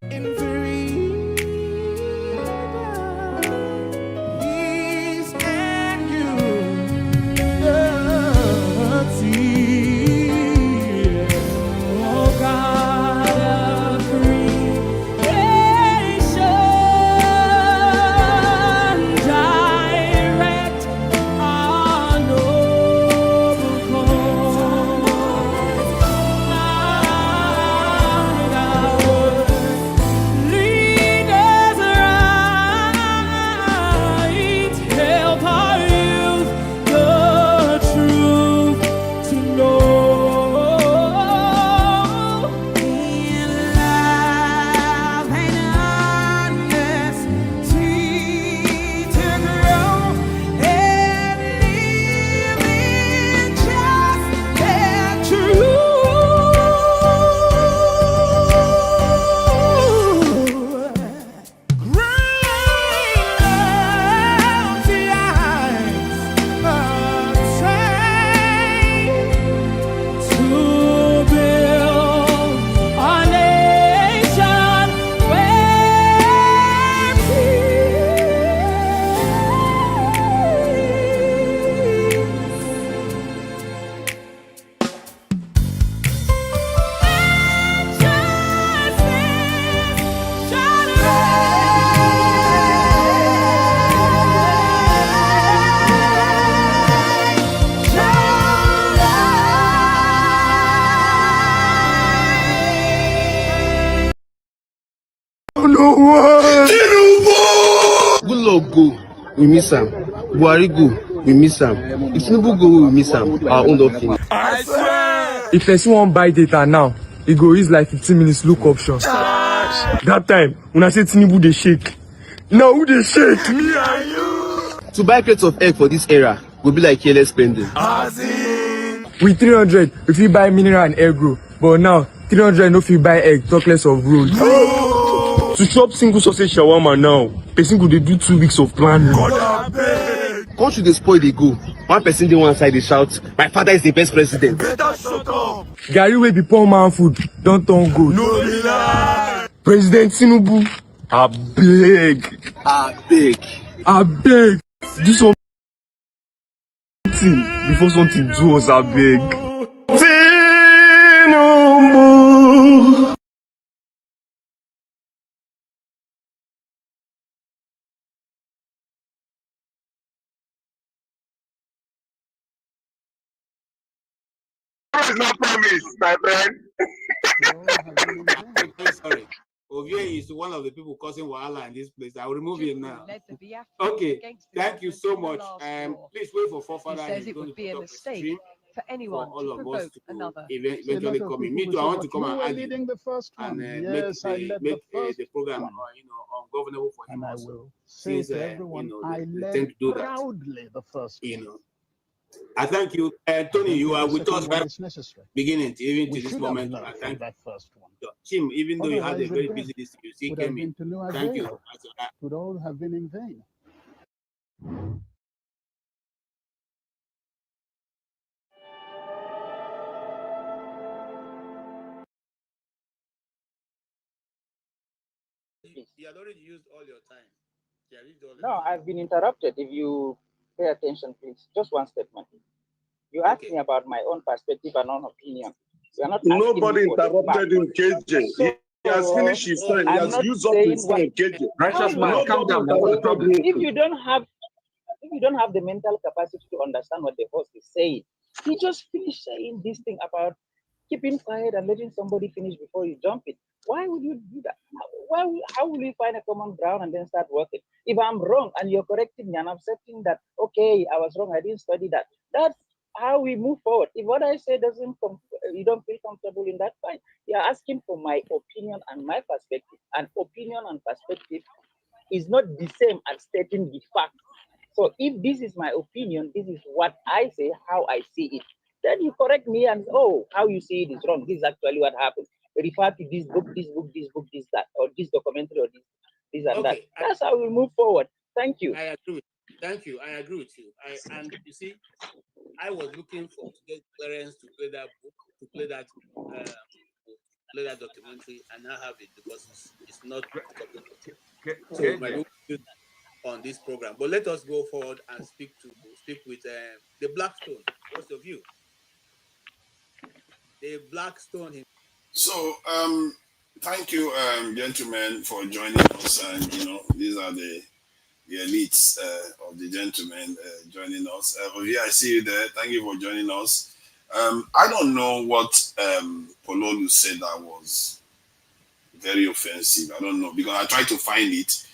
in freedom, peace and unity. Oh God of creation, direct our noble cause. Lead us right, help our youth the truth to know. In love and honesty to grow and live in just and true. Good luck go, we miss him. Buhari go, we miss him. If Tinubu go, we miss him. Our own don't finish. I swear. If person wan buy data now, e go use like 15 minutes look option. That time, una say Tinubu dey shake. Now who dey shake? Me and you. To buy crates of egg for this era will be like careless spending. Mazi. With 300, we fit buy mineral and egg roll. But now, 300 no fit buy egg, talk less of roll. To chop single sausage shawarma now, person go dey do 2 weeks of planning. Country dey spoil dey go. One person dey one side dey shout, my father is the best president. Better shut up. Garri wey be poor man food don turn gold. No be lie. President Tinubu, abeg, do something before something do us, abeg. Tinubu. It's not promised, my friend. Sorry. Ovie is one of the people causing wahala in this place. I will remove him now. Okay, thank you so much. Please wait for Forefather. He says it would be a mistake for anyone to provoke another. Eventually coming. Me too. I want to come and argue leading the first one. and Yes, make the program, ungovernable for him. And I Also. will say Since to everyone, they I tend led to do that. proudly the first one. I thank you, Tony. You are with us right beginning to even We to this should moment. have I learned thank from that first one. Tim, even though you had a Otherwise, very regret busy list, you still would have came in. been to no Thank you. avail. Would all have been in vain. You had already used all your time. No, I've been interrupted. If you pay attention, please. Just one statement. You asked me about my own perspective and own opinion. You are not Nobody interrupted him, KJ. So, He has finished his time. He I'm has not used up saying his time, KJ. Righteous man, calm down. If you don't have the mental capacity to understand what the host is saying, he just finished saying this thing about keeping quiet and letting somebody finish before you jump in. Why would you do that? How will we find a common ground and then start working? If I'm wrong and you're correcting me and I'm accepting that, okay, I was wrong, I didn't study that. That's how we move forward. If what I say you don't feel comfortable in that, fine. You're asking for my opinion and my perspective. And opinion and perspective is not the same as stating the fact. So if this is my opinion, this is what I say, how I see it. Then you correct me and how you see it is wrong. This is actually what happened. Refer to this book, that, or this documentary, or this and that. That's how we move forward. Thank you. I agree. Thank you. I agree with you. And you see, I was looking for to get clearance to play that book, to play that upload that documentary and now have it because it's not copyrighted. So we might do that on this program. But let us go forward and speak with the Blackstone. What's your view? The Blackstone. So, thank you, gentlemen, for joining us. And these are the elites of the gentlemen joining us. Ovia, I see you there. Thank you for joining us. I don't know what Pololu said that was very offensive. I don't know because I tried to find it.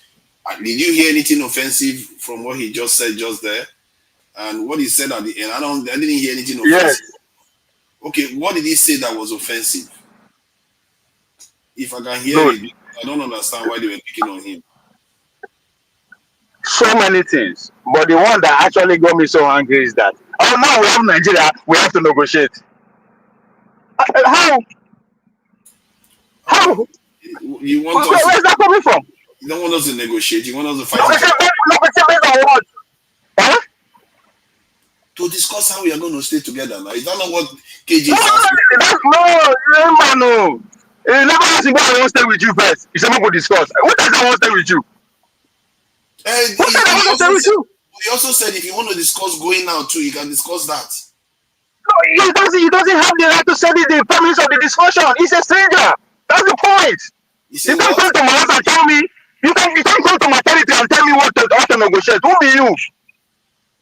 Did you hear anything offensive from what he just said just there? And what he said at the end, I didn't hear anything offensive. Yes. Okay, what did he say that was offensive? If I can hear it, I don't understand why they were picking on him. So many things. But the one that actually got me so angry is that, now we have Nigeria, we have to negotiate. How? You want us? Where's that coming from? You don't want us to negotiate. You want us to fight each Negotiate based on what? Huh? To discuss how we are going to stay together now. Is that not what KG is No. You never asked me why I want to stay with you first. You said we will discuss. What does I want to stay with you? He also said if you want to discuss going out too, you can discuss that. No, he doesn't have the right to say the premise of the discussion. He's a stranger. That's the point. You can't come to my house and tell me. You can't come to my territory and tell me what to negotiate. Who be you?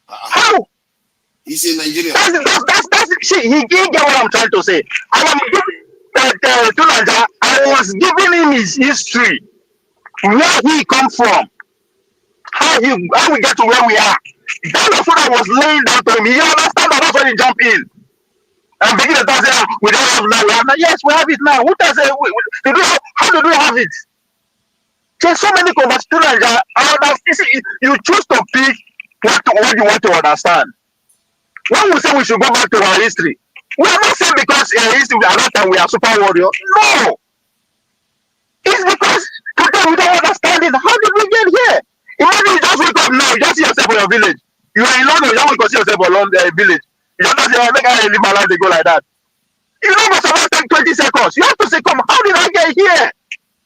How? He's in Nigeria. See, he didn't get what I'm trying to say. I was giving him his history, where he come from, how we get to where we are. That's what I was laying down to him. He understand that. That's when he jump in. And begin to say, we don't have now. We have now. Yes, we have it now. Who does it? How do we have it? There's so many conversations that you choose to pick what you want to understand. When we say we should go back to our history, we are not saying because history at that time we are super warriors. No. It's because today we don't understand it. How did we get here? Imagine you just wake up now, you just see yourself in your village. You are in London, you don't want to see yourself in London village. You just say, make I live my life, they go like that. You don't must take 20 seconds. You have to say, come, how did I get here?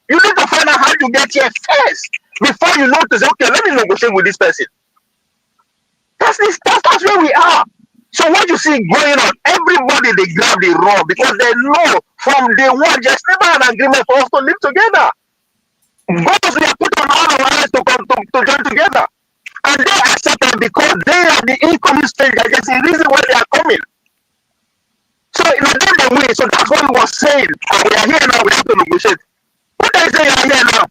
You need to find out how you get here first before you know to say, okay, let me negotiate with this person. That's where we are. So what you see going on, everybody they grab the raw because they know from day one there's never an agreement for us to live together. Because we are put on all our eyes to join together. And they accept it because they are the incoming strangers. There's a reason why they are coming. So in a different way, so that's what we were saying. We are here now, we have to negotiate. What do I say you are here now?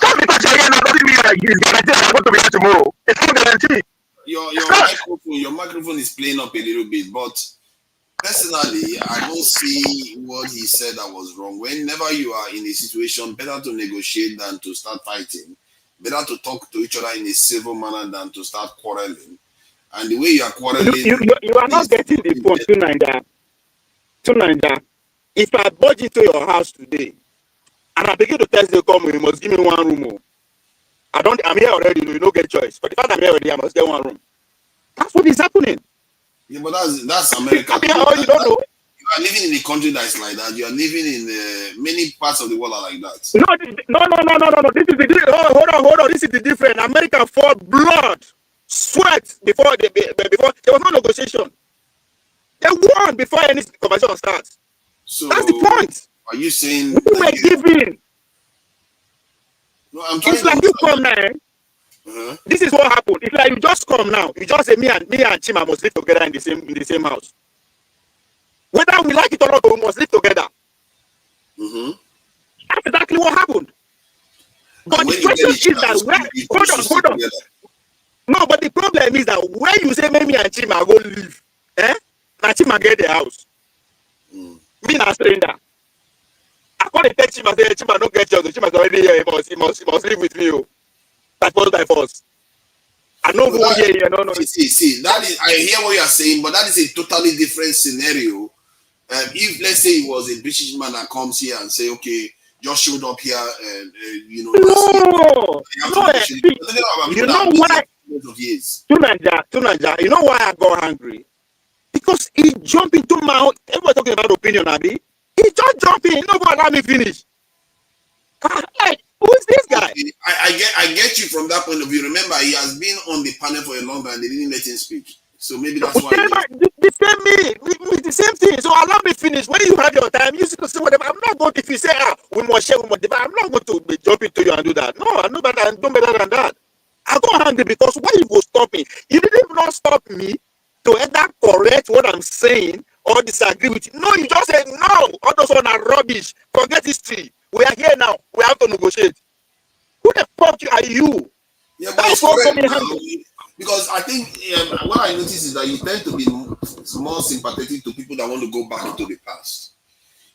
Just because you're here now doesn't mean like it's guaranteed I'm going to be here tomorrow. It's not guaranteed. Your microphone is playing up a little bit, but personally, I don't see what he said that was wrong. Whenever you are in a situation, better to negotiate than to start fighting. Better to talk to each other in a civil manner than to start quarreling. And the way you are quarreling... You are not getting the point, Tunanja. If I budge into your house today, and I begin to tell you, come, you must give me one room. I'm here already, you don't get choice. But the fact I'm here already, I must get one room. That's what is happening. Yeah, but that's America. You don't know. You are living in a country that's like that. You are living in many parts of the world are like that. No. This is the hold on. This is the difference. America fought blood, sweat before there was no negotiation. They won before any conversation starts. So that's the point. Are you saying we were giving? No, it's like you come now. This is what happened. It's like you just come now. You just say me and Chima must live together in the same house. Whether we like it or not, we must live together. That's exactly what happened. But the question is that hold on. No, but the problem is that when you say me and Chima go live, and Chima get the house, me not stranger. I call the text Chima say Chima don't get yours. Chima's already here. He must live with me. By force. I know who here. No. See, that is. I hear what you are saying, but that is a totally different scenario. If let's say it was a British man that comes here and say, okay, just showed up here, and you know. No. You know why? Tunanja, you know why I got angry? Because he jumped into my own. Everybody talking about opinion, Abi. He just jump in. Nobody allow me finish. Like, who is this guy? Okay. I get you from that point of view. Remember, he has been on the panel for a long time. They didn't let him speak. So maybe that's why. The same me, the same thing. So allow me finish. When you have your time, you see whatever. I'm not going to, if you say, we must share, we must divide, I'm not going to be jumping to you and do that. No, I know better and do better than that. I go angry because why you go stop me? You didn't not stop me to either correct what I'm saying or disagree with you. No, you just said, no, all those one are rubbish. Forget history. We are here now. We have to negotiate. Who the fuck are you? Yeah, but it's correct now, because I think what I notice is that you tend to be more sympathetic to people that want to go back into the past.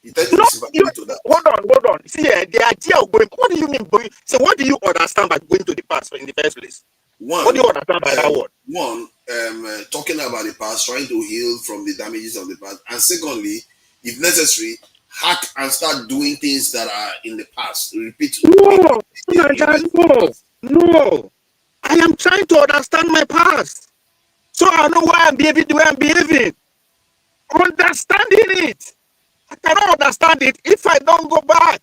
You tend to be sympathetic to that. Hold on. See, the idea of going, what do you mean going? So what do you understand by going to the past in the first place? What do you understand by that word? One, talking about the past, trying to heal from the damages of the past. And secondly, if necessary, hack and start doing things that are in the past. Repeat. No. I am trying to understand my past. So I know why I'm behaving the way I'm behaving. Understanding it. I cannot understand it if I don't go back.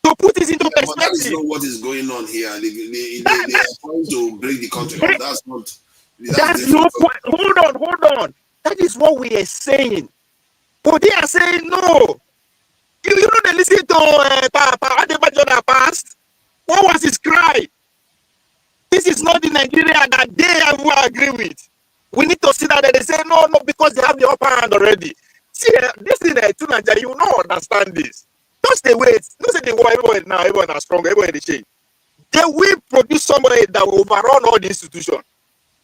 To put this into perspective. But that is not what is going on here. They are trying to break the country. But that's not. That's no point. Hold on. That is what we are saying. But they are saying no. You know they listen to Papa past. What was his cry? This is not the Nigeria that they will agree with. We need to see that they say no, because they have the upper hand already. See, this is to Nigeria. You will not understand this. Just the way don't say the war, everyone now, everyone is strong, everyone is change. They will produce somebody that will overrun all the institutions.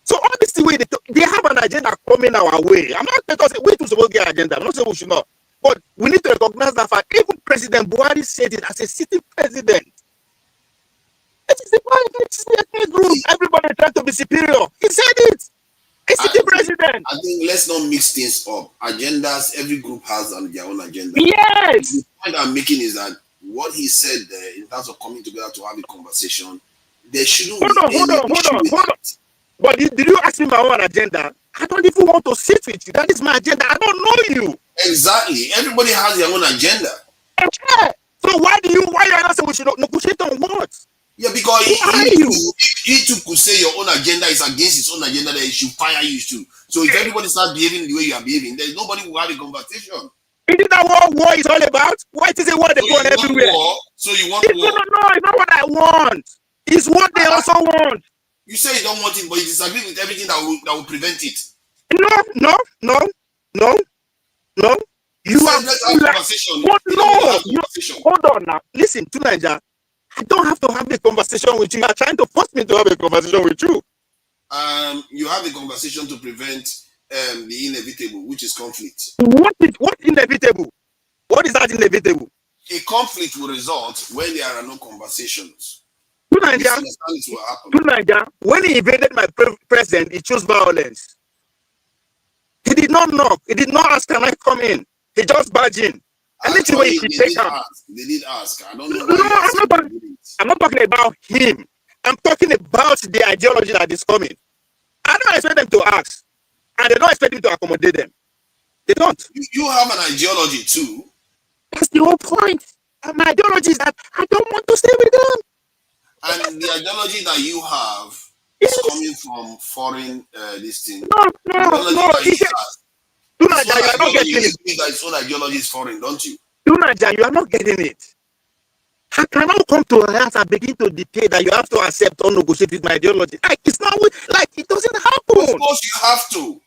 So all this way they have an agenda coming our way. I'm not because we too supposed to get an agenda. I'm not saying we should not. But we need to recognize that fact. Even President Buhari said it as a sitting president. It is the ethnic group. Everybody trying to be superior. He said it. A sitting president. I think let's not mix things up. Agendas, every group has their own agenda. Yes. The point I'm making is that what he said there, in terms of coming together to have a conversation, there shouldn't be any issue with it. But did you ask me my own agenda? I don't even want to sit with you. That is my agenda. I don't know you. Exactly. Everybody has their own agenda. Okay. So why are you not saying we should negotiate on what? Yeah, because he too could say your own agenda is against his own agenda, that he should fire you too. So if everybody starts behaving the way you are behaving, then nobody will have a conversation. Isn't that what war is all about? Why is it what they go on everywhere? So you want war? No, it's not what I want. It's what they also want. You say you don't want it, but you disagree with everything that will prevent it. No. You have a conversation. Hold on now. Listen to Nigeria. I don't have to have a conversation with you. You are trying to force me to have a conversation with you. You have a conversation to prevent the inevitable, which is conflict. What inevitable? What is that inevitable? A conflict will result when there are no conversations. To Nigeria, when he invaded my president, he chose violence. He did not knock. He did not ask, can I come in? He just barged in. And that's the way he take out. They did ask. I don't know. I'm not talking about him. I'm talking about the ideology that is coming. I don't expect them to ask. And they don't expect me to accommodate them. They don't. You have an ideology too. That's the whole point. And my ideology is that I don't want to stay with them. And the ideology that you have is coming from foreign this thing. No. Dunaja, you are not getting it. His own ideology is foreign, don't you? Dunaja, you are not getting it. I cannot come to a house and begin to dictate that you have to accept or negotiate with my ideology. Like it's not like it doesn't happen. Of course, you have to.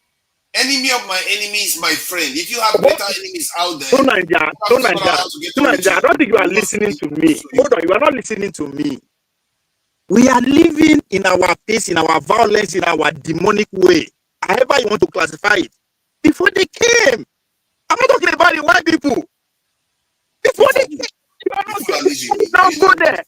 Enemy of my enemy is my friend. If you have better enemies out there, Dunaja, I don't think you are listening to me. Hold on, you are not listening to me. We are living in our peace, in our violence, in our demonic way. However you want to classify it. Before they came, I'm not talking about the white people. Before they came, you are not go there.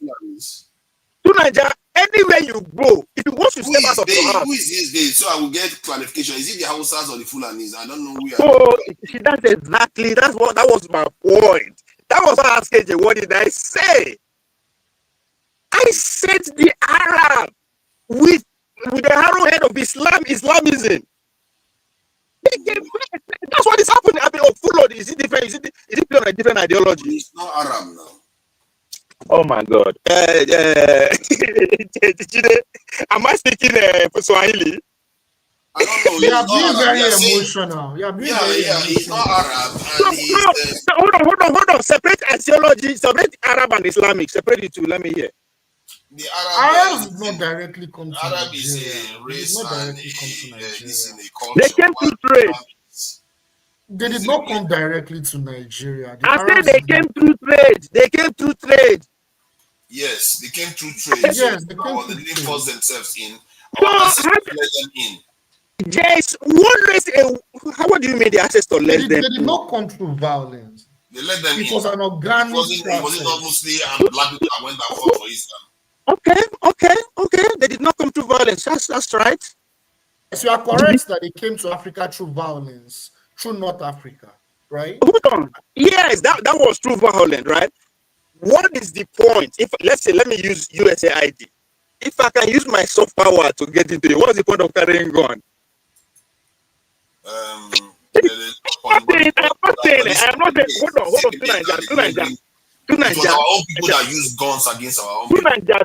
To Nigeria, anywhere you go, if you want to step out of your house. Who is these days? So I will get clarification. Is it the Hausas or the Fulanis? I don't know who you are. So that was my point. That was what I asked you. What did I say? I said the Arab with the arrowhead of Islamism. That's what is happening. I mean, full load. Is it different? Is it on a different ideology? It's not Arab now. Oh my God. Am I speaking Swahili? I don't know. You are He's being not Arab. very You're saying, emotional. You are being very he's not emotional. Arab, and he's No, hold on. Separate ideology, separate Arab and Islamic. Separate it two. Let me hear. the Arab. Arabs did not directly come to Arab Nigeria. is a They did race not and directly come to Nigeria. this in a They culture. came through trade. They did not come directly to Nigeria. The I said Arabs they did came not- through trade. They came through trade. Yes, they came through trade. Yes, So they came they through didn't trade. force themselves in. So Our ancestors let them in. yes, one race. How do you make the ancestor They less did, than? they did not come through violence. They let them It in. was an organic It wasn't not process. mostly black people that went and fought for Islam. Okay. They did not come through violence. That's right. Yes, you are correct that they came to Africa through violence, through North Africa, right? Hold on. Yes, that was true violence, right? What is the point? If let's say, let me use USA ID. If I can use my soft power to get into it, what's the point of carrying gun? There is no point. I'm not saying. Hold on. To It was Nigeria. our own people that used guns against our own To people. Nigeria.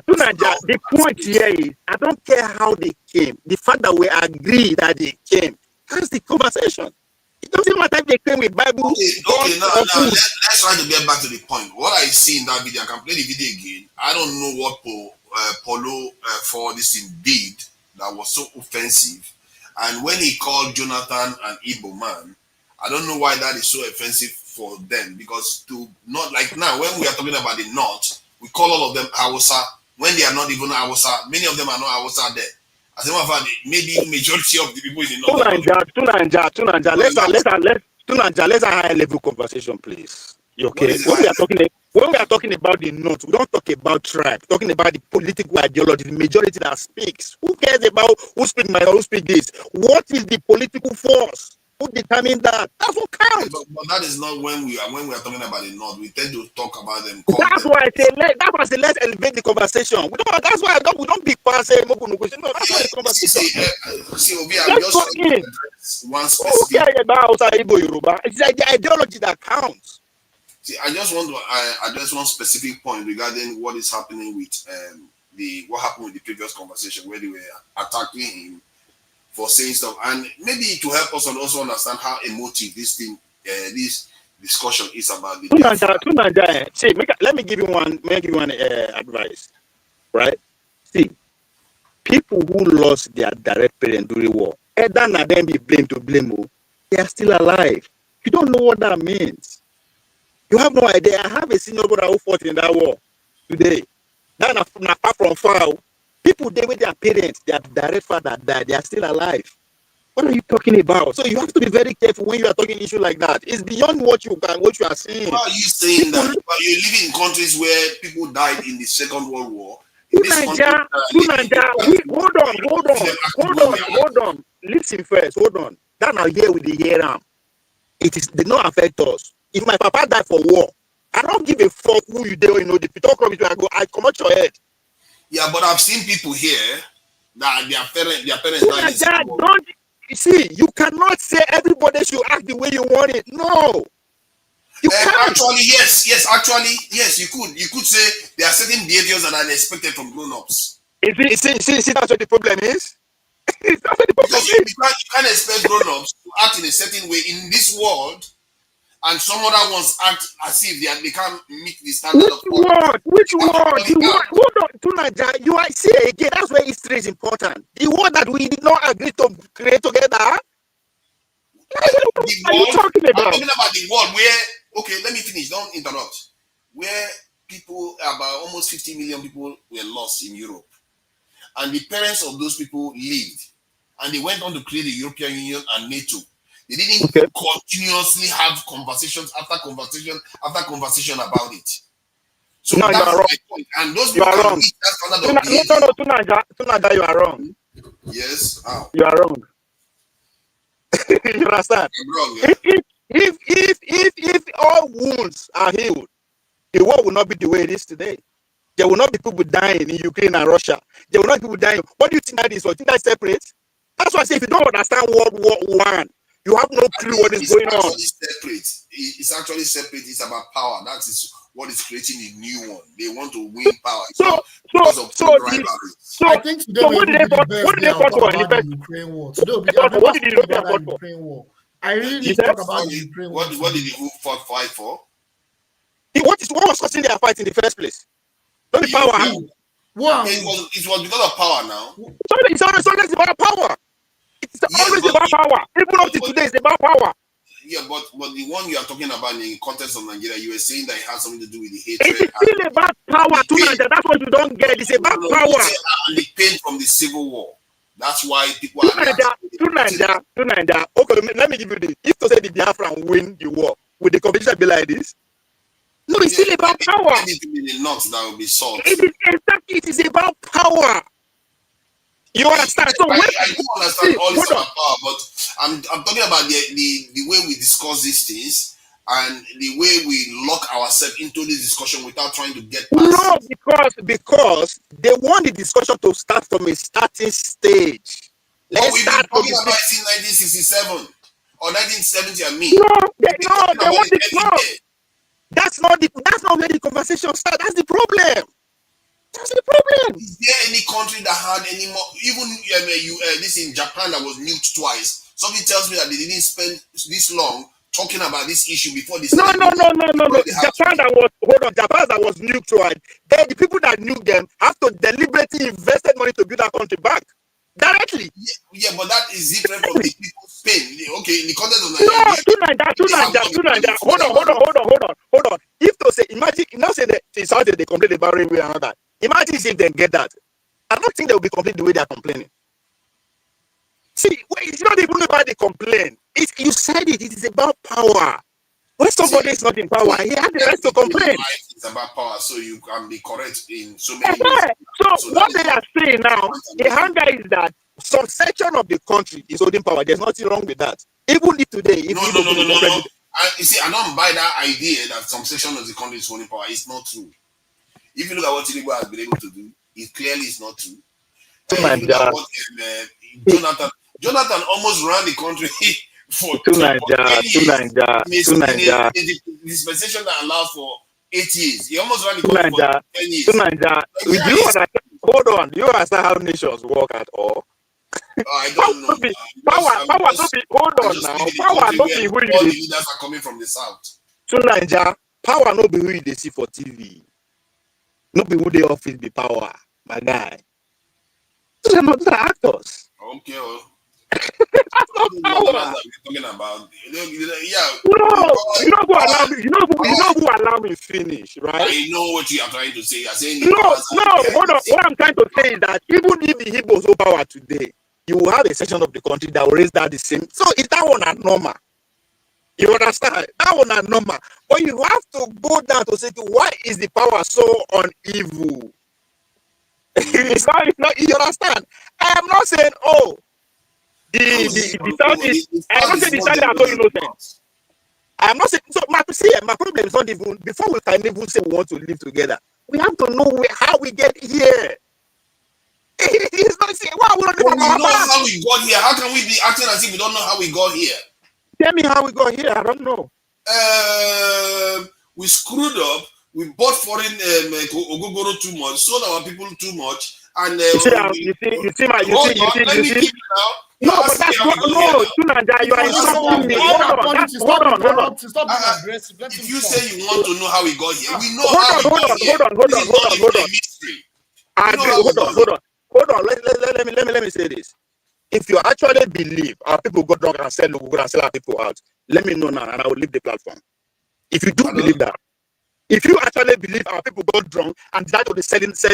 The point here is, I don't care how they came. The fact that we agree that they came, that's the conversation. It doesn't matter if they came with Bible. Okay, now let's try to get back to the point. What I see in that video, I can play the video again. I don't know what Polo for this thing did that was so offensive. And when he called Jonathan an Igbo man, I don't know why that is so offensive for them. Because to not like now, when we are talking about the North, we call all of them Hausa when they are not even Hausa. Many of them are not Hausa there. As a matter of fact, maybe majority of the people in the North. Let's have a high level conversation, please. You okay? When we are talking about the North, we don't talk about tribe. We're talking about the political ideology, the majority that speaks. Who cares about who speaks my or who speaks this? What is the political force? Who determines that? That's what counts. But that is not when we are talking about the North. We tend to talk about them. That's why I say let's elevate the conversation. That's why we don't be past say no. That's why the conversation. See, Obi, I'm just trying to address one specific. Who cares about Hausa, Igbo, Yoruba? It's like the ideology that counts. See, I just want to address one specific point regarding what is happening with what happened with the previous conversation where they were attacking him for saying stuff, and maybe to help us also understand how emotive this thing, this discussion is about the. See, let me give you one advice, right? See, people who lost their direct parent during war, either not them be blamed to blame, they are still alive. You don't know what that means. You have no idea. I have a senior brother who fought in that war today. That apart from far, people they with their parents, their direct father died, they are still alive. What are you talking about? So you have to be very careful when you are talking issue like that. It's beyond what you are saying. Why are you saying that? But you live in countries where people died in the Second World War. Hold on. Listen first. Hold on. That now here with the year did not affect us. If my papa died for war, I don't give a fuck who you do. You know, the talk rubbish. I come out your head. Yeah, but I've seen people here that their parents died. You see, you cannot say everybody should act the way you want it. No. You can't. Actually, yes, you could. You could say there are certain behaviors that are expected from grown-ups. See, that's what the problem is. That's what the problem is. You can't expect grown-ups to act in a certain way in this world, and some other ones act as if they can't meet the standard of Which word? Hold on, Tunaja. You are see again. That's where history is important. The word that we did not agree to create together. What are you talking about? I'm talking about the world where. Okay, let me finish. Don't interrupt. Where people, about almost 50 million people, were lost in Europe, and the parents of those people lived, and they went on to create the European Union and NATO. They didn't continuously have conversations after conversation after conversation about it. So no, that's you are wrong. My point. And those people are wrong. Tunaja, you are wrong. Yes. How? You are wrong. You understand? I'm wrong. Yeah? If all wounds are healed, the world will not be the way it is today. There will not be people dying in Ukraine and Russia. There will not be people dying. What do you think that is? You think that's separate? That's why I say if you don't understand World War I, You have no clue what is going on. It's actually separate. It's about power. That is what is creating a new one. They want to win power. So I think today what did they fought for in the first Ukraine war? Today will be what did the Europeans fight for? Ukraine war. I really need to talk about the Ukraine war. What did the fight for? What was causing their fight in the first place? Not the power. Wow. It was because of power now. It's always about power. It's always about power. Even up to today, it's about power. Yeah, but the one you are talking about in the context of Nigeria, you were saying that it has something to do with the hatred. It is still about power too, Nigeria. That's what you don't get. It's about power. And the pain from the civil war. That's why people are Nigeria. Okay, let me give you this. If to say the Biafra win the war, would the competition be like this? No, it's still about power. It will be the nuts that will be solved. It is about power. You understand? So I do understand all this about power, but I'm talking about the way we discuss these things and the way we lock ourselves into this discussion without trying to get past. No, because they want the discussion to start from a starting stage. Let's start talking about it in 1967 or 1970. I mean, they want it. No, that's not where the conversation starts. That's the problem. That's the problem. Is there any country that had any more? Even this in Japan that was nuked twice. Somebody tells me that they didn't spend this long talking about this issue before this. No. Japan that was nuked twice. Then the people that nuked them have to deliberately invested money to build that country back directly. Yeah, but that is different from the people's pain. Okay, in the context of Nigeria. Hold on. If to say, imagine, now say that it's out there they complain about railway and all that. Imagine if they get that. I don't think they will be complaining the way they are complaining. See, it's not even about the complaint. You said it is about power. When somebody is not in power, he has the right to complain. It's about power, so you can be correct in so many ways. So what they are saying now, the hunger is that some section of the country is holding power. There's nothing wrong with that. Even if today, No. You see, I don't buy that idea that some section of the country is holding power. It's not true. If you look at what Tinubu has been able to do, it clearly is not true. Jonathan almost ran the country for 2 years. The dispensation that allowed for 8 years. He almost ran the country for 10 years. Hold on. You understand how nations work at all? I don't know. Power don't be. Hold on now. Power don't be who all the leaders are coming from the south. To Nigeria, power not be who they see for TV. Not be who they office be power, my guy. Those are actors. Okay. That's not power. Talking about, you know who allow me finish, right? I know what you are trying to say. You're saying hold on. What I'm trying to say is that even if the Igbos hold power today, you will have a section of the country that will raise that the same. So is that one a normal? You understand? That one a normal. But you have to go down to say, why is the power so unevil? It's not, you understand? I am not saying, the Southeast. I am not saying the Southeast are so innocent. I am not saying, so my problem is not even, before we can even say we want to live together, we have to know how we get here. It's not saying, we know how we got here. How can we be acting as if we don't know how we got here? Tell me how we got here. I don't know. We screwed up. We bought foreign ogogoro too much, sold our people too much, and you see. No, but that's what. No, Tunanja, you are insulting me. Hold on. If you say you want to know how we got here, we know how we got here. Hold on. Let me say this. If you actually believe our people got drunk and sell our people out, let me know now, and I will leave the platform. If you do believe that, if you actually believe our people got drunk and that will be selling us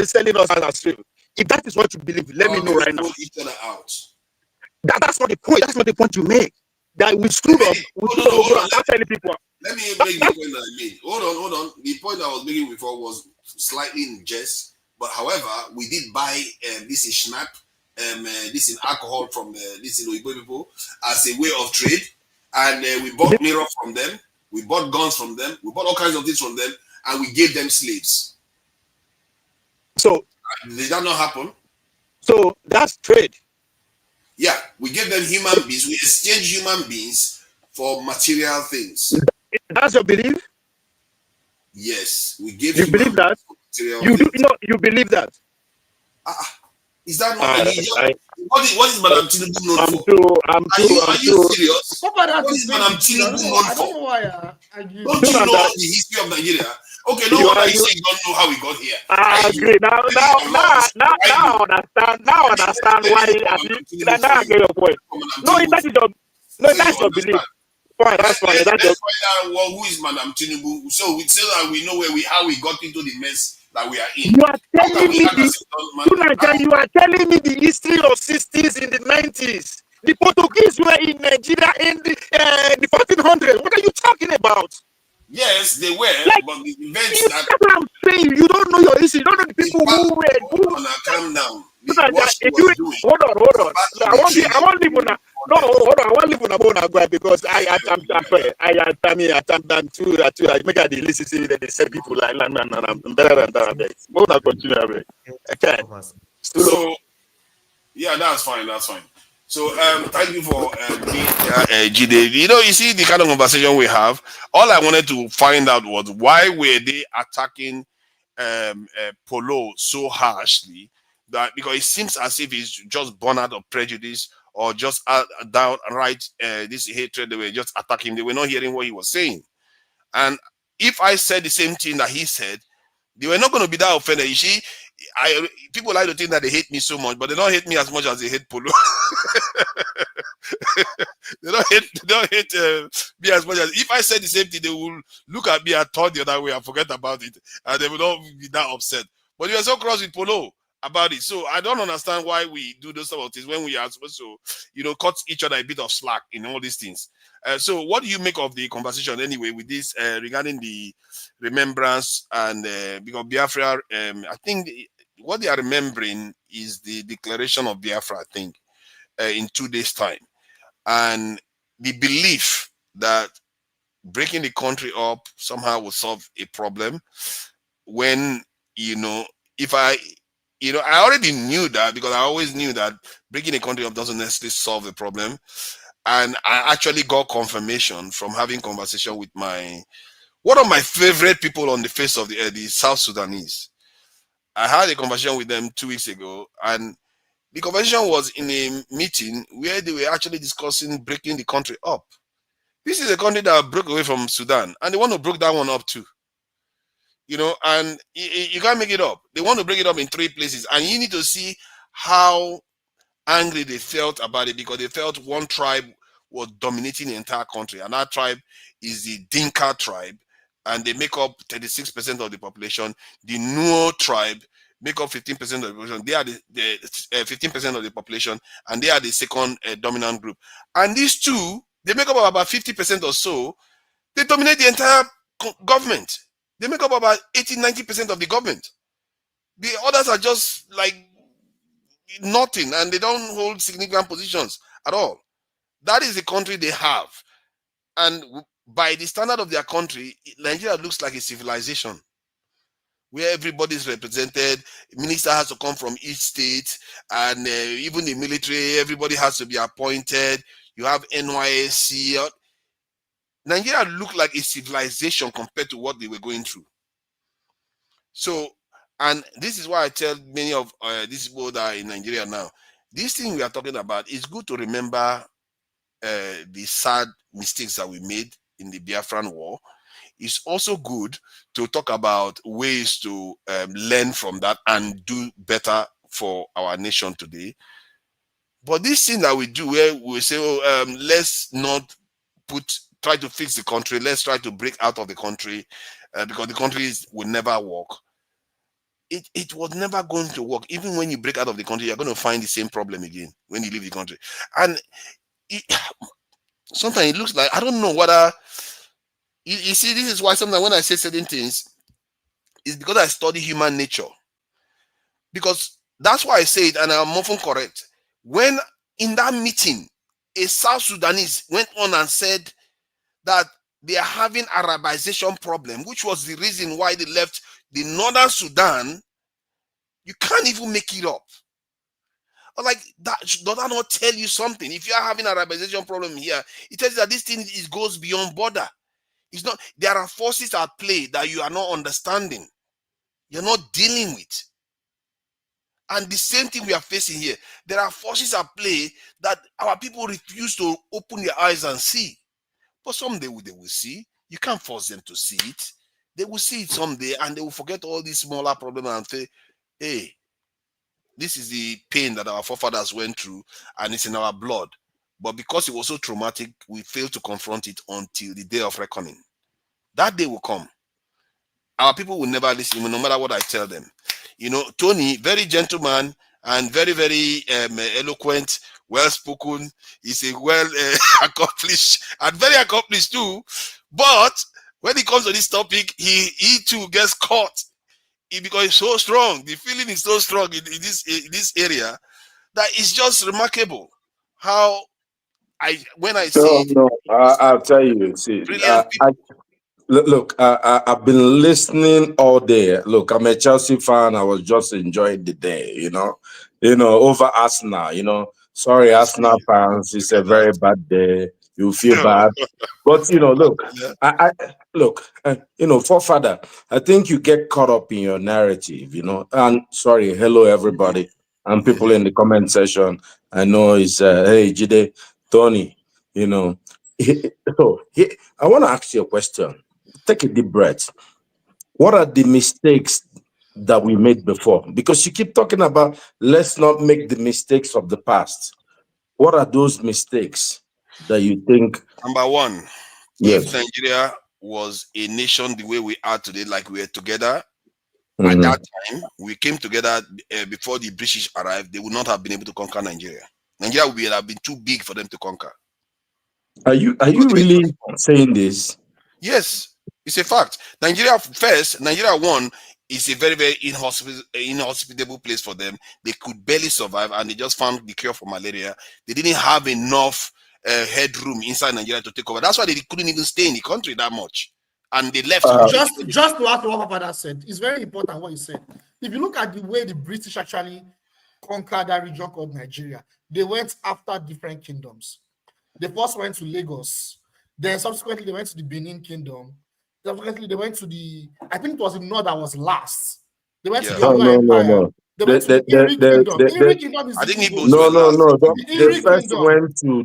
as slave, if that is what you believe, let me know right now. Each other out. That's not the point. That's not the point you make. That we screwed up. That's telling people. Let me make the point that I made. Hold on. The point I was making before was slightly in jest, but however, we did buy this in Schnapp, this in alcohol from this in Oyibo people as a way of trade, and we bought mirror from them, we bought guns from them, we bought all kinds of things from them, and we gave them slaves. So did that not happen? So that's trade. Yeah, we give them human beings. We exchange human beings for material things. That's your belief? Yes, we give You human believe that? beings for material You do, things. you know, you believe that? Is that not what is Madam Tinubu known for? Are you serious? What is Madam Tinubu known I don't for? know why I give Don't you know the history of Nigeria? Okay, no wonder you say you don't know how we got here. I agree. Now I understand. Now I understand why. Now I get your point. No, that's your belief. Fine, that's fine. That's Let's find out who is Madam Tinubu. So that we know how we got into the mess that we are in. You are telling me you are telling me the history of 60s in the 90s. The Portuguese were in Nigeria in the 1400s. What are you talking about? Yes, they were, like, but the events that's what I'm saying. You don't know your history. You don't know the people who were. Calm down. Hold on. I want to live on a. No, hold on. I want to live on a bone because I'm sorry. I'm too. Make a listen to that they say people like I'm better than that. We'll continue. Okay. So, yeah, that's fine. So, thank you for being here, Jide. You see the kind of conversation we have. All I wanted to find out was why were they attacking Polo so harshly? That because it seems as if it's just born out of prejudice or just downright this hatred. They were just attacking. They were not hearing what he was saying. And if I said the same thing that he said, they were not going to be that offended. You see, people like to think that they hate me so much, but they don't hate me as much as they hate Polo. They don't hate me as much as if I said the same thing, they will look at me and turn the other way and forget about it, and they will not be that upset. But you are so cross with Polo about it, so I don't understand why we do those sort of things when we are supposed to, cut each other a bit of slack in all these things. So, what do you make of the conversation anyway with this regarding the remembrance and because Biafra? I think what they are remembering is the declaration of Biafra. I think in 2 days' time. And the belief that breaking the country up somehow will solve a problem when, if I already knew that because I always knew that breaking the country up doesn't necessarily solve the problem. And I actually got confirmation from having conversation with one of my favorite people on the face of the earth, the South Sudanese. I had a conversation with them 2 weeks ago, and the conversation was in a meeting where they were actually discussing breaking the country up. This is a country that broke away from Sudan, and they want to break that one up too. And you can't make it up. They want to break it up in 3 places, and you need to see how angry they felt about it because they felt one tribe was dominating the entire country, and that tribe is the Dinka tribe, and they make up 36% of the population. The Nuo tribe make up 15% of the population. They are the 15% of the population, and they are the second dominant group. And these two, they make up about 50% or so. They dominate the entire government. They make up about 80-90% of the government. The others are just like nothing, and they don't hold significant positions at all. That is the country they have. And by the standard of their country, Nigeria looks like a civilization where everybody is represented. Minister has to come from each state, and even the military, everybody has to be appointed. You have NYSC. Nigeria looked like a civilization compared to what they were going through. So, and this is why I tell many of these people that are in Nigeria now, this thing we are talking about, is good to remember the sad mistakes that we made in the Biafran War. It's also good to talk about ways to learn from that and do better for our nation today. But this thing that we do where we say, let's not try to fix the country, let's try to break out of the country because the country will never work. It was never going to work. Even when you break out of the country, you're going to find the same problem again when you leave the country. And sometimes it looks like, I don't know whether, you see, this is why sometimes when I say certain things, it's because I study human nature. Because that's why I say it, and I'm often correct. When in that meeting, a South Sudanese went on and said that they are having Arabization problem, which was the reason why they left the northern Sudan, you can't even make it up. Or like that, does that not tell you something? If you are having a Arabization problem here, it tells you that this thing goes beyond border. It's not, there are forces at play that you are not understanding. You're not dealing with. And the same thing we are facing here. There are forces at play that our people refuse to open their eyes and see. But someday they will see. You can't force them to see it. They will see it someday and they will forget all these smaller problems and say, hey, this is the pain that our forefathers went through and it's in our blood. But because it was so traumatic, we failed to confront it until the day of reckoning. That day will come. Our people will never listen, no matter what I tell them. You know, Tony, very gentleman and very, very eloquent, well-spoken. He's a well accomplished and very accomplished too. But when it comes to this topic, he too gets caught. Because it's so strong. The feeling is so strong in this area that it's just remarkable how when I see No, I'll tell you. See, brilliant people. look, I've been listening all day. Look, I'm a Chelsea fan. I was just enjoying the day, over Arsenal. Sorry, I see. Arsenal fans. It's a Look at very bad day. You feel that. bad, but look, look, forefather. I think you get caught up in your narrative. And sorry, hello everybody, and people in the comment section. I know it's hey Jide, Tony. You know, so I want to ask you a question. Take a deep breath. What are the mistakes that we made before? Because you keep talking about let's not make the mistakes of the past. What are those mistakes that you think? Number one, if Yes. Nigeria was a nation the way we are today, like we are together, at Mhm. that time, we came together before the British arrived, they would not have been able to conquer Nigeria. Nigeria would have been too big for them to conquer. Are you really saying this? Yes, it's a fact. Nigeria one is a very, very inhospitable place for them. They could barely survive and they just found the cure for malaria. They didn't have enough headroom inside Nigeria to take over. That's why they couldn't even stay in the country that much. And they left Just to add to what my father said, it's very important what he said. If you look at the way the British actually conquered that region called Nigeria, they went after different kingdoms. They first went to Lagos, then subsequently they went to the Benin Kingdom. Subsequently they went to I think it was the north that was last. They went to the No, Oyo no, no, Empire. no. They went to the Iri Kingdom. Iri Kingdom is I the think Igbo. Igbos No, were no, last. no. The They Iri first Kingdom. went to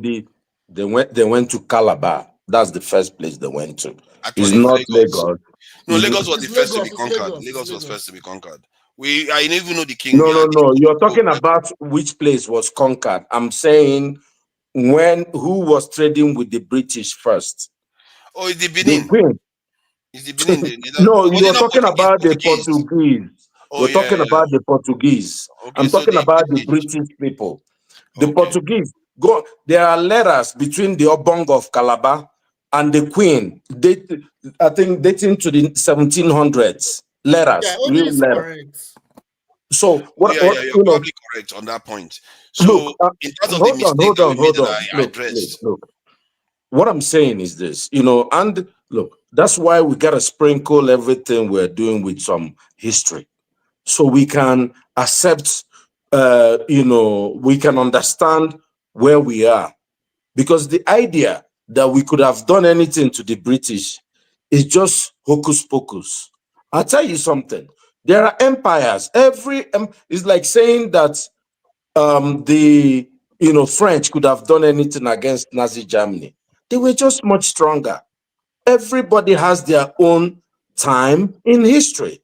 they went to Calabar. That's the first place they went to. I thought It's it's not Lagos. Lagos. No, It's Lagos was the It's first to be Lagos. It's conquered. Lagos. Lagos It's was Lagos. first to be conquered. I didn't even know the king. No, no, no. You're talking about which place was conquered. I'm saying who was trading with the British first? Oh, it's the The Benin. Queen. It's the Benin. No, Was it you're not talking Portuguese? about the Portuguese. Portuguese. Oh You're yeah, talking yeah. about the Portuguese. Okay, I'm so talking the about the British. British people. The Okay. Portuguese. There are letters between the Obong of Calabar and the Queen. I think dating to the 1700s. Yeah, Letters, Obi real is letters. correct. So Oh what? yeah, What yeah. You're probably correct on that point. So Look, in terms of the hold on, mistake hold that we on, made hold that on. I Look, look, addressed. look. What I'm saying is this, and look, that's why we gotta sprinkle everything we're doing with some history, so we can accept, we can understand where we are. Because the idea that we could have done anything to the British is just hocus pocus. I'll tell you something. There are empires. It's like saying that the French could have done anything against Nazi Germany. They were just much stronger. Everybody has their own time in history.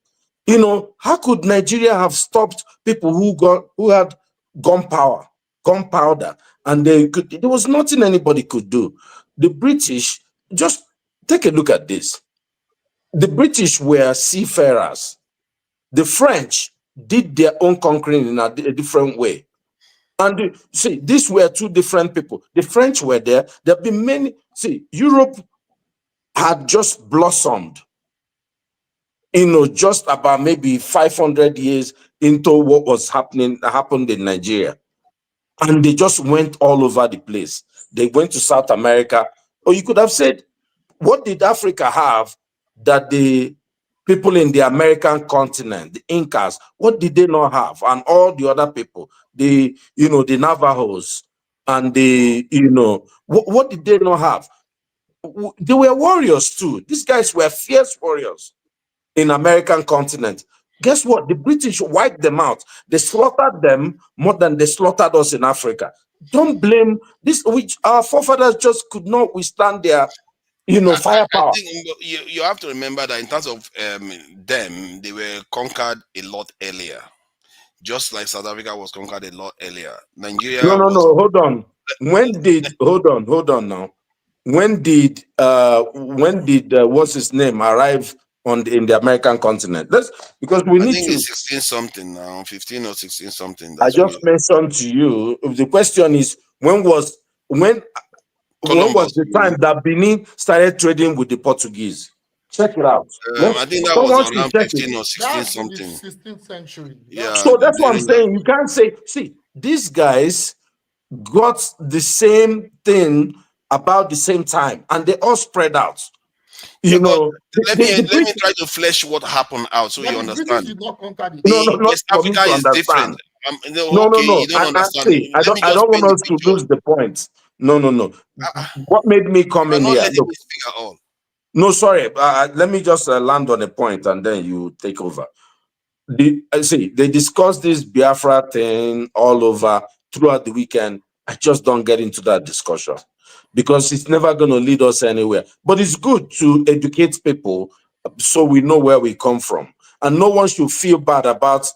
How could Nigeria have stopped people who had gunpowder, and there was nothing anybody could do. The British, just take a look at this. The British were seafarers. The French did their own conquering in a different way. And see, these were two different people. The French were there. There have been many. See, Europe had just blossomed, just about maybe 500 years into what happened in Nigeria. And they just went all over the place. They went to South America. Or you could have said, what did Africa have that the people in the American continent, the Incas, what did they not have? And all the other people, the the Navajos and the what did they not have? They were warriors too. These guys were fierce warriors in American continent. Guess what? The British wiped them out. They slaughtered them more than they slaughtered us in Africa. Don't blame this, which our forefathers just could not withstand their, I firepower. think you have to remember that in terms of them, they were conquered a lot earlier. Just like South Africa was conquered a lot earlier. No, Nigeria no, was. no. Hold on. Hold on now. When did what's his name arrive in the American continent? Because we I need think to. it's 16 something now, 15 or 16 something. I That's when just mentioned to you. The question is when was Columbus. the time that Benin started trading with the Portuguese? Check it out. I think that was Someone should around check it. 15 or 16 That's in the something. 16th century. Yeah, So that's what I'm during that. saying. You can't say, see, these guys got the same thing about the same time, and they all spread out. Yeah, but let me The let me British, try to flesh what happened out so But you the British understand. did not conquer the no, The not West for me Africa to is different. understand. No, No, no, okay, no. you don't I understand. see. I Let me don't just want paint the us to picture. lose the point. No, no, no. What made me come You're in not here? letting Look, me speak at all. no, sorry. Let me just land on a point, and then you take over. See, they discuss this Biafra thing all over throughout the weekend. I just don't get into that discussion because it's never going to lead us anywhere. But it's good to educate people so we know where we come from. And no one should feel bad about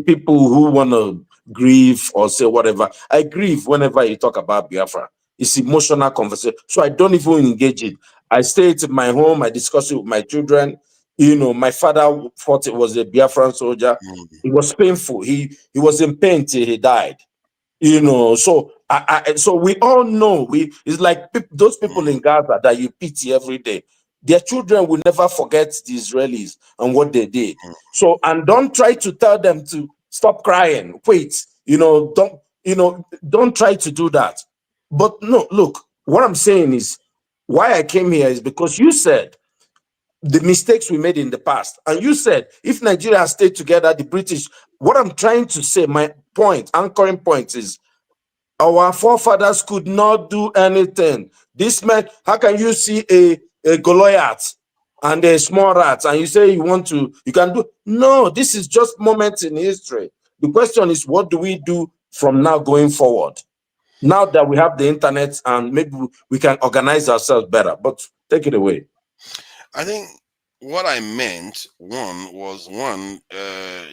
people who want to grieve or say whatever. I grieve whenever you talk about Biafra. It's emotional conversation. So I don't even engage it. I stay at my home, I discuss it with my children. My father fought, it was a Biafran soldier. Mm. It was painful. He was in pain till he died. So so we all know it's like those people in Gaza that you pity every day. Their children will never forget the Israelis and what they did. So, and don't try to tell them to stop crying. Wait, don't try to do that. But no, look, what I'm saying is why I came here is because you said the mistakes we made in the past. And you said if Nigeria stayed together, the British, what I'm trying to say, my anchoring point is our forefathers could not do anything. This man, how can you see a Goliath and a small rat and you say you can do? No, this is just moments in history. The question is, what do we do from now going forward? Now that we have the internet and maybe we can organize ourselves better. But take it away. I think what I meant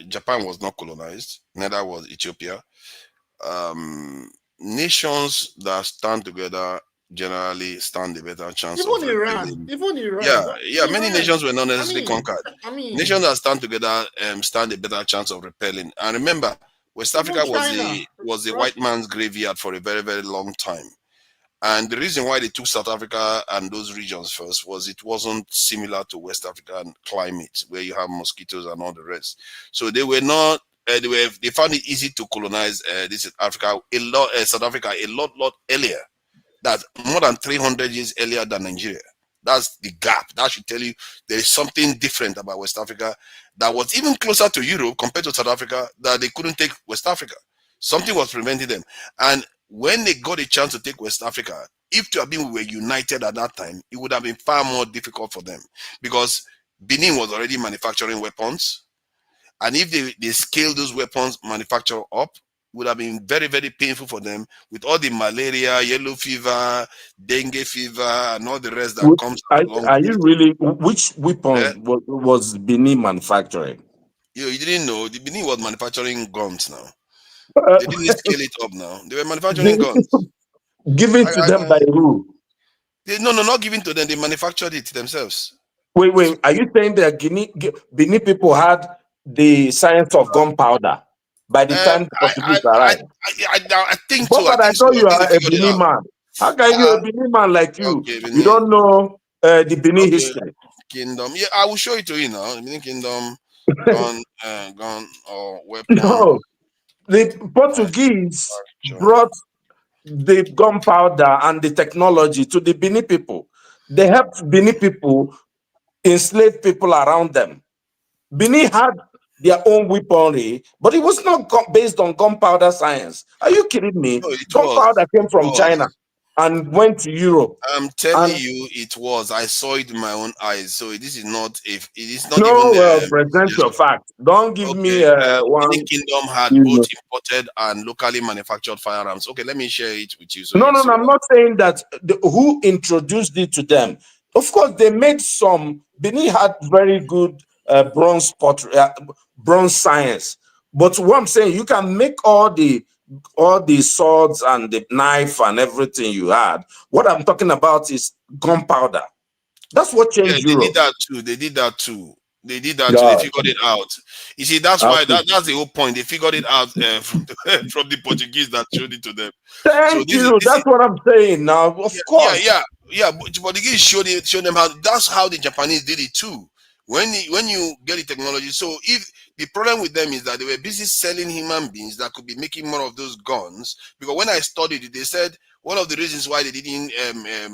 Japan was not colonized, neither was Ethiopia. Nations that stand together generally stand a better chance of repelling. Even Iran, Yeah. Many nations were not necessarily mean, conquered. I mean, Nations that stand together stand a better chance of repelling. And remember, West even Africa China, was a white Russia. man's graveyard for a very, very long time. And the reason why they took South Africa and those regions first was it wasn't similar to West African climate where you have mosquitoes and all the rest. So they were not. They found it easy to colonize this Africa South Africa a lot earlier. That's more than 300 years earlier than Nigeria. That's the gap. That should tell you there is something different about West Africa that was even closer to Europe compared to South Africa that they couldn't take West Africa. Something was preventing them. And when they got a chance to take West Africa, if to have been we were united at that time, it would have been far more difficult for them because Benin was already manufacturing weapons. And if they scale those weapons manufacture up, it would have been very, very painful for them with all the malaria, yellow fever, dengue fever, and all the rest that comes along Are with you it. really, which Eh? weapon was Benin manufacturing? You didn't know the Benin was manufacturing guns now. Uh, They didn't scale it up now. They were manufacturing guns. Given to them by who? No, not given to them. They manufactured it themselves. Wait. Are you saying that Benin people had the science of gunpowder by the time the Portuguese arrived? I think so. But I I thought you think they are a figured it Benin out. man. How can you, a Benin man like you, Okay, you Benin. don't know the Benin Okay, history? kingdom. Yeah, I will show it to you now. Benin kingdom, gun or weapon No, the Portuguese manufacture. brought the gunpowder and the technology to the Benin people. They helped Benin people enslave people around them. Benin had their own weaponry, but it was not based on gunpowder science. Are you kidding me? No, it was. Gunpowder came It from was. China and went to Europe. I'm telling And you, it was. I saw it with my own eyes. So this is not if it is not even no, well, present just your fact. Don't give me okay. Unique one. Kingdom had You both know. imported and locally manufactured firearms. Okay, let me share it with you so No, you no, see no. I'm what. not saying that who introduced it to them. Of course, they made some. Benin had very good bronze science. But what I'm saying, you can make all the swords and the knife and everything you had. What I'm talking about is gunpowder. That's what Yeah, changed they did Europe. that too. They did that too. They did that too. They Yeah. figured it out. You see, that's why Okay. that's the whole point. They figured it out from from the Portuguese that showed it to them. So Thank you. this is That's what I'm saying now. Of course. yeah. But Portuguese showed them how. That's how the Japanese did it too. When you get the technology, so if the problem with them is that they were busy selling human beings that could be making more of those guns. Because when I studied it, they said one of the reasons why they didn't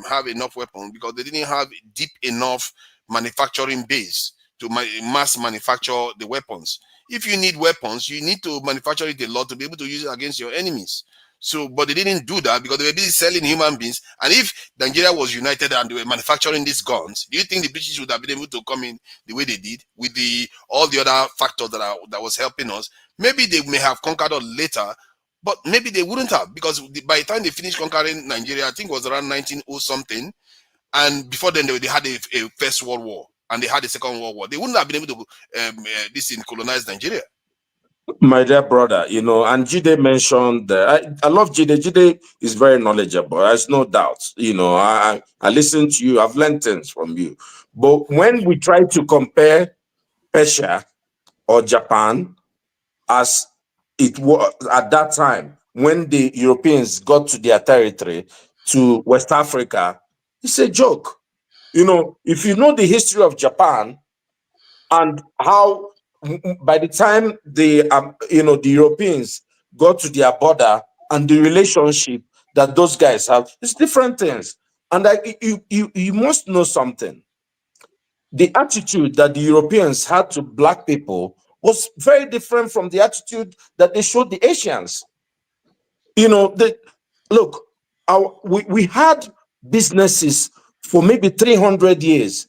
have enough weapons because they didn't have deep enough manufacturing base to mass manufacture the weapons. If you need weapons, you need to manufacture it a lot to be able to use it against your enemies. So, but they didn't do that because they were busy selling human beings. And if Nigeria was united and they were manufacturing these guns, do you think the British would have been able to come in the way they did with all the other factors that was helping us? Maybe they may have conquered us later, but maybe they wouldn't have because by the time they finished conquering Nigeria, I think it was around 1900 something, and before then they had a First World War and they had a Second World War. They wouldn't have been able to colonize Nigeria. My dear brother, and Jide mentioned, I love Jide. Jide is very knowledgeable. There's no doubt. I listen to you. I've learned things from you. But when we try to compare Persia or Japan as it was at that time, when the Europeans got to their territory to West Africa, it's a joke. If you know the history of Japan, and how by the time the Europeans got to their border and the relationship that those guys have, it's different things. And you must know something. The attitude that the Europeans had to black people was very different from the attitude that they showed the Asians. Look, we had businesses for maybe 300 years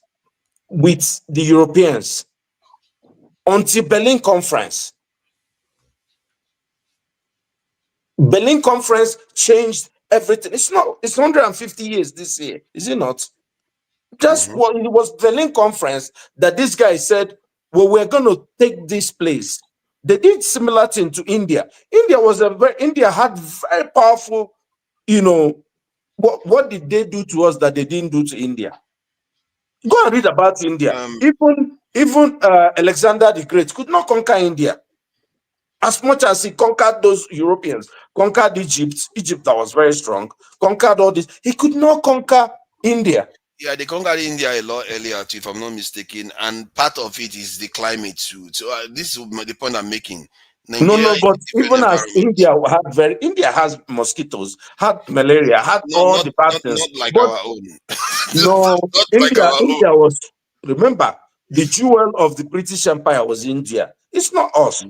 with the Europeans until Berlin Conference. Berlin Conference changed everything. It's 150 years this year, is it not? Just what it was Berlin Conference that this guy said, well, we're going to take this place. They did similar thing to India. India had very powerful, what did they do to us that they didn't do to India? Go and read about India. Even Alexander the Great could not conquer India. As much as he conquered those Europeans, conquered Egypt that was very strong, conquered all this, he could not conquer India. Yeah, they conquered India a lot earlier, too, if I'm not mistaken. And part of it is the climate too. So this is the point I'm making. Nigeria No, is but a different even as environment. India has mosquitoes, had malaria, had No, all the bad things. not like But our own. no, Not like India our own. was, remember, the jewel of the British Empire was India. It's not us.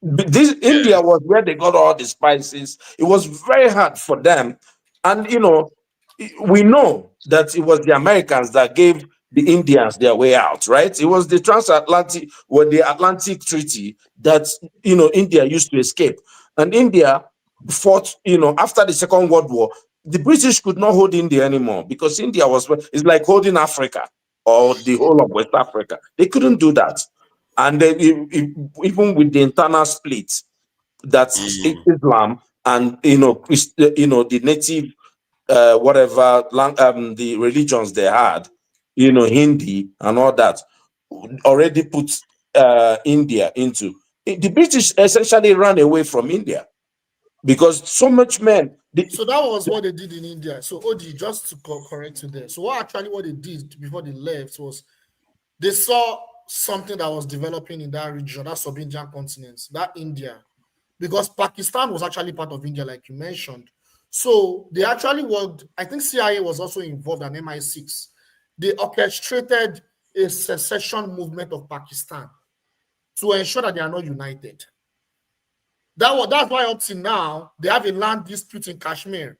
This India was where they got all the spices. It was very hard for them. And we know that it was the Americans that gave the Indians their way out, right? It was the transatlantic or the Atlantic Treaty that India used to escape. And India fought, after the Second World War, the British could not hold India anymore because India it's like holding Africa or the whole of West Africa. They couldn't do that. And then even with the internal split, that's Islam and the native whatever the religions they had, Hindi and all that, already put India into. The British essentially ran away from India because so much men. So that was what they did in India. So Oji, just to correct you there. So what they did before they left was they saw something that was developing in that region, that sub-Indian continent, that India, because Pakistan was actually part of India, like you mentioned. So they actually worked, I think CIA was also involved in MI6. They orchestrated a secession movement of Pakistan to ensure that they are not united. That's why up to now, they have a land dispute in Kashmir.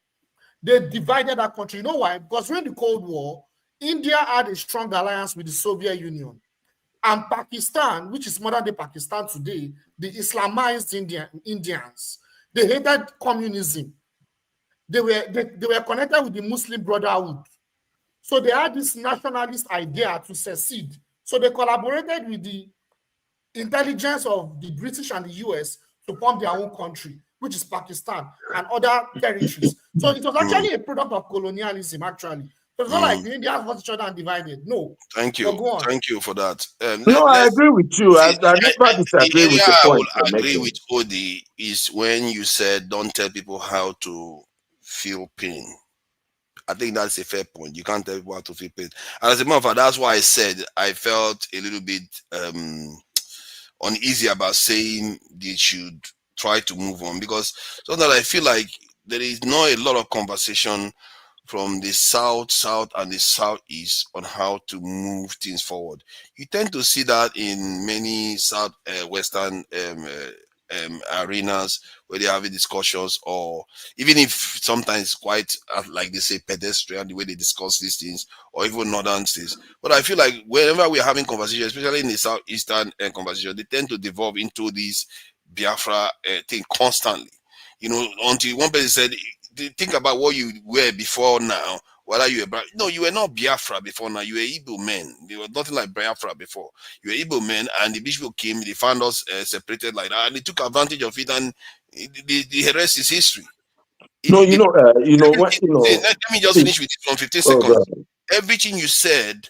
They divided that country. You know why? Because during the Cold War, India had a strong alliance with the Soviet Union. And Pakistan, which is modern-day Pakistan today, the Islamized Indians, they hated communism. They were connected with the Muslim Brotherhood. So they had this nationalist idea to secede. So they collaborated with the intelligence of the British and the US to form their own country, which is Pakistan and other territories. So it was actually a product of colonialism, actually. So it's not like the Indians fought each other and divided. No. Thank you. Thank you for that. No, I agree with you. I never disagree with the I point will you're agree making. with Odi is when you said don't tell people how to feel pain. I think that's a fair point. You can't tell people how to feel pain. And as a matter of fact, that's why I said I felt a little bit uneasy about saying they should try to move on, because sometimes I feel like there is not a lot of conversation from the south and the southeast on how to move things forward. You tend to see that in many western arenas where they're having discussions, or even if sometimes quite like they say pedestrian the way they discuss these things, or even northern states. But I feel like whenever we're having conversations, especially in the southeastern conversation, they tend to devolve into this Biafra thing constantly. You know, until one person said, think about what you were before now. Whether you were, no, you were not Biafra before now. You were Igbo men. There was nothing like Biafra before. You were Igbo men, and the Bishop came. They found us separated like that, and they took advantage of it. And the rest is history. No, Let me just see, finish with it from 15 seconds. Everything you said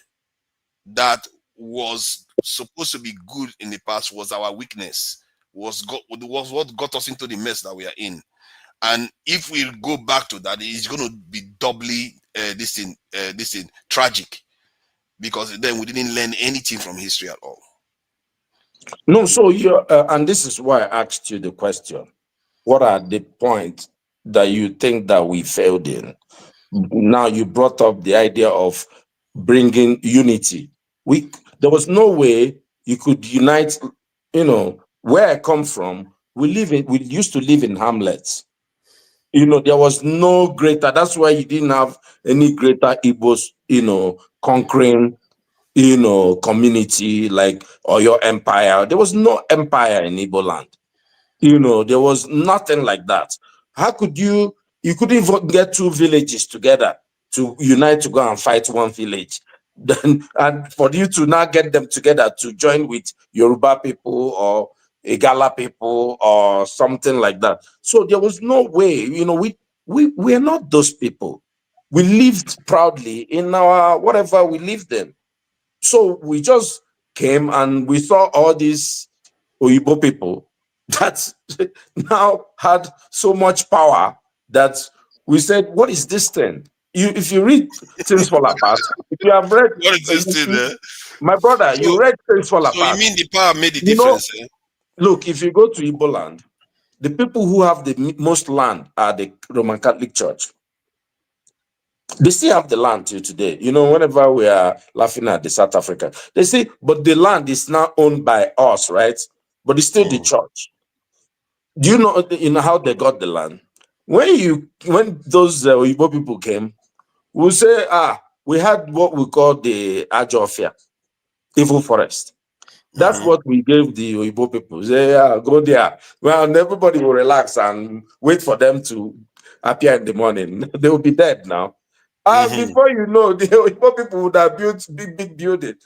that was supposed to be good in the past was our weakness. Was what got us into the mess that we are in. And if we go back to that, it's going to be doubly this thing tragic, because then we didn't learn anything from history at all. No, so you're, and this is why I asked you the question: what are the points that you think that we failed in? Now you brought up the idea of bringing unity. There was no way you could unite. You know, where I come from, we used to live in hamlets. You know, there was no greater. That's why you didn't have any greater Igbos, conquering, community like or your empire. There was no empire in Igbo land. There was nothing like that. How could you couldn't even get two villages together to unite to go and fight one village. Then, and for you to now get them together to join with Yoruba people or Igala people or something like that. So there was no way, we are not those people. We lived proudly in our whatever we lived in. So we just came and we saw all these Oyibo people that now had so much power that we said, what is this thing? If you read Things Fall Apart, if you have read, what is this thing? My brother, you read Things Fall Apart. So you mean the power made the difference? Look, if you go to Igbo land, the people who have the most land are the Roman Catholic Church. They still have the land till today. Whenever we are laughing at the South Africa, they say, but the land is now owned by us, right? But it's still the church. Do you know how they got the land? When those Igbo people came, we say, we had what we call the Ajofia, evil forest. That's what we gave the Igbo people. Say, go there. Well, and everybody will relax and wait for them to appear in the morning. They will be dead now. Before you know, the Igbo people would have built big building.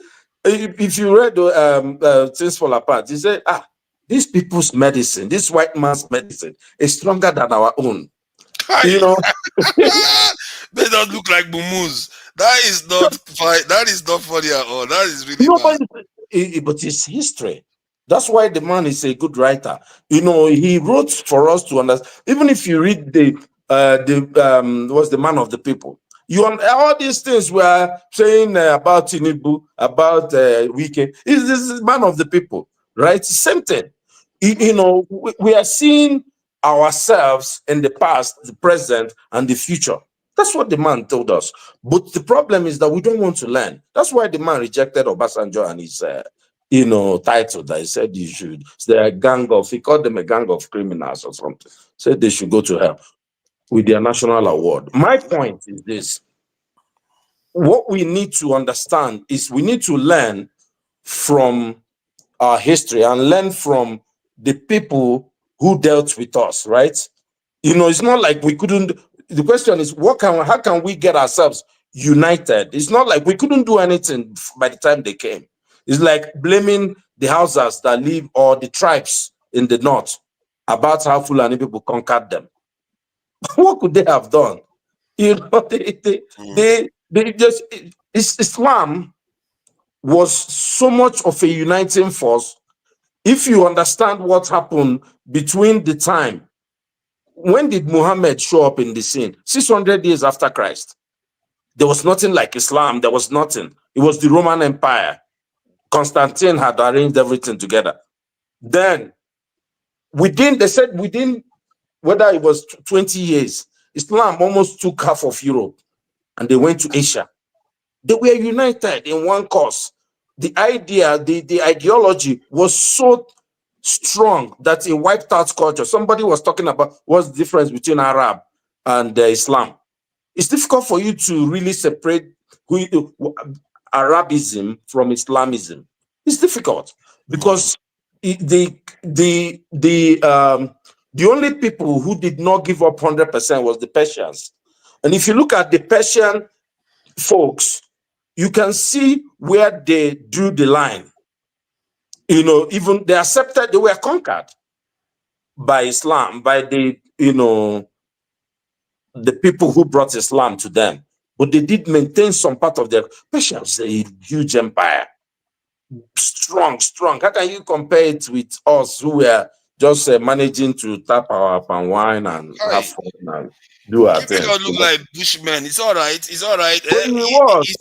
If you read Things Fall Apart, you say, these people's medicine, this white man's medicine, is stronger than our own. They don't look like mumus. That is not funny at all. That is really bad. But it's history. That's why the man is a good writer. He wrote for us to understand. Even if you read was the Man of the People, all these things we are saying about Tinubu, about Wike. This is Man of the People, right? Same thing. We are seeing ourselves in the past, the present, and the future. That's what the man told us. But the problem is that we don't want to learn. That's why the man rejected Obasanjo and his title that he said you should. They're a gang of, he called them a gang of criminals or something. Said they should go to hell with their national award. My point is this. What we need to understand is we need to learn from our history and learn from the people who dealt with us, right? It's not like we couldn't. The question is, how can we get ourselves united? It's not like we couldn't do anything by the time they came. It's like blaming the Hausas that live or the tribes in the north about how Fulani people conquered them. What could they have done? They just, Islam was so much of a uniting force. If you understand what happened between the time, when did Muhammad show up in the scene? 600 years after Christ. There was nothing like Islam. There was nothing. It was the Roman Empire. Constantine had arranged everything together. Then, they said within, whether it was 20 years, Islam almost took half of Europe and they went to Asia. They were united in one cause. The idea, the ideology was so strong that it wiped out culture. Somebody was talking about what's the difference between Arab and Islam. It's difficult for you to really separate Arabism from Islamism. It's difficult because the only people who did not give up 100% was the Persians. And if you look at the Persian folks, you can see where they drew the line. Even they accepted, they were conquered by Islam, by the people who brought Islam to them. But they did maintain some part of their Persians, a huge empire. Strong. How can you compare it with us who were just managing to tap our palm wine and have fun and do our thing? Don't look like Bushmen. It's all right. It was.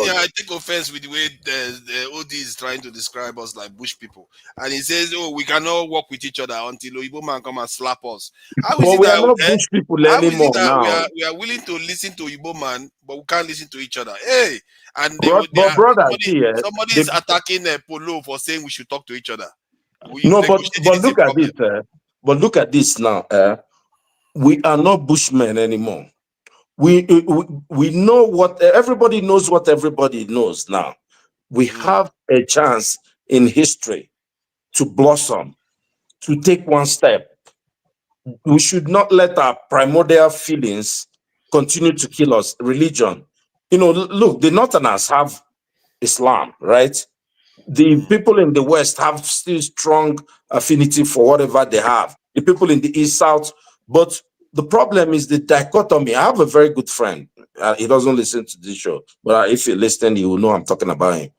I take offense with the way the OD is trying to describe us like bush people, and he says, "Oh, we cannot work with each other until Oyibo man come and slap us." How is But it we that are not bush people anymore now. we are willing to listen to Oyibo man, but we can't listen to each other? Hey, and somebody is attacking Polo for saying we should talk to each other. But look at this. But look at this now. We are not bushmen anymore. We know what everybody knows. What everybody knows now. We have a chance in history to blossom, to take one step. We should not let our primordial feelings continue to kill us. Religion. Look, the Northerners have Islam, right? The people in the West have still strong affinity for whatever they have. The people in the East, South. But the problem is the dichotomy. I have a very good friend. He doesn't listen to this show, but if you listen, you will know I'm talking about him.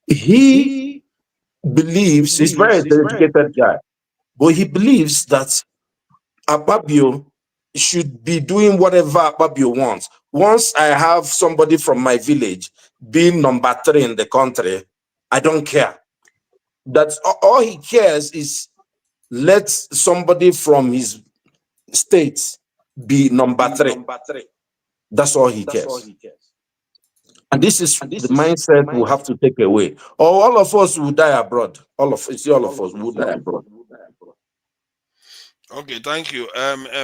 He believes, he's a very educated guy, but he believes that Akpabio should be doing whatever Akpabio wants. Once I have somebody from my village being number 3 in the country, I don't care. That's all he cares is let somebody from his state be number 3. That's all he cares. And this is the mindset we'll have to take away. Or all of us will die abroad. All of us will die abroad. Okay, thank you.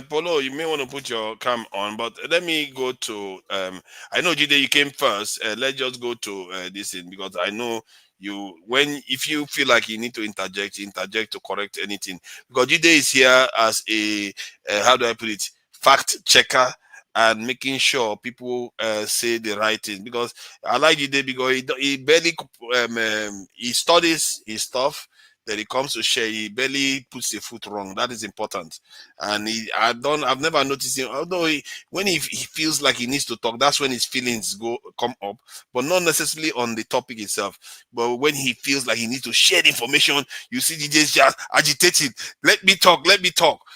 Polo, you may want to put your cam on, but let me go to I know Jide, you came first. Let's just go to this thing because I know if you feel like you need to interject to correct anything. Because Jide is here as a how do I put it, fact checker and making sure people say the right thing. Because I like Jide because he barely he studies his stuff. That he comes to share, he barely puts a foot wrong. That is important. And I've never noticed him, although when he feels like he needs to talk, that's when his feelings come up, but not necessarily on the topic itself. But when he feels like he needs to share the information, you see DJs just agitating. Let me talk.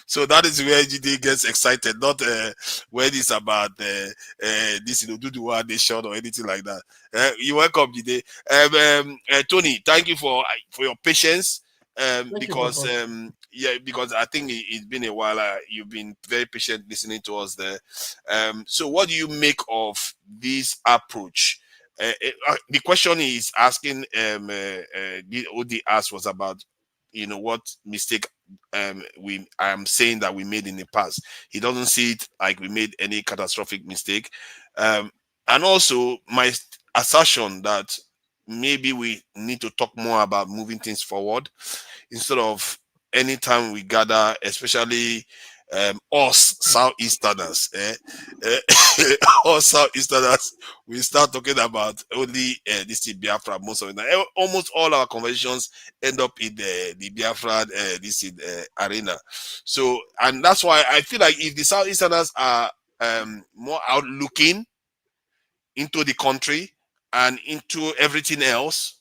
So that is where GD gets excited, not when it's about this, do the one nation or anything like that. You're welcome, GD. Tony, thank you for your patience. Because I think it's been a while. You've been very patient listening to us there. So what do you make of this approach the question is asking, the OD asked was about, what mistake I am saying that we made in the past. He doesn't see it like we made any catastrophic mistake. And also my assertion that maybe we need to talk more about moving things forward instead of anytime we gather, especially us Southeasterners, us Southeasterners, we start talking about only this is Biafra most of the time. Almost all our conversations end up in the Biafra arena. So, and that's why I feel like if the Southeasterners are more outlooking into the country and into everything else,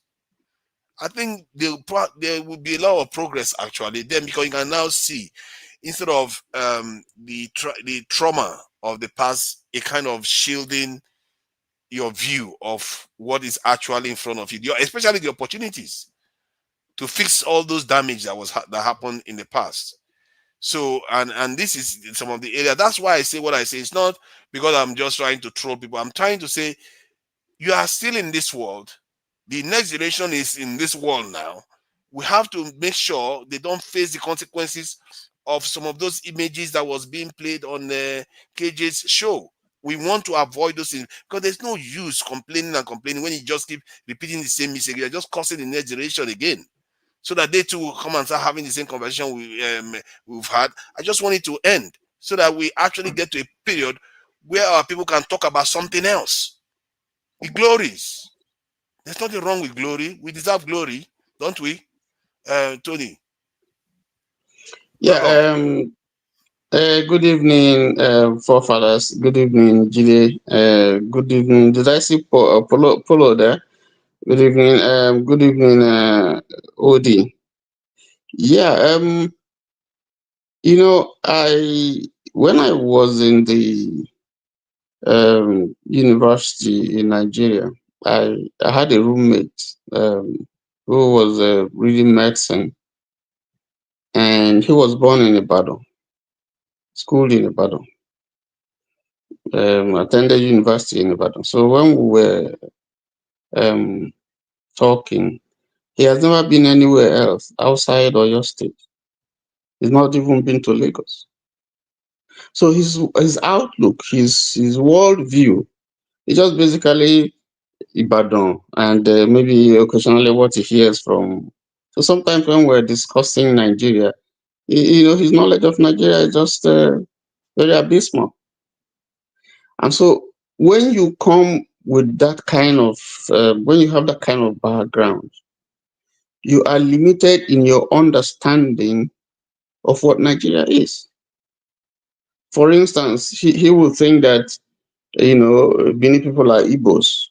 I think there will be a lot of progress actually then, because you can now see, instead of the trauma of the past, a kind of shielding your view of what is actually in front of you, especially the opportunities to fix all those damage that happened in the past. So, and this is some of the area. That's why I say what I say. It's not because I'm just trying to troll people. I'm trying to say you are still in this world. The next generation is in this world now. We have to make sure they don't face the consequences of some of those images that was being played on KJ's show. We want to avoid those things because there's no use complaining and complaining when you just keep repeating the same mistake. You're just causing the next generation again, so that they too will come and start having the same conversation we've had. I just want it to end so that we actually get to a period where our people can talk about something else. The glories. There's nothing wrong with glory. We deserve glory, don't we, Tony? Yeah. Good evening, forefathers. Good evening, Jide. Good evening. Did I see Polo there? Good evening. Good evening, Odi. Yeah. When I was in the university in Nigeria, I had a roommate who was reading medicine, and he was born in Ibadan, schooled in Ibadan, attended university in Ibadan. So when we were talking, he has never been anywhere else outside of your state. He's not even been to Lagos. So his outlook, his world view, is just basically Ibadan, and maybe occasionally what he hears from. So sometimes when we're discussing Nigeria, his knowledge of Nigeria is just very abysmal. And so when you come with that kind of, when you have that kind of background, you are limited in your understanding of what Nigeria is. For instance, he will think that, many people are Igbos,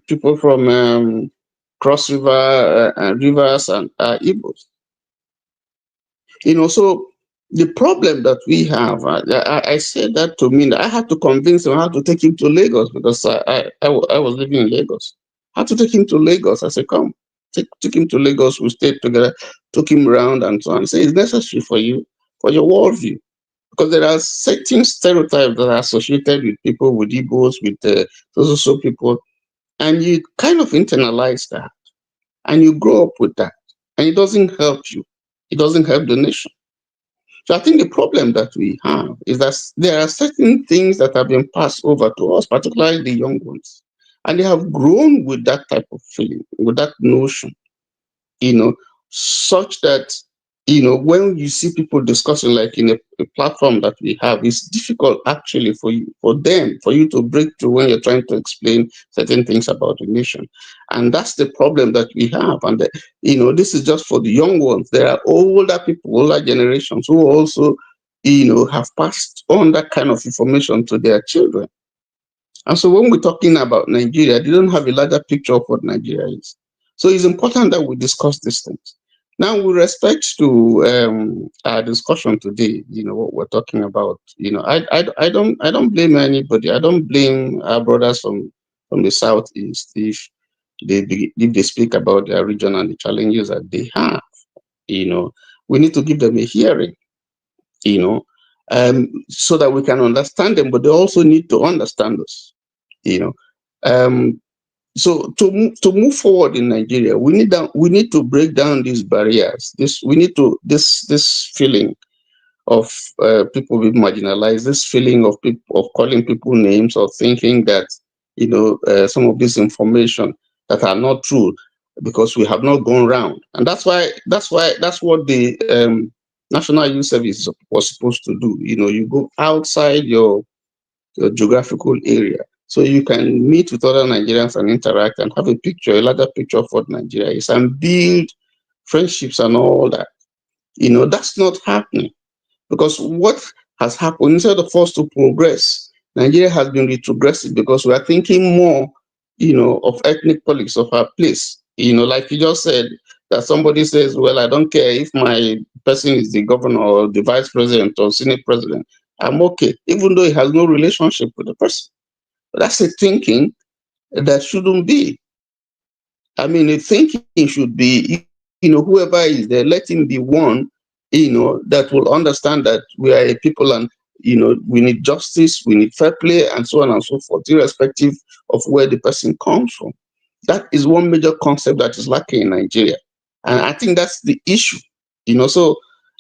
people from cross rivers and Igbos. So the problem that we have, I said that to mean that I had to convince him, I had to take him to Lagos because I was living in Lagos. I had to take him to Lagos. I said, come, take him to Lagos. We stayed together, took him around and so on. I said, it's necessary for you, for your worldview. Because there are certain stereotypes that are associated with people, with Igbos, with so people, and you kind of internalize that, and you grow up with that, and it doesn't help you. It doesn't help the nation. So I think the problem that we have is that there are certain things that have been passed over to us, particularly the young ones, and they have grown with that type of feeling, with that notion, such that, when you see people discussing like in a platform that we have, it's difficult actually for you to break through when you're trying to explain certain things about the nation. And that's the problem that we have. And, this is just for the young ones. There are older people, older generations who also, have passed on that kind of information to their children. And so when we're talking about Nigeria, they don't have a larger picture of what Nigeria is. So it's important that we discuss these things. Now, with respect to our discussion today, what we're talking about, I don't blame anybody. I don't blame our brothers from the Southeast if they speak about their region and the challenges that they have. We need to give them a hearing, so that we can understand them, but they also need to understand us. So to move forward in Nigeria, we need to break down these barriers. This feeling of people being marginalized, this feeling of people of calling people names or thinking that some of this information that are not true because we have not gone round, and that's what the National Youth Service was supposed to do. You go outside your geographical area so you can meet with other Nigerians and interact and have a larger picture of what Nigeria is and build friendships and all that. That's not happening. Because what has happened, instead of us to progress, Nigeria has been retrogressive because we are thinking more, of ethnic politics of our place. Like you just said, that somebody says, well, I don't care if my person is the governor or the vice president or senate president. I'm okay, even though he has no relationship with the person. But that's a thinking that shouldn't be. I mean, the thinking should be, whoever is there, let him be one, that will understand that we are a people and, we need justice, we need fair play, and so on and so forth, irrespective of where the person comes from. That is one major concept that is lacking in Nigeria. And I think that's the issue, So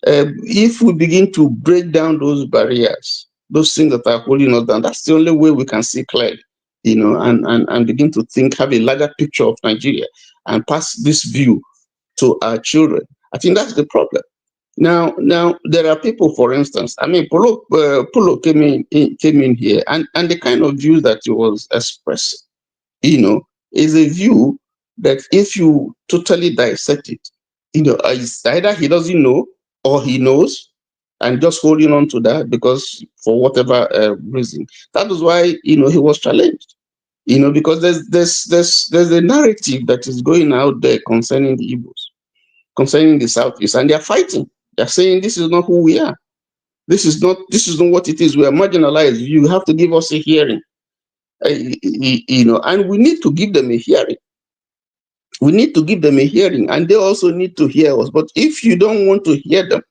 if we begin to break down those barriers, those things that are holding us down, that's the only way we can see clearly, and begin to think, have a larger picture of Nigeria and pass this view to our children. I think that's the problem. Now there are people, for instance, I mean, Polo came in here, and the kind of views that he was expressing, is a view that if you totally dissect it, it's either he doesn't know or he knows and just holding on to that because for whatever reason. That is why, he was challenged, because there's a narrative that is going out there concerning the Igbos, concerning the Southeast, and they're fighting. They're saying this is not who we are. This is not what it is. We are marginalized. You have to give us a hearing. And we need to give them a hearing. We need to give them a hearing, and they also need to hear us. But if you don't want to hear them,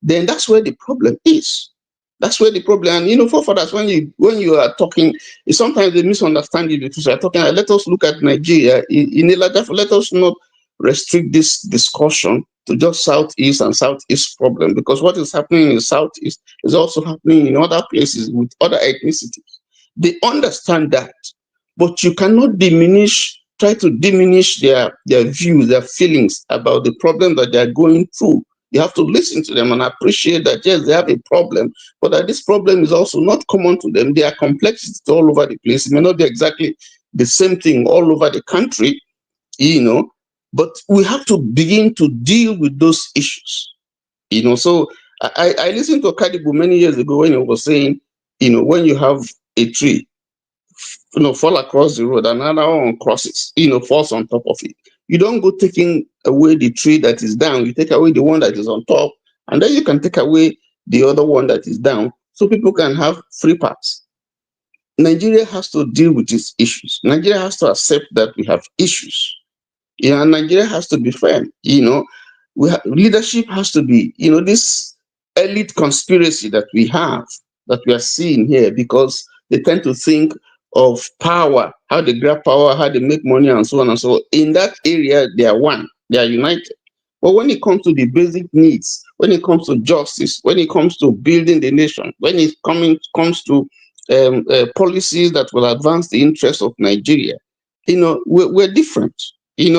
then that's where the problem is. That's where the problem. And forefathers, when you are talking, sometimes they misunderstand you because you are talking. Let us look at Nigeria in a larger. Let us not restrict this discussion to just Southeast and Southeast problem, because what is happening in Southeast is also happening in other places with other ethnicities. They understand that, but you cannot try to diminish their views, their feelings about the problem that they are going through. You have to listen to them and appreciate that, yes, they have a problem, but that this problem is also not common to them. There are complexities all over the place. It may not be exactly the same thing all over the country, but we have to begin to deal with those issues. So I listened to Kadibu many years ago when he was saying, when you have a tree, fall across the road, another one crosses, falls on top of it. You don't go taking away the tree that is down, you take away the one that is on top, and then you can take away the other one that is down so people can have free paths. Nigeria has to deal with these issues. Nigeria has to accept that we have issues. And Nigeria has to be firm. Leadership has to be, this elite conspiracy that we are seeing here, because they tend to think of power, how they grab power, how they make money, and so on and so on. In that area, they are one, they are united. But when it comes to the basic needs, when it comes to justice, when it comes to building the nation, when it comes to policies that will advance the interests of Nigeria, we're different. We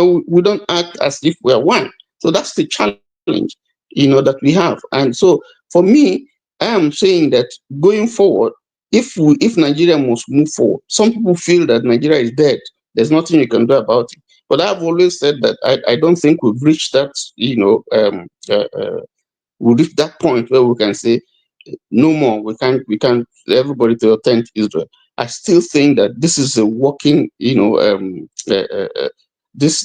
don't act as if we're one. So that's the challenge, that we have. And so for me, I am saying that going forward, if Nigeria must move forward, some people feel that Nigeria is dead. There's nothing you can do about it. But I've always said that I don't think we've reached that, we reached that point where we can say no more. We can't everybody to attend Israel. I still think that this is a working, this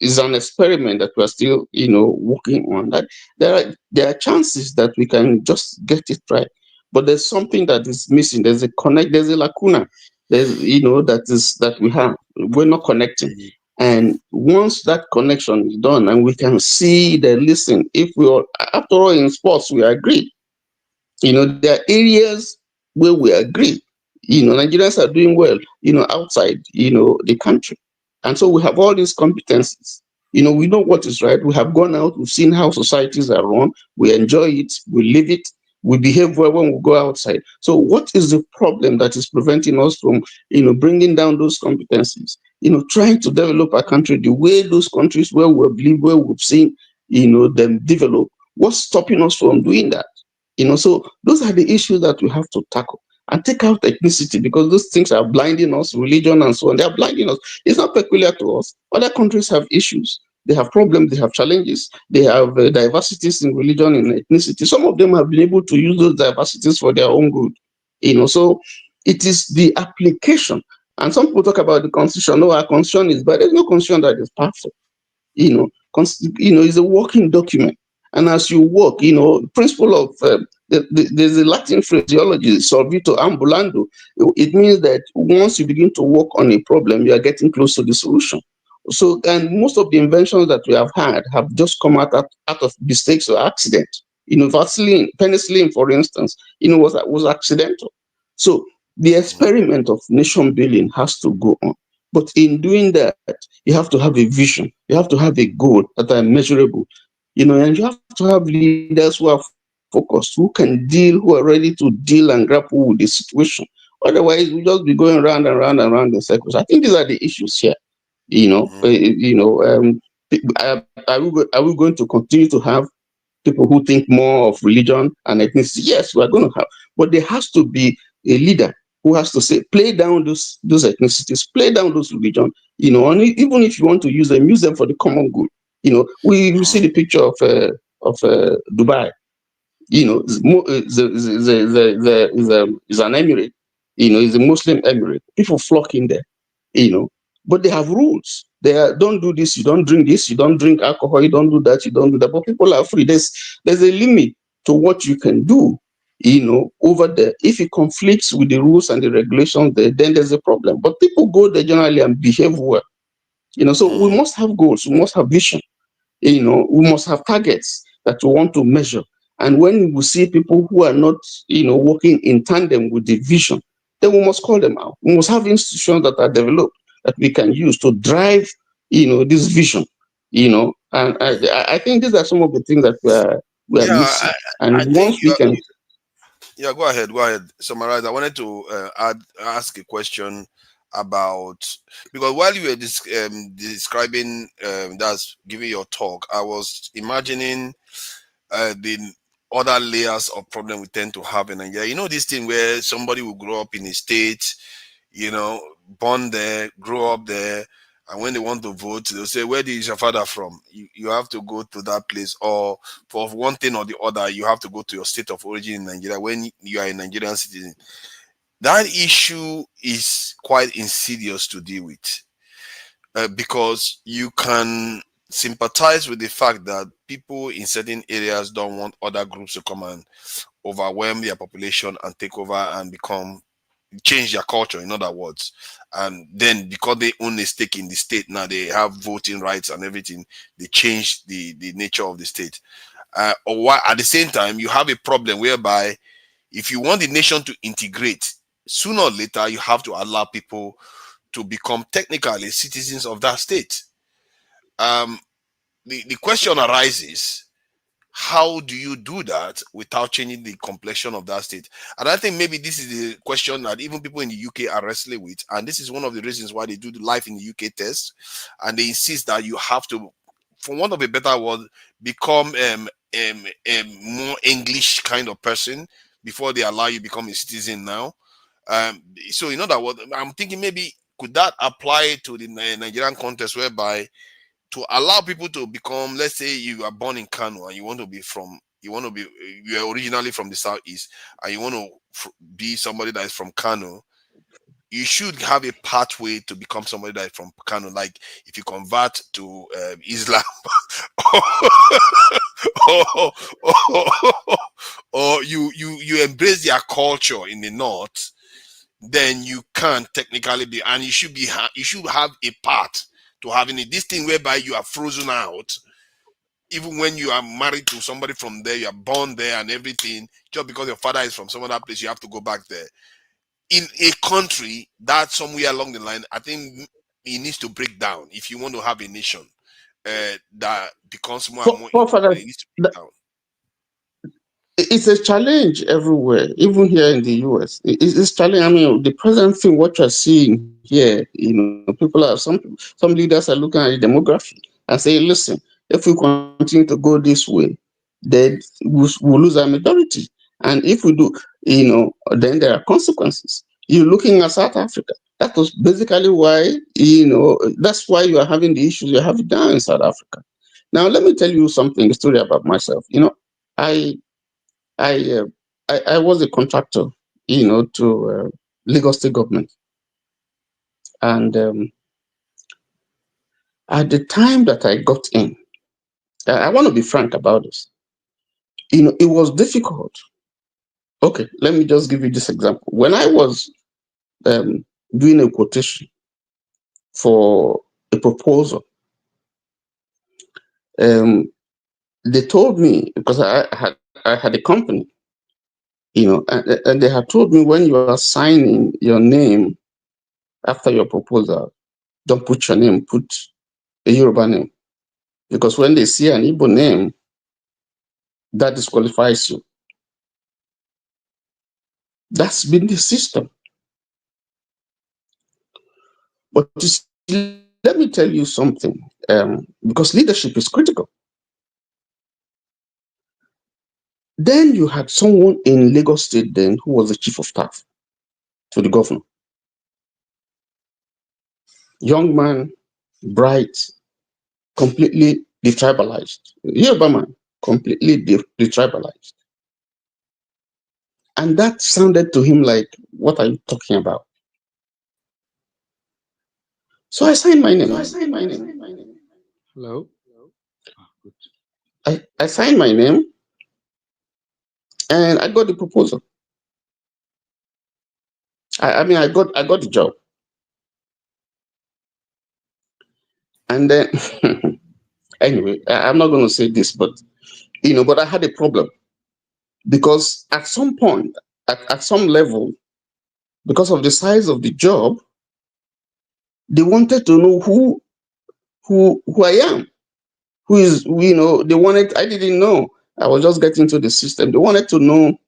is an experiment that we're still, working on. That there are chances that we can just get it right, but there's something that is missing. There's a lacuna. There's that we have. We're not connecting. And once that connection is done, and we can see that, listen, if we are, after all, in sports, we agree. There are areas where we agree. Nigerians are doing well, outside, the country. And so we have all these competencies. We know what is right. We have gone out, we've seen how societies are run, we enjoy it, we live it, we behave well when we go outside. So what is the problem that is preventing us from, bringing down those competencies? Trying to develop our country the way those countries where we've seen, them develop. What's stopping us from doing that? So those are the issues that we have to tackle and take out ethnicity, because those things are blinding us, religion and so on. They are blinding us. It's not peculiar to us. Other countries have issues. They have problems, they have challenges, they have diversities in religion and ethnicity. Some of them have been able to use those diversities for their own good. So it is the application. And some people talk about the constitution. No, our constitution is bad. There's no constitution that is perfect. It's a working document. And as you work, principle of there's a Latin phraseology, solvito ambulando. It means that once you begin to work on a problem, you are getting close to the solution. So, and most of the inventions that we have had have just come out of mistakes or accident. Penicillin, for instance, was accidental. So the experiment of nation building has to go on. But in doing that, you have to have a vision. You have to have a goal that are measurable. And you have to have leaders who are focused, who are ready to deal and grapple with the situation. Otherwise, we'll just be going round and round and round in circles. I think these are the issues here. Are we going to continue to have people who think more of religion and ethnicity? Yes, we're going to have, but there has to be a leader who has to say, play down those ethnicities, play down those religion, and even if you want to use them for the common good. We see the picture of Dubai. It's an emirate. It's a Muslim emirate. People flock in there. But they have rules. Don't do this, you don't drink this, you don't drink alcohol, you don't do that, you don't do that. But people are free. There's a limit to what you can do, over there. If it conflicts with the rules and the regulations there, then there's a problem. But people go there generally and behave well. So we must have goals, we must have vision, we must have targets that we want to measure. And when we see people who are not, working in tandem with the vision, then we must call them out. We must have institutions that are developed that we can use to drive, this vision, and I think these are some of the things that we are missing. And once we can. Yeah, go ahead. Summarize. I wanted to ask a question about, because while you were describing, that's giving your talk, I was imagining the other layers of problem we tend to have in Nigeria. This thing where somebody will grow up in a state, born there, grow up there, and when they want to vote, they'll say, where is your father from? You have to go to that place, or for one thing or the other, you have to go to your state of origin in Nigeria when you are a Nigerian citizen. That issue is quite insidious to deal with, because you can sympathize with the fact that people in certain areas don't want other groups to come and overwhelm their population and take over and change their culture, in other words. And then because they own a stake in the state, now they have voting rights and everything, they change the nature of the state. Or why, at the same time, you have a problem whereby if you want the nation to integrate, sooner or later, you have to allow people to become technically citizens of that state. The question arises, how do you do that without changing the complexion of that state? And I think maybe this is the question that even people in the UK are wrestling with. And this is one of the reasons why they do the life in the UK test. And they insist that you have to, for want of a better word, become more English kind of person before they allow you to become a citizen now. So in other words, I'm thinking maybe could that apply to the Nigerian context, whereby to allow people to become, let's say you are born in Kano and you are originally from the southeast and you want to be somebody that is from Kano, you should have a pathway to become somebody that is from Kano. Like if you convert to Islam or you embrace their culture in the north, then you can technically be, and you should have a path to having it. This thing whereby you are frozen out, even when you are married to somebody from there, you are born there and everything, just because your father is from some other place, you have to go back there. In a country that somewhere along the line, I think it needs to break down if you want to have a nation that becomes more and more Father, it needs to break down. it's a challenge everywhere, even here in the US. It's challenge. I mean, the present thing, what you're seeing here, people are some leaders are looking at the demography and say, listen, if we continue to go this way, then we'll lose our majority. And if we do, then there are consequences. You're looking at South Africa. That was basically why, that's why you are having the issues you have down in South Africa. Now, let me tell you something, a story about myself. I I, uh, I was a contractor, to Lagos State government, and at the time that I got in, I want to be frank about this. It was difficult. Okay, let me just give you this example. When I was doing a quotation for a proposal, they told me, because I had a company, and they had told me, when you are signing your name after your proposal, don't put your name, put a Yoruba name. Because when they see an Igbo name, that disqualifies you. That's been the system. But let me tell you something, because leadership is critical. Then you had someone in Lagos State then who was the chief of staff to the governor. Young man, bright, completely detribalized. Yoruba man, completely detribalized. And that sounded to him like, what are you talking about? So I signed my name. Hello? I signed my name and I got the proposal. I mean, I got the job. And then, anyway, I'm not going to say this, but I had a problem because at some point, at some level, because of the size of the job, they wanted to know who I am, who is, they wanted. I didn't know. I was just getting to the system. They wanted to know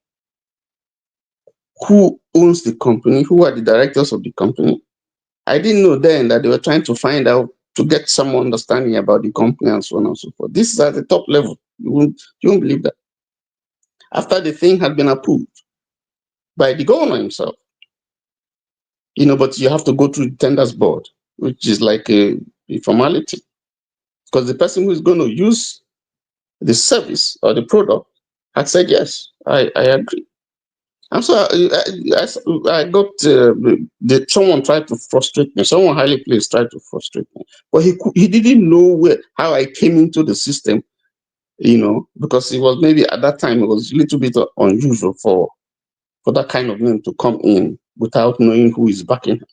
who owns the company, who are the directors of the company. I didn't know then that they were trying to find out to get some understanding about the company and so on and so forth. This is at the top level. You won't believe that. After the thing had been approved by the governor himself, but you have to go through the tenders board, which is like a formality, because the person who is going to use the service or the product had said, yes, I agree. And so I got, someone tried to frustrate me. Someone highly placed tried to frustrate me. But he didn't know how I came into the system, because it was maybe at that time, it was a little bit unusual for that kind of name to come in without knowing who is backing him.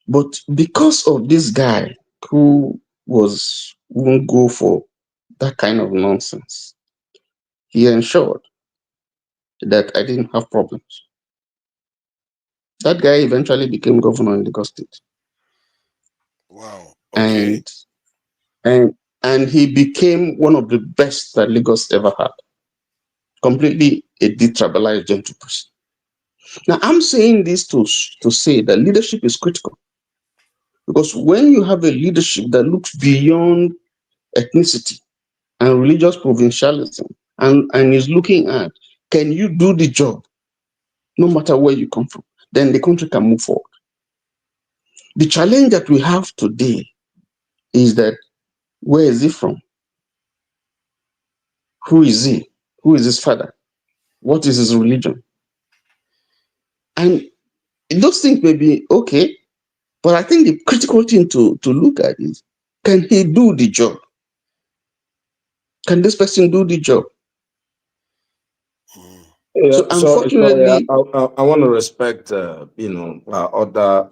But because of this guy who won't go for that kind of nonsense, he ensured that I didn't have problems. That guy eventually became governor in Lagos State. Wow. Okay. And he became one of the best that Lagos ever had. Completely a detribalized gentle person. Now, I'm saying this to say that leadership is critical. Because when you have a leadership that looks beyond ethnicity and religious provincialism and is looking at, can you do the job no matter where you come from, then the country can move forward. The challenge that we have today is that, where is he from? Who is he? Who is his father? What is his religion? And those things may be okay, but I think the critical thing to look at is, can he do the job? Can this person do the job? Yeah, So sorry, unfortunately, I want to respect, other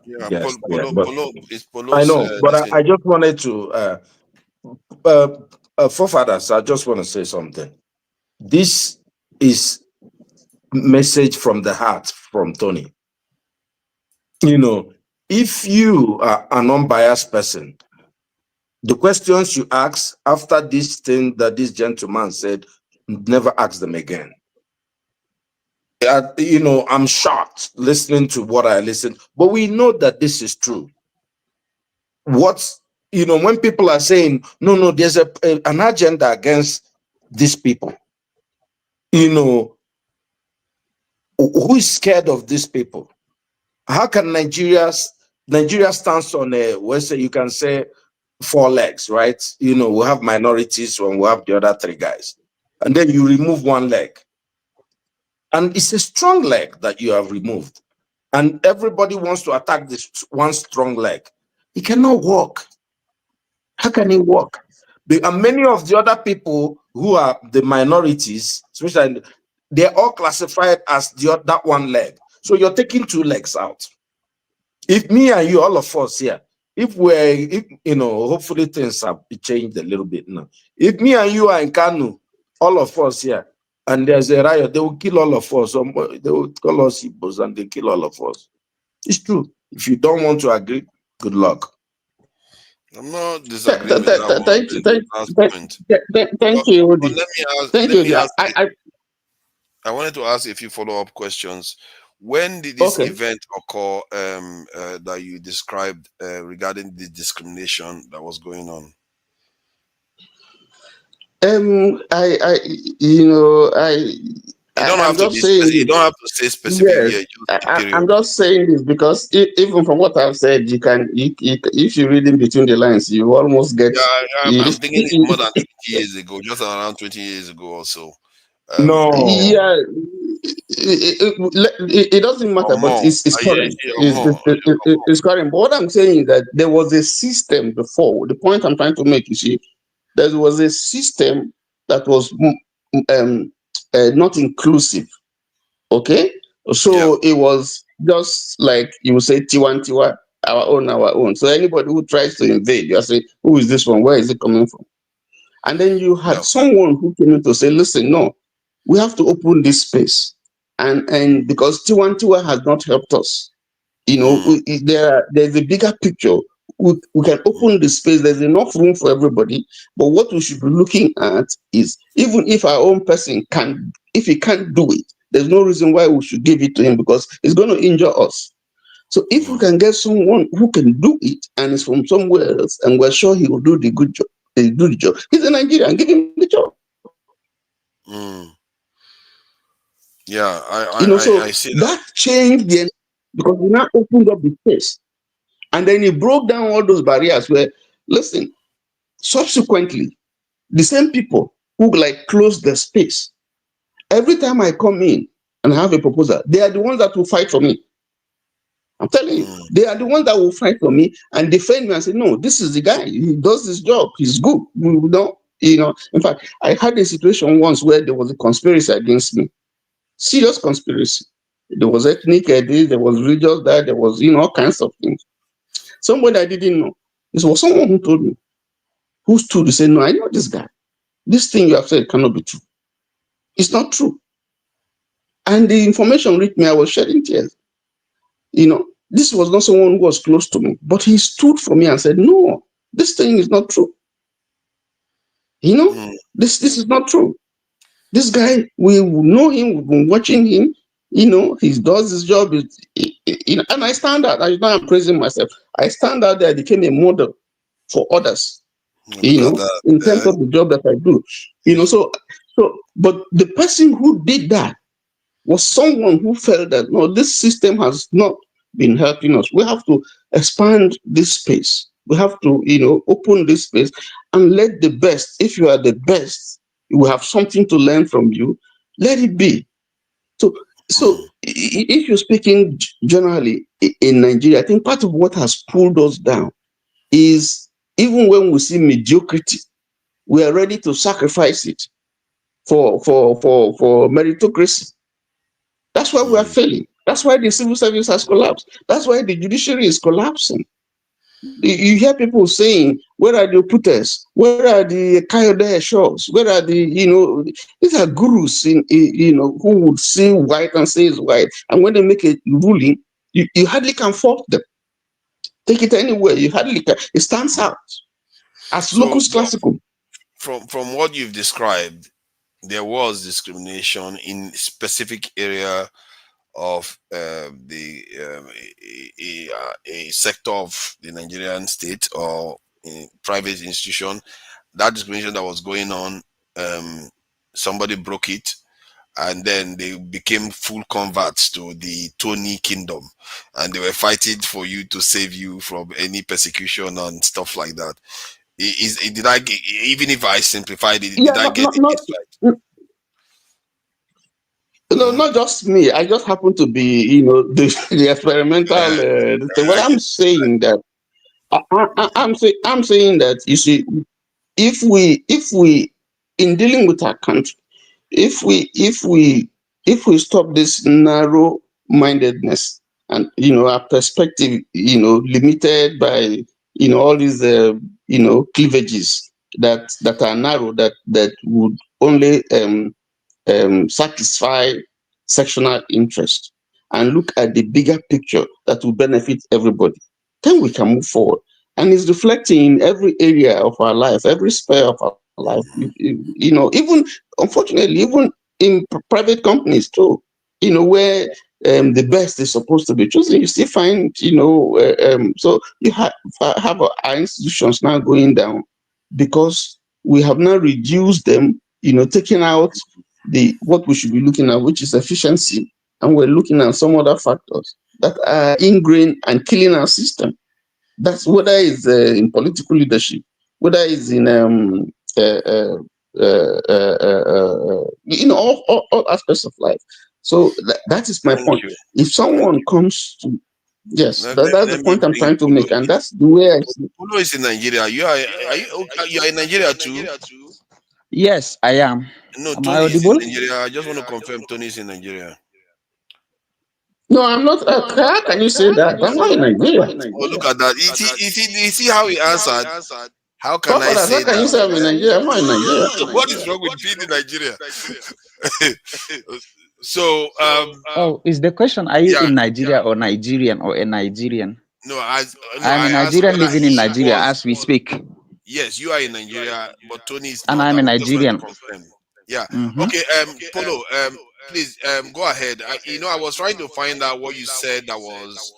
Yeah, guests here, but it's I Polo's know, but listen. I just wanted to, forefathers, I just want to say something. This is message from the heart from Tony. If you are an unbiased person, the questions you ask after this thing that this gentleman said, never ask them again. I'm shocked listening to what I listened, but we know that this is true. When people are saying, no, there's an agenda against these people, who is scared of these people? How can Nigeria stands on you can say 4 legs, right? We have minorities when we have the other 3 guys, and then you remove 1 leg, and it's a strong leg that you have removed, and everybody wants to attack this one strong leg. It cannot work. How can it work? And many of the other people who are the minorities, especially, they're all classified as that 1 leg. So you're taking 2 legs out. If me and you, all of us here, hopefully things have changed a little bit now. If me and you are in Kanu, all of us here, and there's a riot, they will kill all of us. They will call us Igbos and they kill all of us. It's true. If you don't want to agree, good luck. I'm not disagreeing with that one. Thank you, Odi. Let me ask. I wanted to ask a few follow-up questions. When did this event occur that you described regarding the discrimination that was going on? You don't have to say specific. Yes, I'm just saying this because even from what I've said, if you read in between the lines, you almost get. I'm thinking it's more than 20 years ago, just around 20 years ago or so. No. Yeah, it doesn't matter, but it's current. It's current. But what I'm saying is that there was a system before. The point I'm trying to make is there was a system that was not inclusive. Okay, so it was just like you would say Tiwa, our own. So anybody who tries to invade, you say, who is this one? Where is it coming from? And then you had someone who came in to say, listen, no, we have to open this space. And because Tiwa has not helped us, there's a bigger picture. We can open the space. There's enough room for everybody. But what we should be looking at is, even if our own person if he can't do it, there's no reason why we should give it to him, because it's going to injure us. So if we can get someone who can do it and is from somewhere else, and we're sure he will do the good job, he's a Nigerian, give him the job. Yeah, I see that changed because we now opened up the space, and then he broke down all those barriers. Where, listen, subsequently, the same people who closed the space, every time I come in and have a proposal, they are the ones that will fight for me. I'm telling you, they are the ones that will fight for me and defend me and say, no, this is the guy. He does this job. He's good. In fact, I had a situation once where there was a conspiracy against me. Serious conspiracy. There was ethnic this, there was religious that, there was, all kinds of things. Somebody I didn't know. This was someone who told me, who stood to say, no, I know this guy. This thing you have said cannot be true. It's not true. And the information reached me, I was shedding tears. This was not someone who was close to me, but he stood for me and said, no, this thing is not true. This is not true. This guy, we know him, we've been watching him, he does his job, and I stand out. I'm praising myself. I stand out there, I became a model for others, in terms of the job that I do. But the person who did that was someone who felt that, no, this system has not been helping us. We have to expand this space. We have to, open this space and let the best, if you are the best, we have something to learn from you, let it be. So if you're speaking generally in Nigeria, I think part of what has pulled us down is, even when we see mediocrity, we are ready to sacrifice it for meritocracy. That's why we are failing. That's why the civil service has collapsed. That's why the judiciary is collapsing. You hear people saying, where are the Putas? Where are the Kayode Shaws? Where are the, these are gurus who would see white and say it's white. And when they make a ruling, you hardly can fault them. Take it anywhere, you hardly can. It stands out as So locus classical. from what you've described, there was discrimination in specific area of a sector of the Nigerian state or a private institution. That discrimination that was going on, somebody broke it, and then they became full converts to the Tony kingdom, and they were fighting for you to save you from any persecution and stuff like that. Did I even if I simplified it, Yeah, did I get it this right? no, not just me. I just happen to be, the experimental. Thing. What I'm saying that I'm saying that, you see, if we in dealing with our country, if we stop this narrow mindedness, and our perspective, limited by all these cleavages that are narrow, that would only satisfy sectional interest, and look at the bigger picture that will benefit everybody, then we can move forward. And it's reflecting in every area of our life, every sphere of our life. Even, unfortunately, even in private companies too, where the best is supposed to be chosen, you still find, so you have our institutions now going down because we have now reduced them, taking out what we should be looking at, which is efficiency, and we're looking at some other factors that are ingrained and killing our system. That's whether it's in political leadership, whether it's in all aspects of life. So that is my Thank point. you. If someone comes to, yes, that's the Let me point I'm bring trying to Polo make, and in. that's the way I see it. Polo is in Nigeria. You are in Nigeria too? Yes, I am. No, Am I Tony is in audible? Nigeria. I just want to confirm Tony is in Nigeria. No, I'm not. How can you say that? I'm not in Nigeria. Oh, look at that. You see how he answered? How can I Papa, how say can you that? say I'm in Nigeria? I'm not in Nigeria. What is wrong with being in Nigeria? So, Oh, is the question, are you yeah, in Nigeria or Nigerian or a Nigerian? no, no, I'm I a asked Nigerian whether living in he Nigeria was. as we speak. Yes, you are in Nigeria, but Tony is And not. I I'm a just wanted to Nigerian. confirm. Yeah. Mm-hmm. Okay. Polo. Please. Go ahead. I was trying to find out what you said that was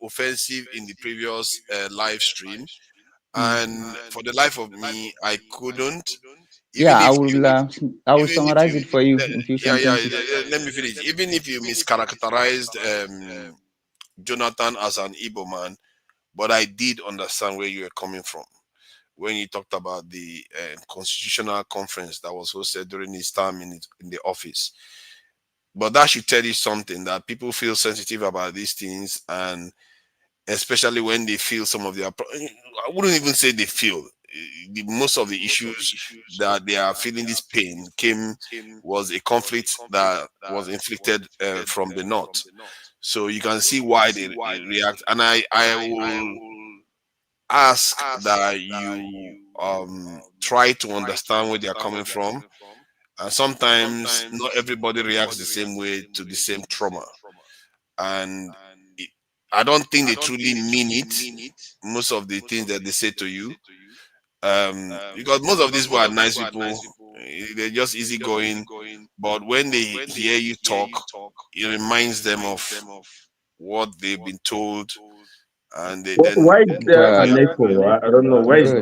offensive in the previous live stream, and for the life of me, I couldn't. Yeah, Even if you, I will even if summarize you, it for you le- in few yeah, sentences. Let me finish. Even if you mischaracterized Jonathan as an Igbo man, but I did understand where you were coming from when you talked about the constitutional conference that was hosted during his time in the office. But that should tell you something, that people feel sensitive about these things, and especially when they feel some of their. I wouldn't even say they feel. Most of the issues that they are feeling this pain was a conflict that was inflicted from the north. So you can see why they react, and I will ask that you try to understand where they are coming from. And sometimes not everybody reacts the same way to the same trauma. And it, I don't think they truly mean it, most of the things that they say to you. Because most of these people are nice people, they're just easygoing. But when they hear you talk, it reminds them of what they've been told, and they then Why is there Good. an echo? I don't know. Good. Why is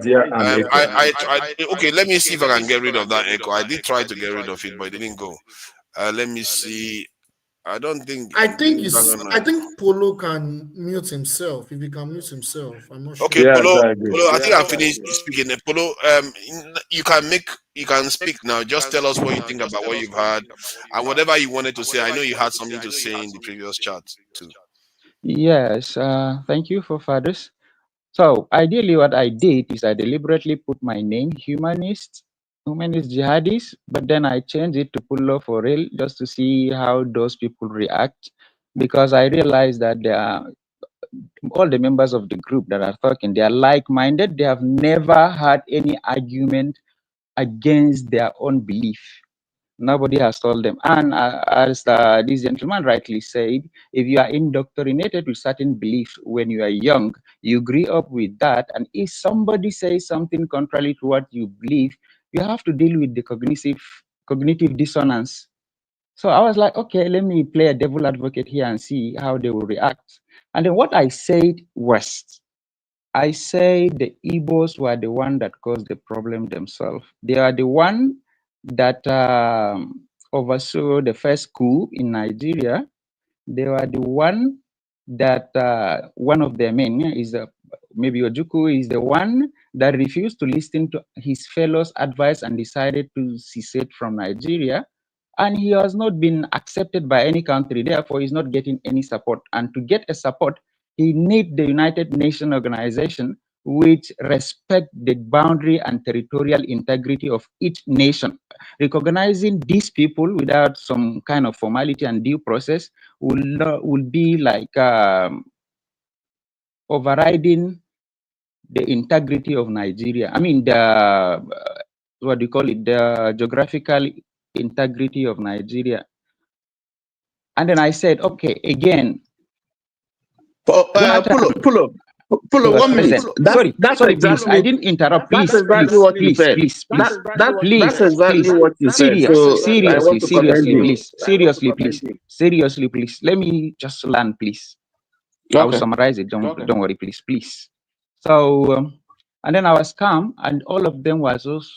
there an echo? okay, let me see if I can get rid of that echo. I did try to get rid of it, but it didn't go. Let me see. I don't think this is background I noise. think Polo can mute himself. If he can mute himself, I'm not Okay, sure. Yes, Polo, I agree. Polo, I think I finished speaking. Polo, you can speak now. Just tell us what you think about what you've heard and whatever you wanted to say. I know you had something to say in the previous chat too. Yes, thank you for fathers. So ideally what I did is I deliberately put my name, humanist jihadis, but then I changed it to Pullo for real just to see how those people react, because I realized that they are all the members of the group that are talking, they are like-minded. They have never had any argument against their own belief. Nobody has told them. And as this gentleman rightly said, if you are indoctrinated with certain beliefs when you are young, you grew up with that. And if somebody says something contrary to what you believe, you have to deal with the cognitive dissonance. So I was like, okay, let me play a devil advocate here and see how they will react. And then what I said was, I say the Igbos were the one that caused the problem themselves. They are the one that oversaw the first coup in Nigeria. They were the one that one of their men is maybe Ojukwu is the one that refused to listen to his fellows' advice and decided to secede from Nigeria. And he has not been accepted by any country, therefore he's not getting any support. And to get a support, he needs the United Nations organization which respect the boundary and territorial integrity of each nation. Recognizing these people without some kind of formality and due process will be like overriding the integrity of Nigeria. I mean, the what do you call it? The geographical integrity of Nigeria. And then I said, okay, again. Pull up 1 minute. Sorry, Exactly, please. I didn't interrupt. Please, that's exactly what you said. please. That's exactly what you said. Seriously, please. Let me just land, please. Okay. I will summarize it. Don't worry, please. So, and then I was calm, and all of them was also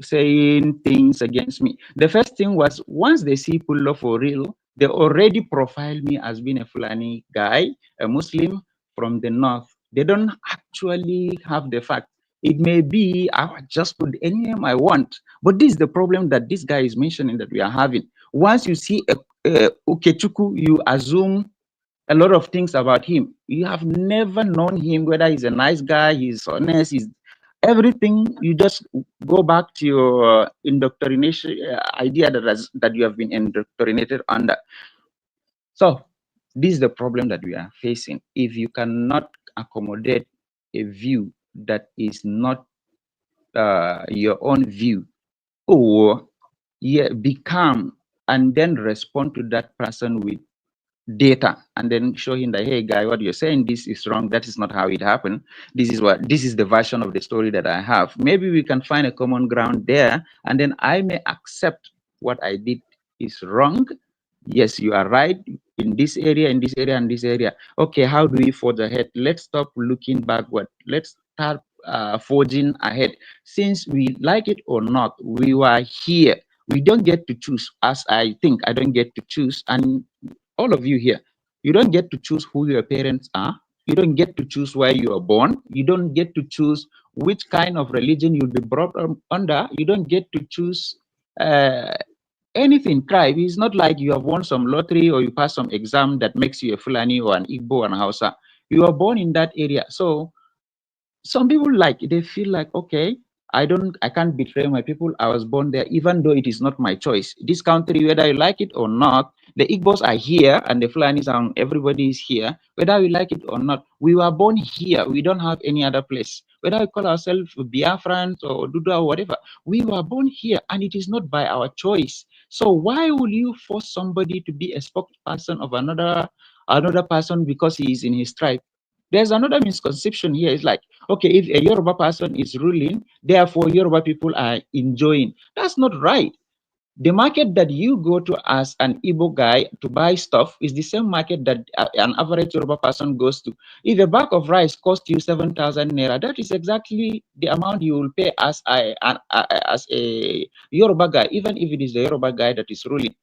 saying things against me. The first thing was, once they see Pullo for real, they already profile me as being a Fulani guy, a Muslim from the north. They don't actually have the fact. It may be I would just put any name I want, but this is the problem that this guy is mentioning that we are having. Once you see a Ukechuku, you assume a lot of things about him. You have never known him, whether he's a nice guy, he's honest, he's everything. You just go back to your indoctrination idea that you have been indoctrinated under. So this is the problem that we are facing. If you cannot accommodate a view that is not your own view, or be calm and then respond to that person with data and then show him that, hey guy, what you're saying, this is wrong, that is not how it happened, this is the version of the story that I have. Maybe we can find a common ground there, and then I may accept what I did is wrong. Yes, you are right in this area, in this area, and this area. Okay, how do we forge ahead? Let's stop looking backward. Let's start forging ahead. Since we like it or not, we were here. We don't get to choose, as I think I don't get to choose, and all of you here, you don't get to choose who your parents are. You don't get to choose where you are born. You don't get to choose which kind of religion you'll be brought up under. You don't get to choose anything. Tribe. It's not like you have won some lottery or you pass some exam that makes you a Fulani or an Igbo or an Hausa. You are born in that area. So some people they feel like, okay, I can't betray my people. I was born there, even though it is not my choice. This country, whether you like it or not, the Igbos are here and the Fulanis and everybody is here, whether we like it or not. We were born here. We don't have any other place. Whether we call ourselves Biafrans or Duda or whatever, we were born here and it is not by our choice. So why will you force somebody to be a spokesperson of another person because he is in his tribe? There's another misconception here. It's like, okay, if a Yoruba person is ruling, therefore Yoruba people are enjoying. That's not right. The market that you go to as an Igbo guy to buy stuff is the same market that an average Yoruba person goes to. If a bag of rice costs you 7,000 naira, that is exactly the amount you will pay as a Yoruba guy, even if it is the Yoruba guy that is ruling.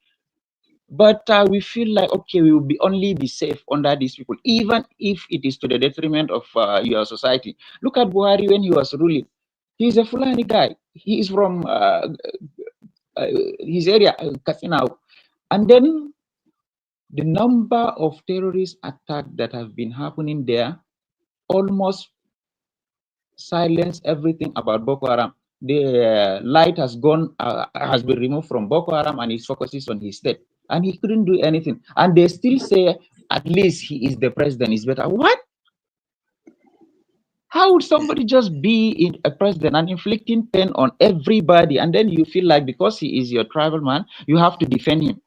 But we feel like, okay, we will only be safe under these people, even if it is to the detriment of your society. Look at Buhari when he was ruling. He's a Fulani guy. He is from his area, Katsina. And then the number of terrorist attacks that have been happening there almost silence everything about Boko Haram. The light has been removed from Boko Haram, and it focuses on his state. And he couldn't do anything. And they still say, at least he is the president, is better. What? How would somebody just be in a president and inflicting pain on everybody, and then you feel like because he is your tribal man, you have to defend him?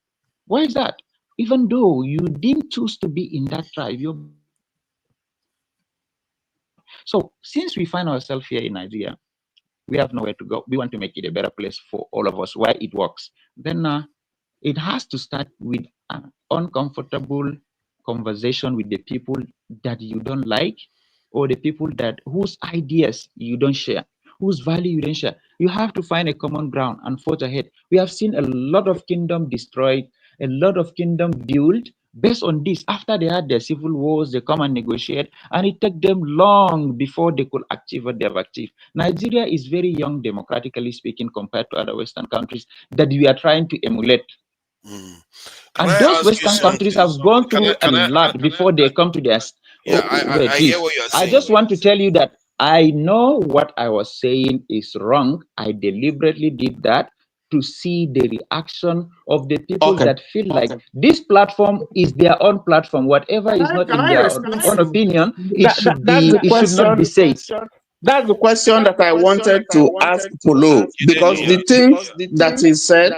Why is that? Even though you didn't choose to be in that tribe, you're so since we find ourselves here in Nigeria, we have nowhere to go. We want to make it a better place for all of us where it works. Then it has to start with an uncomfortable conversation with the people that you don't like, or the people that whose ideas you don't share, whose value you don't share. You have to find a common ground and forge ahead. We have seen a lot of kingdom destroyed, a lot of kingdom built based on this. After they had their civil wars, they come and negotiate, and it took them long before they could achieve what they have achieved. Nigeria is very young, democratically speaking, compared to other Western countries that we are trying to emulate. Can And I those ask you Western countries have something? gone through a lot before they come to their. Yeah, Wait, I please. hear what you're I saying. just want to tell you that I know what I was saying is wrong. I deliberately did that to see the reaction of the people that feel like this platform is their own platform. Whatever is not Can in I their respond own to opinion, it That's should the not be question. said. That's the question that I wanted to ask Polo, because the things that he said,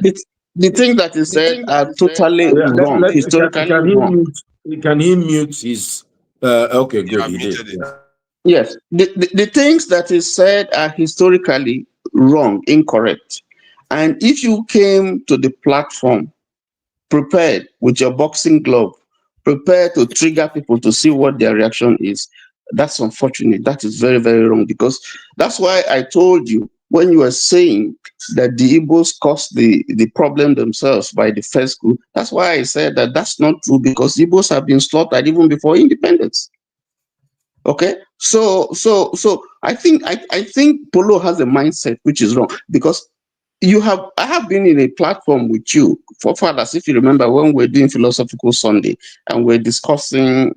the, the things that he said are totally Yeah, wrong, historically wrong. can he mute his okay, good, I've he did. muted it. Yeah. Yes, the things that he said are historically wrong, incorrect. And if you came to the platform prepared with your boxing glove, prepared to trigger people to see what their reaction is, that's unfortunate. That is very, very wrong, because that's why I told you when you were saying that the Igbos caused the problem themselves by the first coup. That's why I said that that's not true, because Igbos have been slaughtered even before independence. Okay, so I think Polo has a mindset which is wrong, because I have been in a platform with you, for fathers, if you remember, when we're doing philosophical Sunday and we're discussing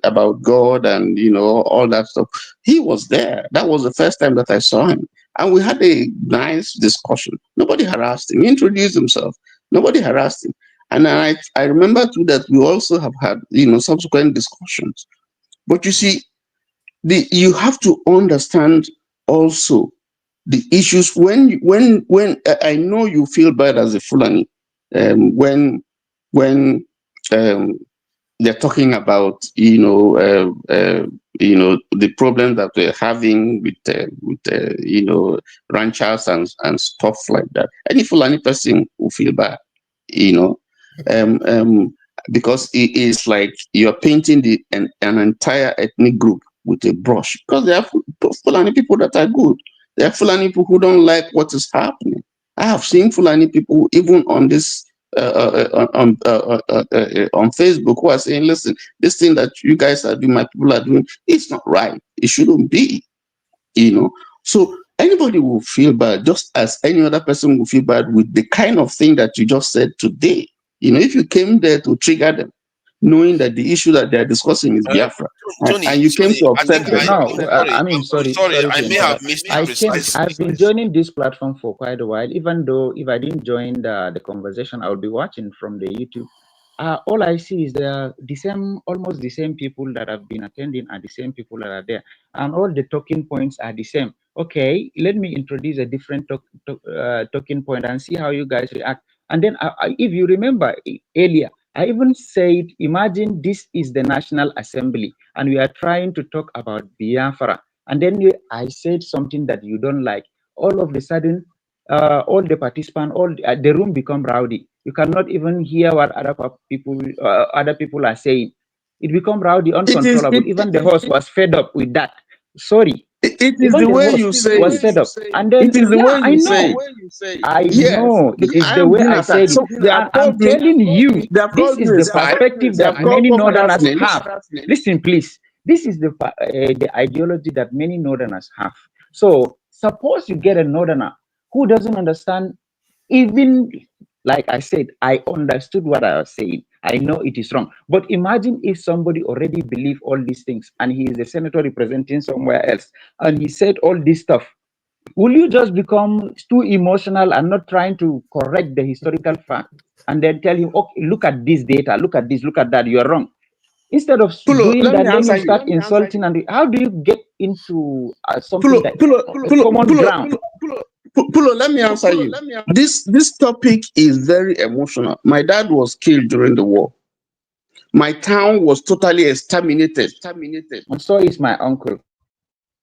about God and all that stuff. He was there. That was the first time that I saw him, and we had a nice discussion. Nobody harassed him. He introduced himself. Nobody harassed him. And I remember too that we also have had subsequent discussions. But you see, you have to understand also the issues when I know you feel bad as a Fulani, when they're talking about the problem that we're having with ranchers and stuff like that. Any Fulani person will feel bad, you know, um, um, because it is like you're painting an entire ethnic group with a brush, because there are Fulani people that are good. There are Fulani people who don't like what is happening. I have seen Fulani people even on this on Facebook who are saying, listen, this thing that you guys are doing, my people are doing, it's not right. It shouldn't be, So anybody will feel bad, just as any other person will feel bad with the kind of thing that you just said today. If you came there to trigger them, knowing that the issue that they're discussing is Biafra, and you came to I upset think them. Sorry I to may have interrupt. missed it precisely. I've been joining this platform for quite a while. Even though if I didn't join the conversation, I will be watching from the YouTube. All I see is almost the same people that have been attending are the same people that are there, and all the talking points are the same. Okay, let me introduce a different talking point and see how you guys react. And then, if you remember earlier, I even said, imagine this is the National Assembly, and we are trying to talk about Biafra. And then I said something that you don't like. All of a sudden, all the participants, the room become rowdy. You cannot even hear what other people are saying. It become rowdy, uncontrollable. Even the host was fed up with that. Sorry. It is Even the the way host you say was it. fed up. And then, It is the way I you know. say it. I Yes, know it is I the am way being I said attacked. it. So they have And I'm called me. telling you, They have this called is me a the spy. perspective They that have called many forefathers' Northerners names. have. Listen, please. This is the ideology that many Northerners have. So suppose you get a Northerner who doesn't understand, even like I said, I understood what I was saying. I know it is wrong. But imagine if somebody already believed all these things and he is a senator representing somewhere else and he said all this stuff. Will you just become too emotional and not trying to correct the historical fact and then tell him, okay, look at this data, look at this, look at that, you're wrong? Instead of Pulo, doing let that, me then answer you you. start insulting. And how do you get into something that common ground? Pulo, let me answer you. This topic is very emotional. My dad was killed during the war. My town was totally exterminated. And so is my uncle.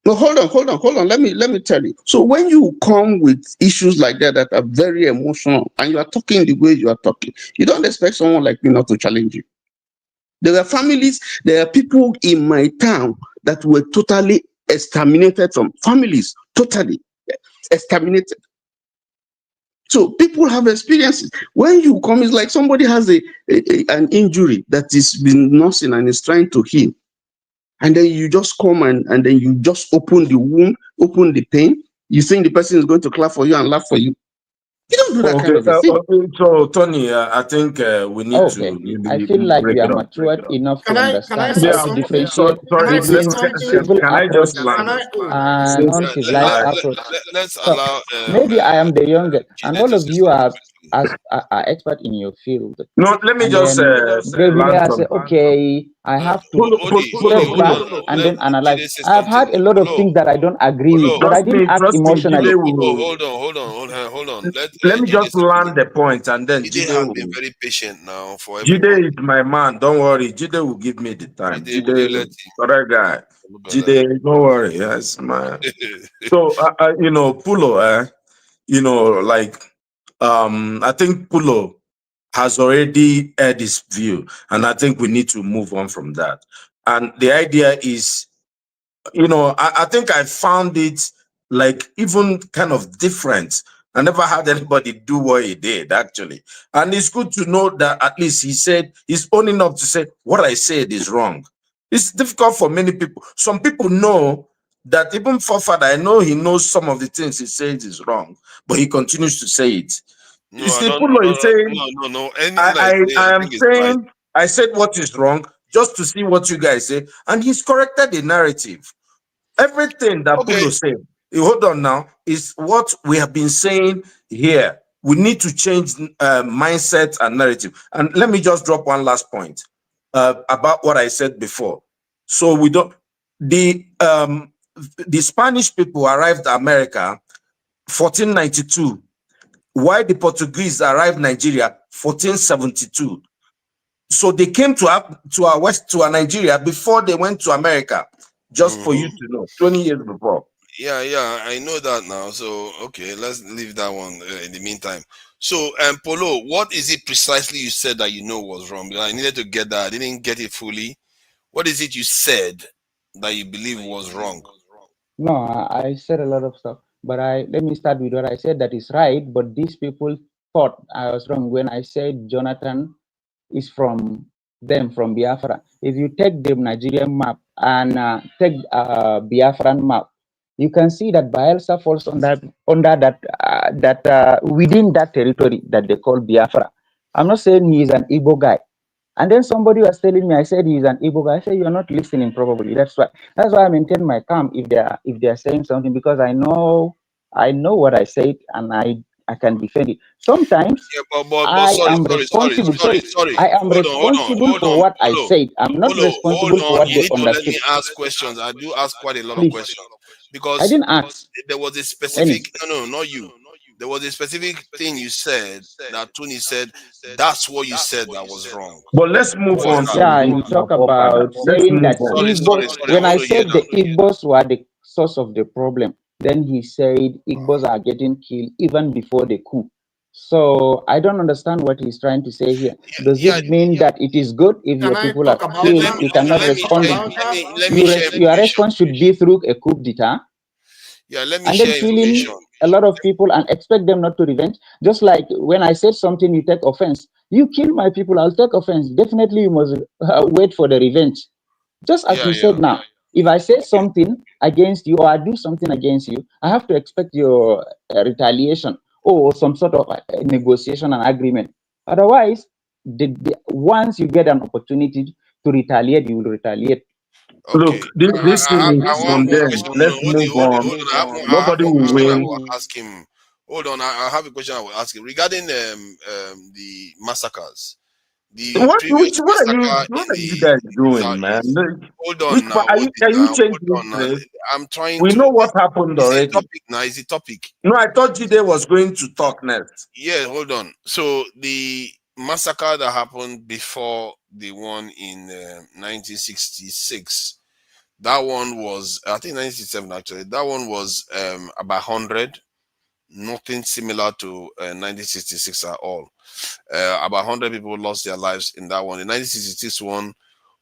No, hold on. Let me tell you. So when you come with issues like that are very emotional, and you are talking the way you are talking, you don't expect someone like me not to challenge you. There are families, there are people in my town that were totally exterminated from families, totally exterminated. So people have experiences. When you come, it's like somebody has an injury that is been nursing and is trying to heal. And then you just come and then you just open the wound, open the pain. You think the person is going to clap for you and laugh for you. You don't do that Okay, kind of a thing. okay, so Tony, I think we need Okay, to I maybe feel like break you are it up. matured enough to Can I understand say how Yeah, to something? differentiate Can I sorry, say between something? civil can I approach just land? and Since non-civilized approach. Let's So allow maybe I am the youngest, and Jide all to of say you something. are expert in your field. no, let me And just then maybe land I say, some. okay, I have to step back Hold on. and Let then analyze. Jide say I've something. had a lot of things that I don't agree with, but I didn't act Trust me, emotionally. Jide will. Hold on. Let Let me Jide just say finish. land the point, and then Jide Jide has been will. very patient now for everyone. Jide is my man. Don't worry. Jide will give me the time. Will you let Jide, correct guy. Jide, don't worry. Yes, man. So, Pulo, like, I think Pulo has already aired his view, and I think we need to move on from that. And the idea is, I think I found it like even kind of different. I never had anybody do what he did, actually. And it's good to know that at least he said he's owning up to say what I said is wrong. It's difficult for many people. Some people know that even forefather, I know he knows some of the things he says is wrong, but he continues to say it. No, You I see, don't. Pulo is saying, No. Anything I say, I I am think is right. saying, I said what is wrong just to see what you guys say, and he's corrected the narrative. Everything that Pulo said, hold on now, is what we have been saying here. We need to change mindset and narrative. And let me just drop one last point about what I said before. So we don't, the Spanish people arrived America 1492, while the Portuguese arrived Nigeria 1472. So they came to our Nigeria before they went to America. Just for you to know, 20 years before. Yeah, I know that now. So okay, let's leave that one in the meantime. So, Polo, what is it precisely you said that you know was wrong? Because I needed to get that. I didn't get it fully. What is it you said that you believe was wrong? No, I said a lot of stuff, but let me start with what I said that is right. But these people thought I was wrong when I said Jonathan is from Biafra. If you take the Nigerian map and take Biafran map, you can see that Bayelsa falls under that within that territory that they call Biafra. I'm not saying he is an Igbo guy. And then somebody was telling me, I said he's an Igbo guy. I said you're not listening probably. That's why I maintain my calm if they are saying something, because I know what I said and I can defend it. Sometimes I am responsible. Sorry, I am responsible for what I said. I'm not responsible for what You they need to let understood. me ask questions. I do ask quite a lot of Please. questions I because didn't ask there was a any. specific no, not you. There was a specific thing you said that Tony said. That's what you said that was wrong. But let's move What was on that? from Yeah, this you now, talk forefather. about Let's saying move that on. Igbo. When I said the Igbos were the source of the problem, then he said Igbos are getting killed even before the coup. So I don't understand what he's trying to say here. Does it mean that it is good if your Can I people are talk about killed, that? you cannot Can I talk respond? about that? Your response should be through a coup d'etat. Yeah, let me And then share killing information. a lot of people and expect them not to revenge. Just like when I said something, you take offense. You kill my people, I'll take offense. Definitely, you must wait for the revenge. Just as you said now, if I say something against you or I do something against you, I have to expect your retaliation or some sort of negotiation and agreement. Otherwise, once you get an opportunity to retaliate, you will retaliate. Look, this thing is I want from one them. question. Let's move on. Nobody will I win. will ask him. Hold on, I have a question I will ask him regarding the massacres. The previous massacre what in are you guys the doing, man? southeast. Hold on now. Are Hold it you now. changing Hold on now. history? I'm trying We to. know what happened It's a already. topic now. It's a topic. No, I thought Jide was going to talk next. Yeah, hold on. So the massacre that happened before the one in 1966, that one was, I think 1967 actually. That one was about 100. Nothing similar to 1966 at all. About 100 people lost their lives in that one. The 1966 one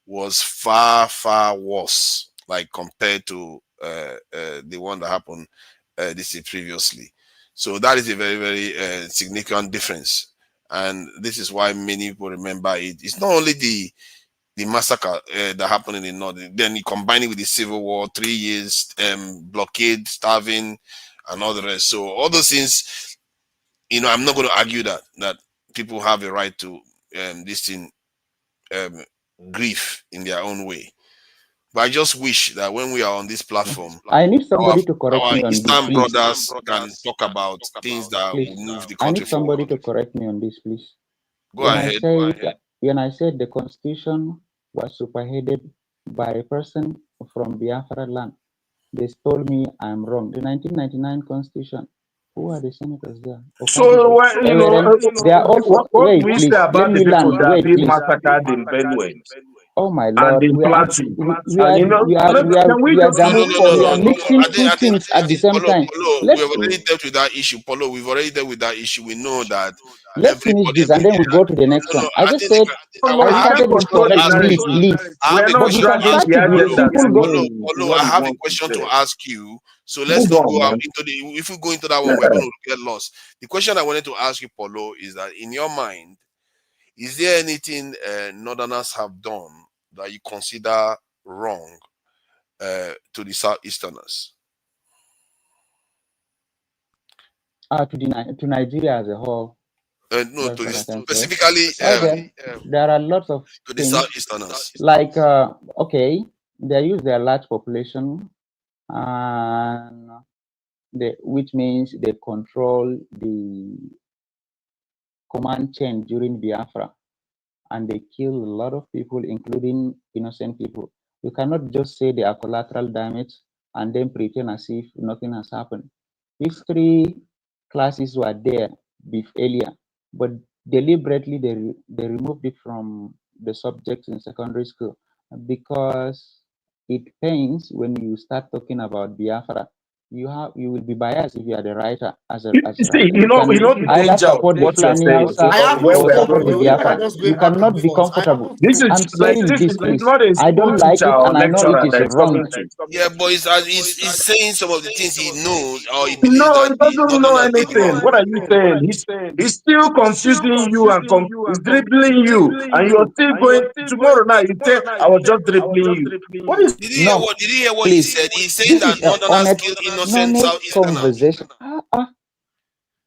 was far, far worse, like compared to the one that happened this year previously. So that is a very, very significant difference. And this is why many people remember it. It's not only the massacre that happened in the north, then you combine it with the civil war, 3 years blockade, starving, and all the rest. So all those things, I'm not going to argue that people have a right to this thing, grief in their own way. But I just wish that when we are on this platform, I need somebody to correct our me on this, Eastern please. brothers can talk about things that Please, will move the I country need somebody forward. to correct me on this, please. Go ahead. When I said the constitution was superseded by a person from Biafra land, they told me I'm wrong. The 1999 constitution, who are the senators there? So, They are also, what do wait, we please, say let about the me land, people that have wait, been please. massacred in Benue Oh my and lord, in Plateau? Can we just move we are forward? mixing two things at the same time. Polo, we have already dealt with that issue. Polo, we've already dealt with that issue. We know that Let's finish this and then we go to the next one. I just said I started it correct, please, please. I have a But you question can to ask start it with people go. Polo, I have a question to ask you. So let's not go out into the. If we go into that one, we're going to get lost. The question I wanted to ask you, Polo, is that in your mind, is there anything Northerners have done that you consider wrong to the Southeasterners? To Nigeria as a whole. No, to specifically there are lots of to the things Southeasterners. like okay, they use their large population, and which means they control the command chain during Biafra, and they kill a lot of people, including innocent people. You cannot just say they are collateral damage and then pretend as if nothing has happened. History classes were there earlier, but deliberately they removed it from the subjects in secondary school because it pains when you start talking about Biafra. You will be biased if you are the writer as a See, writer. the Either danger of support the what you're Fulani saying. Hausa or support the Biafra. You cannot be comfortable. This is I'm saying this, it's please. not a I school don't like teacher it, or and I know it lecturer that is is wrong. talking to. Yeah, but he's saying some of the things he knows or he believes No, that he the doesn't know Northerners did anything. wrong. What are you saying? He's still confusing you and he's dribbling you, and you're still going tomorrow night. You say I was just dribbling you. What is? Did you hear what he Please. said? He's saying This that is an Northerners honest, kill innocent normal Southeasterners. conversation.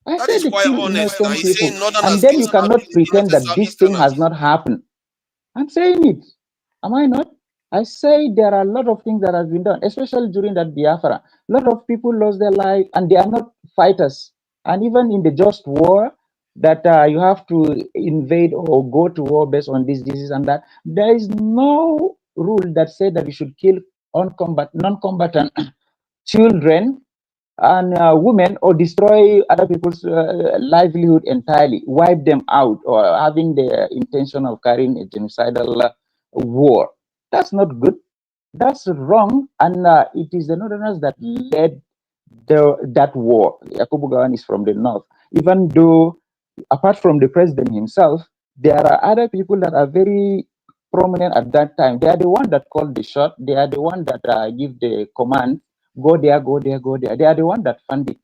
I That said is they quite kill honest. Now innocent he's people, saying and Northerners then kill you cannot pretend innocent that this thing Southeasterners. has not happened. I'm saying it. Am I not? I say there are a lot of things that have been done, especially during that Biafra. A lot of people lost their life, and they are not fighters. And even in the just war, that you have to invade or go to war based on this, and that, there is no rule that said that you should kill non-combatant children and women or destroy other people's livelihood entirely, wipe them out, or having the intention of carrying a genocidal war. That's not good. That's wrong, and it is the Northerners that led that war. Yakubu Gawan is from the north. Even though, apart from the president himself, there are other people that are very prominent at that time. They are the one that called the shot. They are the one that give the command, go there, go there, go there. They are the one that fund it.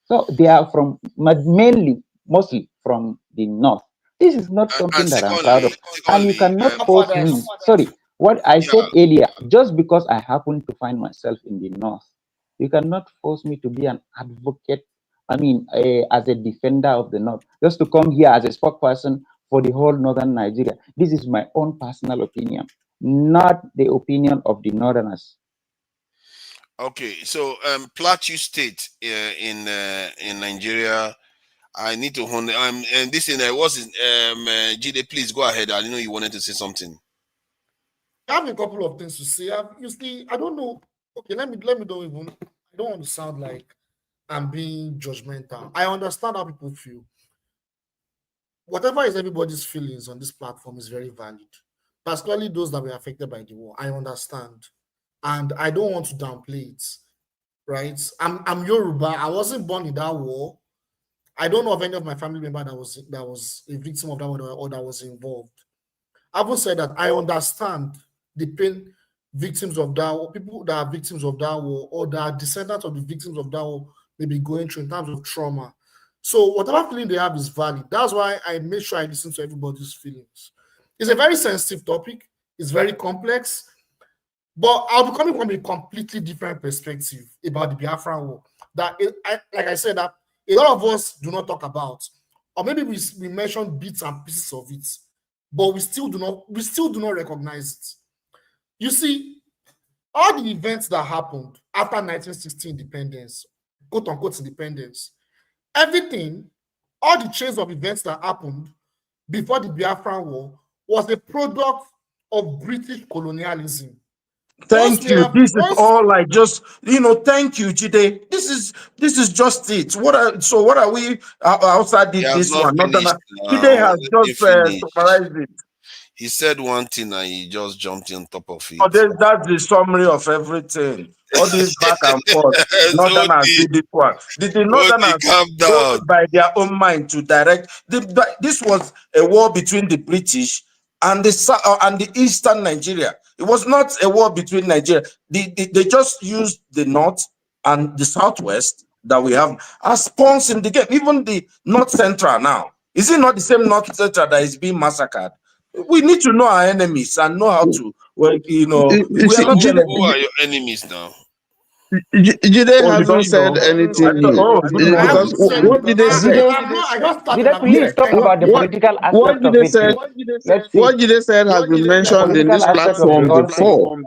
So they are from mostly from the north. This is not something that I'm proud of. And you cannot force me. Sorry, what I said earlier, just because I happen to find myself in the north, you cannot force me to be an advocate. I mean, as a defender of the north, just to come here as a spokesperson for the whole northern Nigeria. This is my own personal opinion, not the opinion of the northerners. Okay, so Plateau State in Nigeria, I need to hone. And this thing, what's his Jide, please go ahead. I know you wanted to say something. I have a couple of things to say. I don't know. Okay, let me don't even. I don't want to sound like I'm being judgmental. I understand how people feel. Whatever is everybody's feelings on this platform is very valid, particularly those that were affected by the war. I understand, and I don't want to downplay it. Right? I'm Yoruba. I wasn't born in that war. I don't know of any of my family member that was a victim of that war or that was involved. I will say that I understand the pain victims of that war, people that are victims of that war, or that are descendants of the victims of that war may be going through in terms of trauma. So whatever feeling they have is valid. That's why I make sure I listen to everybody's feelings. It's a very sensitive topic. It's very complex. But I'll be coming from a completely different perspective about the Biafra war. Like I said, that a lot of us do not talk about, or maybe we mention bits and pieces of it, but we still do not recognize it. You see, all the events that happened after 1960 independence, quote unquote independence, everything, all the chains of events that happened before the Biafra war was a product of British colonialism. Thank you. This is all I just, thank you, Jide. This is just it. What are we outside this one? Jide has just summarized it. He said one thing and he just jumped on top of it. Oh, that's the summary of everything. All this back and forth. Northerners did this one. The Northerners go by their own mind to direct. This was a war between the British and the Eastern Nigeria. It was not a war between Nigeria. They just used the North and the Southwest that we have as pawns in the game. Even the North Central now. Is it not the same North Central that is being massacred? We need to know our enemies and know how to, we are not who are your enemies now? Jide hasn't said anything new. Because what did they say? Jide, please talk about the political aspect of it. What Jide said has been mentioned in this platform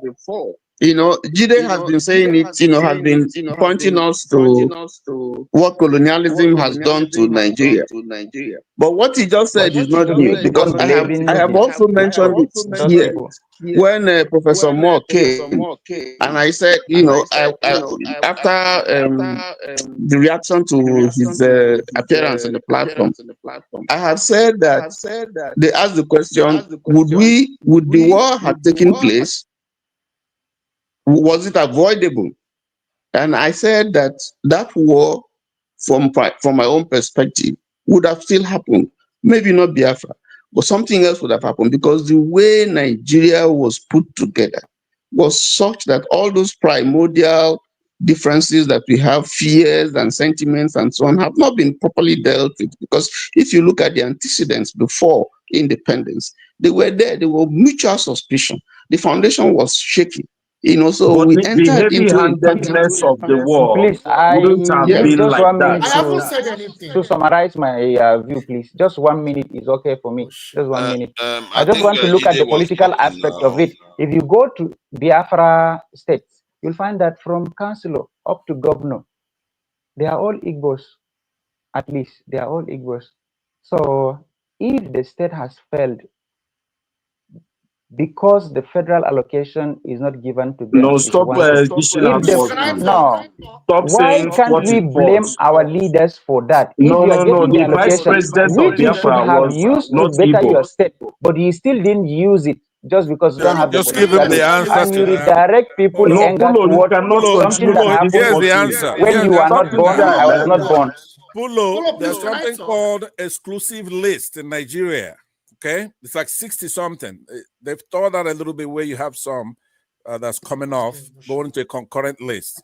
before. Jide has been saying it, has been pointing us to what colonialism has done to Nigeria. But what he just said is not new, because I have also mentioned it here when Professor Moore came, and I said, after the reaction to his appearance on the platform, I had said that they asked the question, would the war have taken place? Was it avoidable? And I said that war, from my own perspective, would have still happened. Maybe not Biafra, but something else would have happened, because the way Nigeria was put together was such that all those primordial differences that we have, fears and sentiments and so on, have not been properly dealt with. Because if you look at the antecedents before independence, they were there. They were mutual suspicion. The foundation was shaky. So but we the entered into heavy-handedness of the war please, wouldn't have been just like 1 that. minute to summarize my view, please. Just 1 minute is okay for me. Just 1 minute. I just want to look at the political aspect of it. If you go to Biafra states, you'll find that from councillor up to governor, they are all Igbos. At least they are all Igbos. So if the state has failed because the federal allocation is not given to them, stop dishing out why can't we blame our leaders for that? If you are getting the vice allocation, president of which you should Biafra have was used to not better Igbo. your state, but you still didn't use it just because you don't have the political will, and you redirect people anger towards something that happened here's the answer. when you are not born and I was not born. Pulo, there's something called exclusive list in Nigeria. Okay, it's like 60 something. They've thought out a little bit where you have some that's coming off, going into a concurrent list.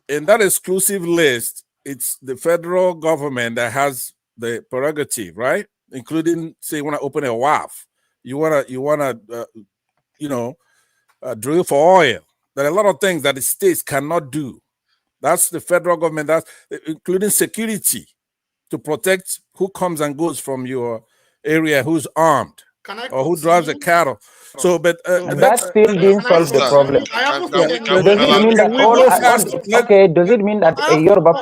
In that exclusive list, it's the federal government that has the prerogative, right? Including, say, you want to open a WAF, you want to drill for oil. There are a lot of things that the states cannot do. That's the federal government, that's including security to protect who comes and goes from your area, who's armed or who drives the cattle. So, but that still didn't solve the problem. Does it mean that does it mean that a Yoruba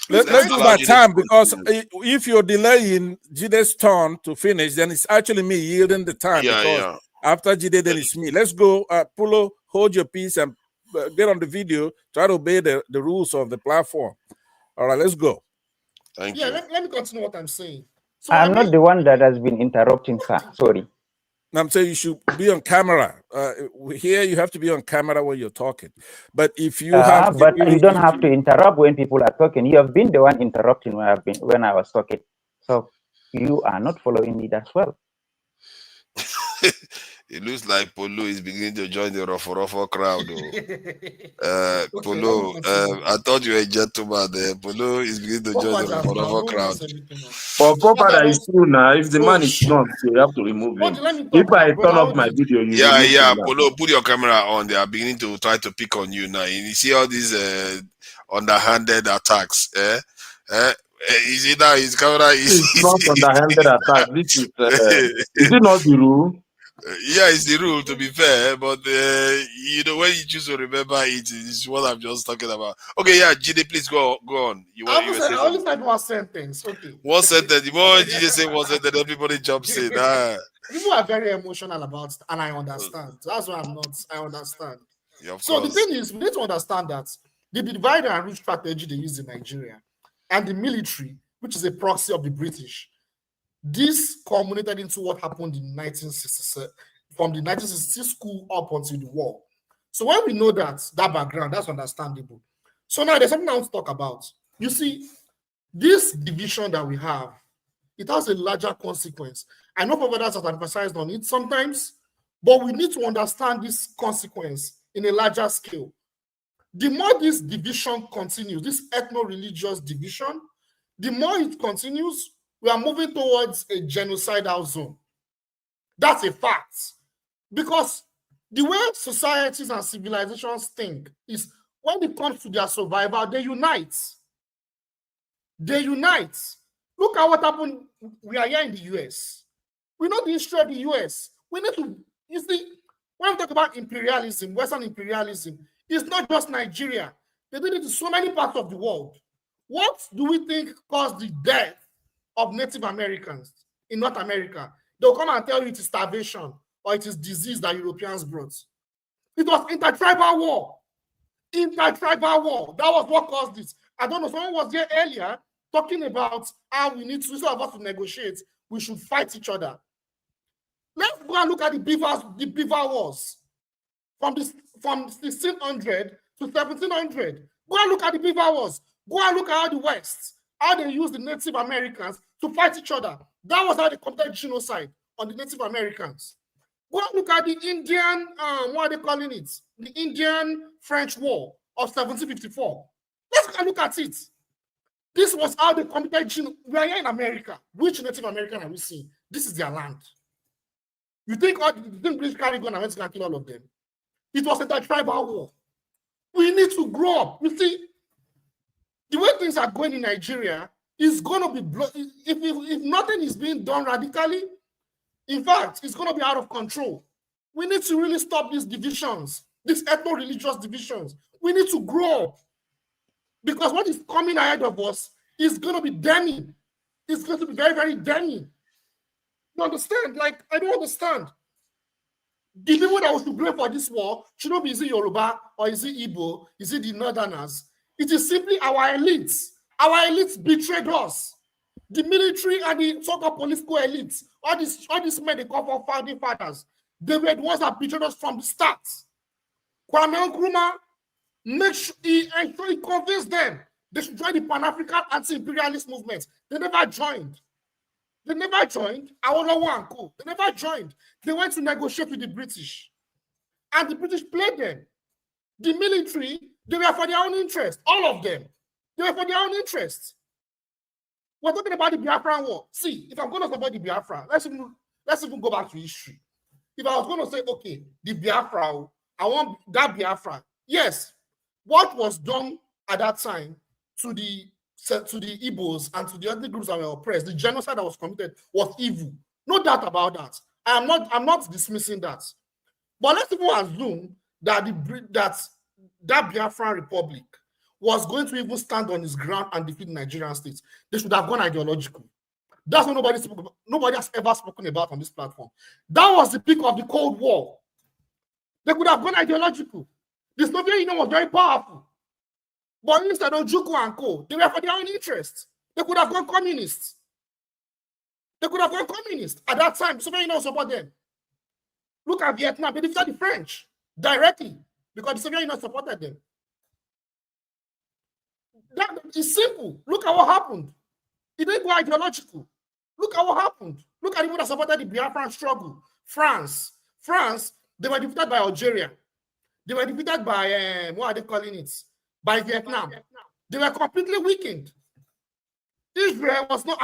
Let's do by time, because if you're delaying Jide's turn to finish, then it's actually me yielding the time. Because after Jide, then it's me. Let's go. Pulo, hold your peace and get on the video. Try to obey the rules of the platform. All right, let's go. Thank you. Let me continue what I'm saying. So I'm not the one that has been interrupting, sir. Sorry. I'm saying you should be on camera. Here, you have to be on camera when you're talking. But if you have, but you don't have to interrupt when people are talking. You have been the one interrupting when I was talking. So you are not following me as well. It looks like Polo is beginning to join the Rofo crowd. Polo, I thought you were a gentleman there. Polo is beginning to join the Rofo crowd. For Popada is true now. If the man is not, you have to remove him. If I turn off my video, you remove him. Polo, put your camera on. They are beginning to try to pick on you now. You see all these underhanded attacks. You see now his camera is not underhanded attack. This is it not the rule? Yeah, it's the rule, to be fair, but you know, when you choose to remember it, is what I'm just talking about. Okay, yeah, Jide, please go on. I only said one sentence. Okay. One sentence. The moment Jide say one sentence, everybody jumps in. People are very emotional about it, and I understand. That's why I'm not. I understand. Yeah, so the thing is, we need to understand that the divide and rule strategy they use in Nigeria and the military, which is a proxy of the British, this culminated into what happened in 1967, from the 1966 school up until the war. So when we know that background, that's understandable. So now there's something I want to talk about. You see, this division that we have, it has a larger consequence. I know providers have emphasized on it sometimes, but we need to understand this consequence in a larger scale. The more this division continues, this ethno-religious division, the more it continues, we are moving towards a genocidal zone. That's a fact. Because the way societies and civilizations think is when it comes to their survival, they unite. They unite. Look at what happened. We are here in the US. We know the history of the US. We need to, you see, when we talk about imperialism, Western imperialism, it's not just Nigeria. They did it in so many parts of the world. What do we think caused the death of Native Americans in North America? They'll come and tell you it is starvation or it is disease that Europeans brought. It was intertribal war. Intertribal war. That was what caused this. I don't know, someone was there earlier talking about how we need to, instead of us to negotiate, we should fight each other. Let's go and look at the beaver wars from 1600 to 1700. Go and look at the beaver wars. Go and look at how the West, how they use the Native Americans to fight each other. That was how they committed genocide on the Native Americans. Go and look at the Indian, what are they calling it? The Indian-French War of 1754. Let's go and look at it. This was how they committed genocide. We are here in America. Which Native American are we seeing? This is their land. You think British carry gun and went to kill all of them? It was a tribal war. We need to grow up. You see, the way things are going in Nigeria is going to be, if nothing is being done radically, in fact, it's going to be out of control. We need to really stop these divisions, these ethno-religious divisions. We need to grow up. Because what is coming ahead of us is going to be damning. It's going to be very, very damning. You understand? Like, I don't understand. The people that was to blame for this war should not be, is it Yoruba or is it Igbo? Is it the Northerners? It is simply our elites. Our elites betrayed us. The military and the so-called political elites, all these men they call for founding fathers, they were the ones that betrayed us from the start. Kwame Nkrumah, he convinced them they should join the Pan-African anti-imperialist movement. They never joined. They never joined. Awolowo and co. They never joined. They went to negotiate with the British. And the British played them. The military, they were for their own interest. All of them. They were for their own interest. We're talking about the Biafra war. See, if I'm going to talk about the Biafra, let's even go back to history. If I was going to say, okay, the Biafra, I want that Biafra. Yes, what was done at that time to the Igbos and to the other groups that were oppressed, the genocide that was committed was evil. No doubt about that. I'm not dismissing that. But let's even assume that that Biafran Republic was going to even stand on his ground and defeat Nigerian states, they should have gone ideological. That's what nobody has ever spoken about on this platform. That was the peak of the Cold War. They could have gone ideological. The Soviet Union was very powerful. But instead of Juku and Co., they were for their own interests. They could have gone communists. They could have gone communist at that time. Soviet Union support them. Look at Vietnam. They defeated the French directly because the Soviet Union supported them. That is simple. Look at what happened. It didn't go ideological. Look at what happened. Look at the people that supported the Biafran struggle. France, they were defeated by Algeria. They were defeated by, what are they calling it? By Vietnam. They were completely weakened. Israel was not,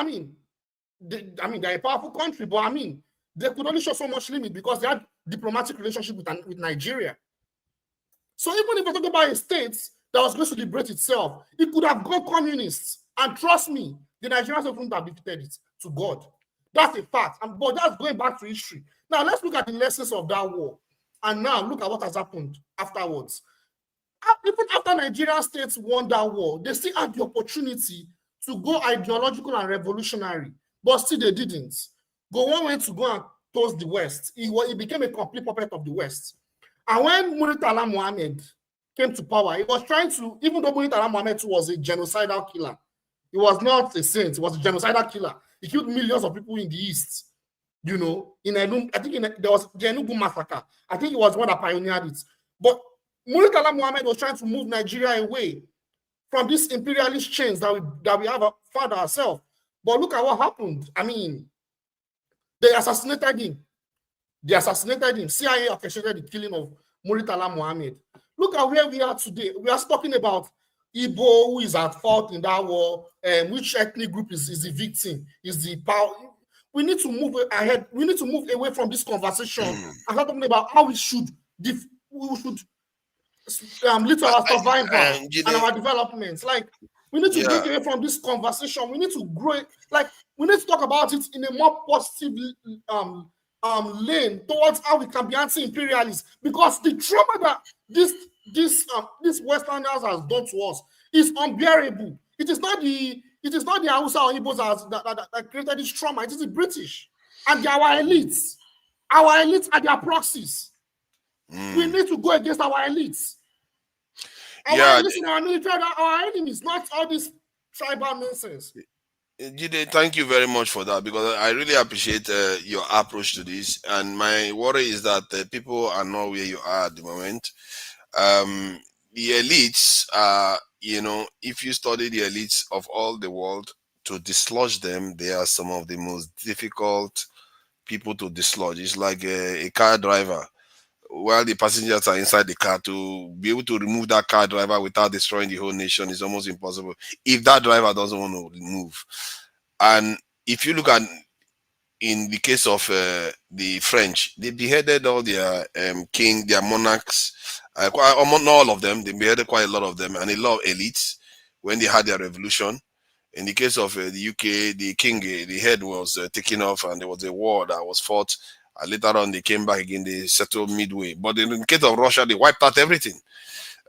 they're a powerful country, but they could only show so much limit because they had diplomatic relationship with Nigeria. So even if we're talking about a state that was going to liberate itself, it could have gone communists. And trust me, the Nigerians wouldn't have defeated it to God. That's a fact. But that's going back to history. Now let's look at the lessons of that war. And now look at what has happened afterwards. Even after Nigerian states won that war, they still had the opportunity to go ideological and revolutionary, but still they didn't. Gowon went to go and toast the West. He became a complete puppet of the West. And when Murtala Muhammad came to power, he was trying to, even though Murtala Muhammad was a genocidal killer, he was not a saint, he was a genocidal killer. He killed millions of people in the East. You know, there was the Enugu massacre. I think it was one that pioneered it. But Murtala Muhammad was trying to move Nigeria away from these imperialist chains that we have found ourselves. But look at what happened. They assassinated him. CIA orchestrated the killing of Murtala Muhammad. Look at where we are today. We are talking about Igbo, who is at fault in that war, which ethnic group is the victim, is the power. We need to move ahead. We need to move away from this conversation and start talking about how we should lead to our survival and our developments. Like, we need to break away from this conversation. We need to grow it. Like, we need to talk about it in a more positive lane towards how we can be anti-imperialist, because the trauma that this Westerners has done to us is unbearable. It is not the Hausa or Igbos that created this trauma. It is the British and our elites. Our elites are their proxies. We need to go against our elites. Our elites in our military are our enemies, not all this tribal nonsense. Jide, thank you very much for that, because I really appreciate your approach to this. And my worry is that people are not where you are at the moment. The elites are, if you study the elites of all the world, to dislodge them, they are some of the most difficult people to dislodge. It's like a car driver. While the passengers are inside the car, to be able to remove that car driver without destroying the whole nation is almost impossible if that driver doesn't want to move. And if you look at, in the case of the French, they beheaded all their their monarchs, not all of them, they beheaded quite a lot of them, and a lot of elites when they had their revolution. In the case of the UK, the king, the head was taken off, and there was a war that was fought. Later on, they came back again, they settled midway. But in the case of Russia, they wiped out everything.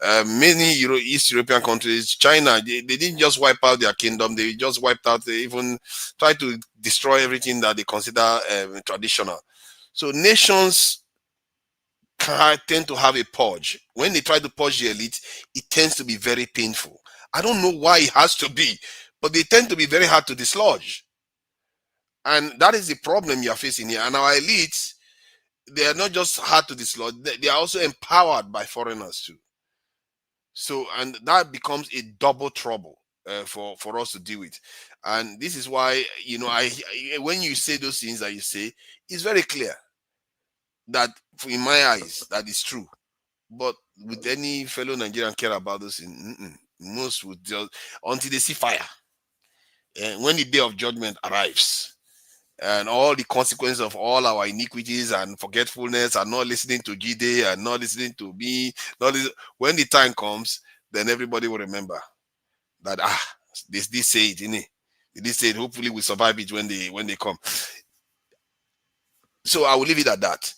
Many East European countries, China, they didn't just wipe out their kingdom, they just wiped out, they even tried to destroy everything that they consider traditional. So nations tend to have a purge. When they try to purge the elite, it tends to be very painful. I don't know why it has to be, but they tend to be very hard to dislodge. And that is the problem you are facing here. And our elites, they are not just hard to dislodge, they are also empowered by foreigners too. So, and that becomes a double trouble for us to deal with. And this is why, when you say those things that you say, it's very clear that, in my eyes, that is true. But would any fellow Nigerian care about those things? Most would just, until they see fire. And when the day of judgment arrives, and all the consequences of all our iniquities and forgetfulness, and not listening to Jide and not listening to me, when the time comes, then everybody will remember that they say it, innit? They say it. Hopefully we survive it when they come. So I will leave it at that.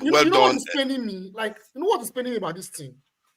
You know what is paining me? Like, you know what is paining me about this thing?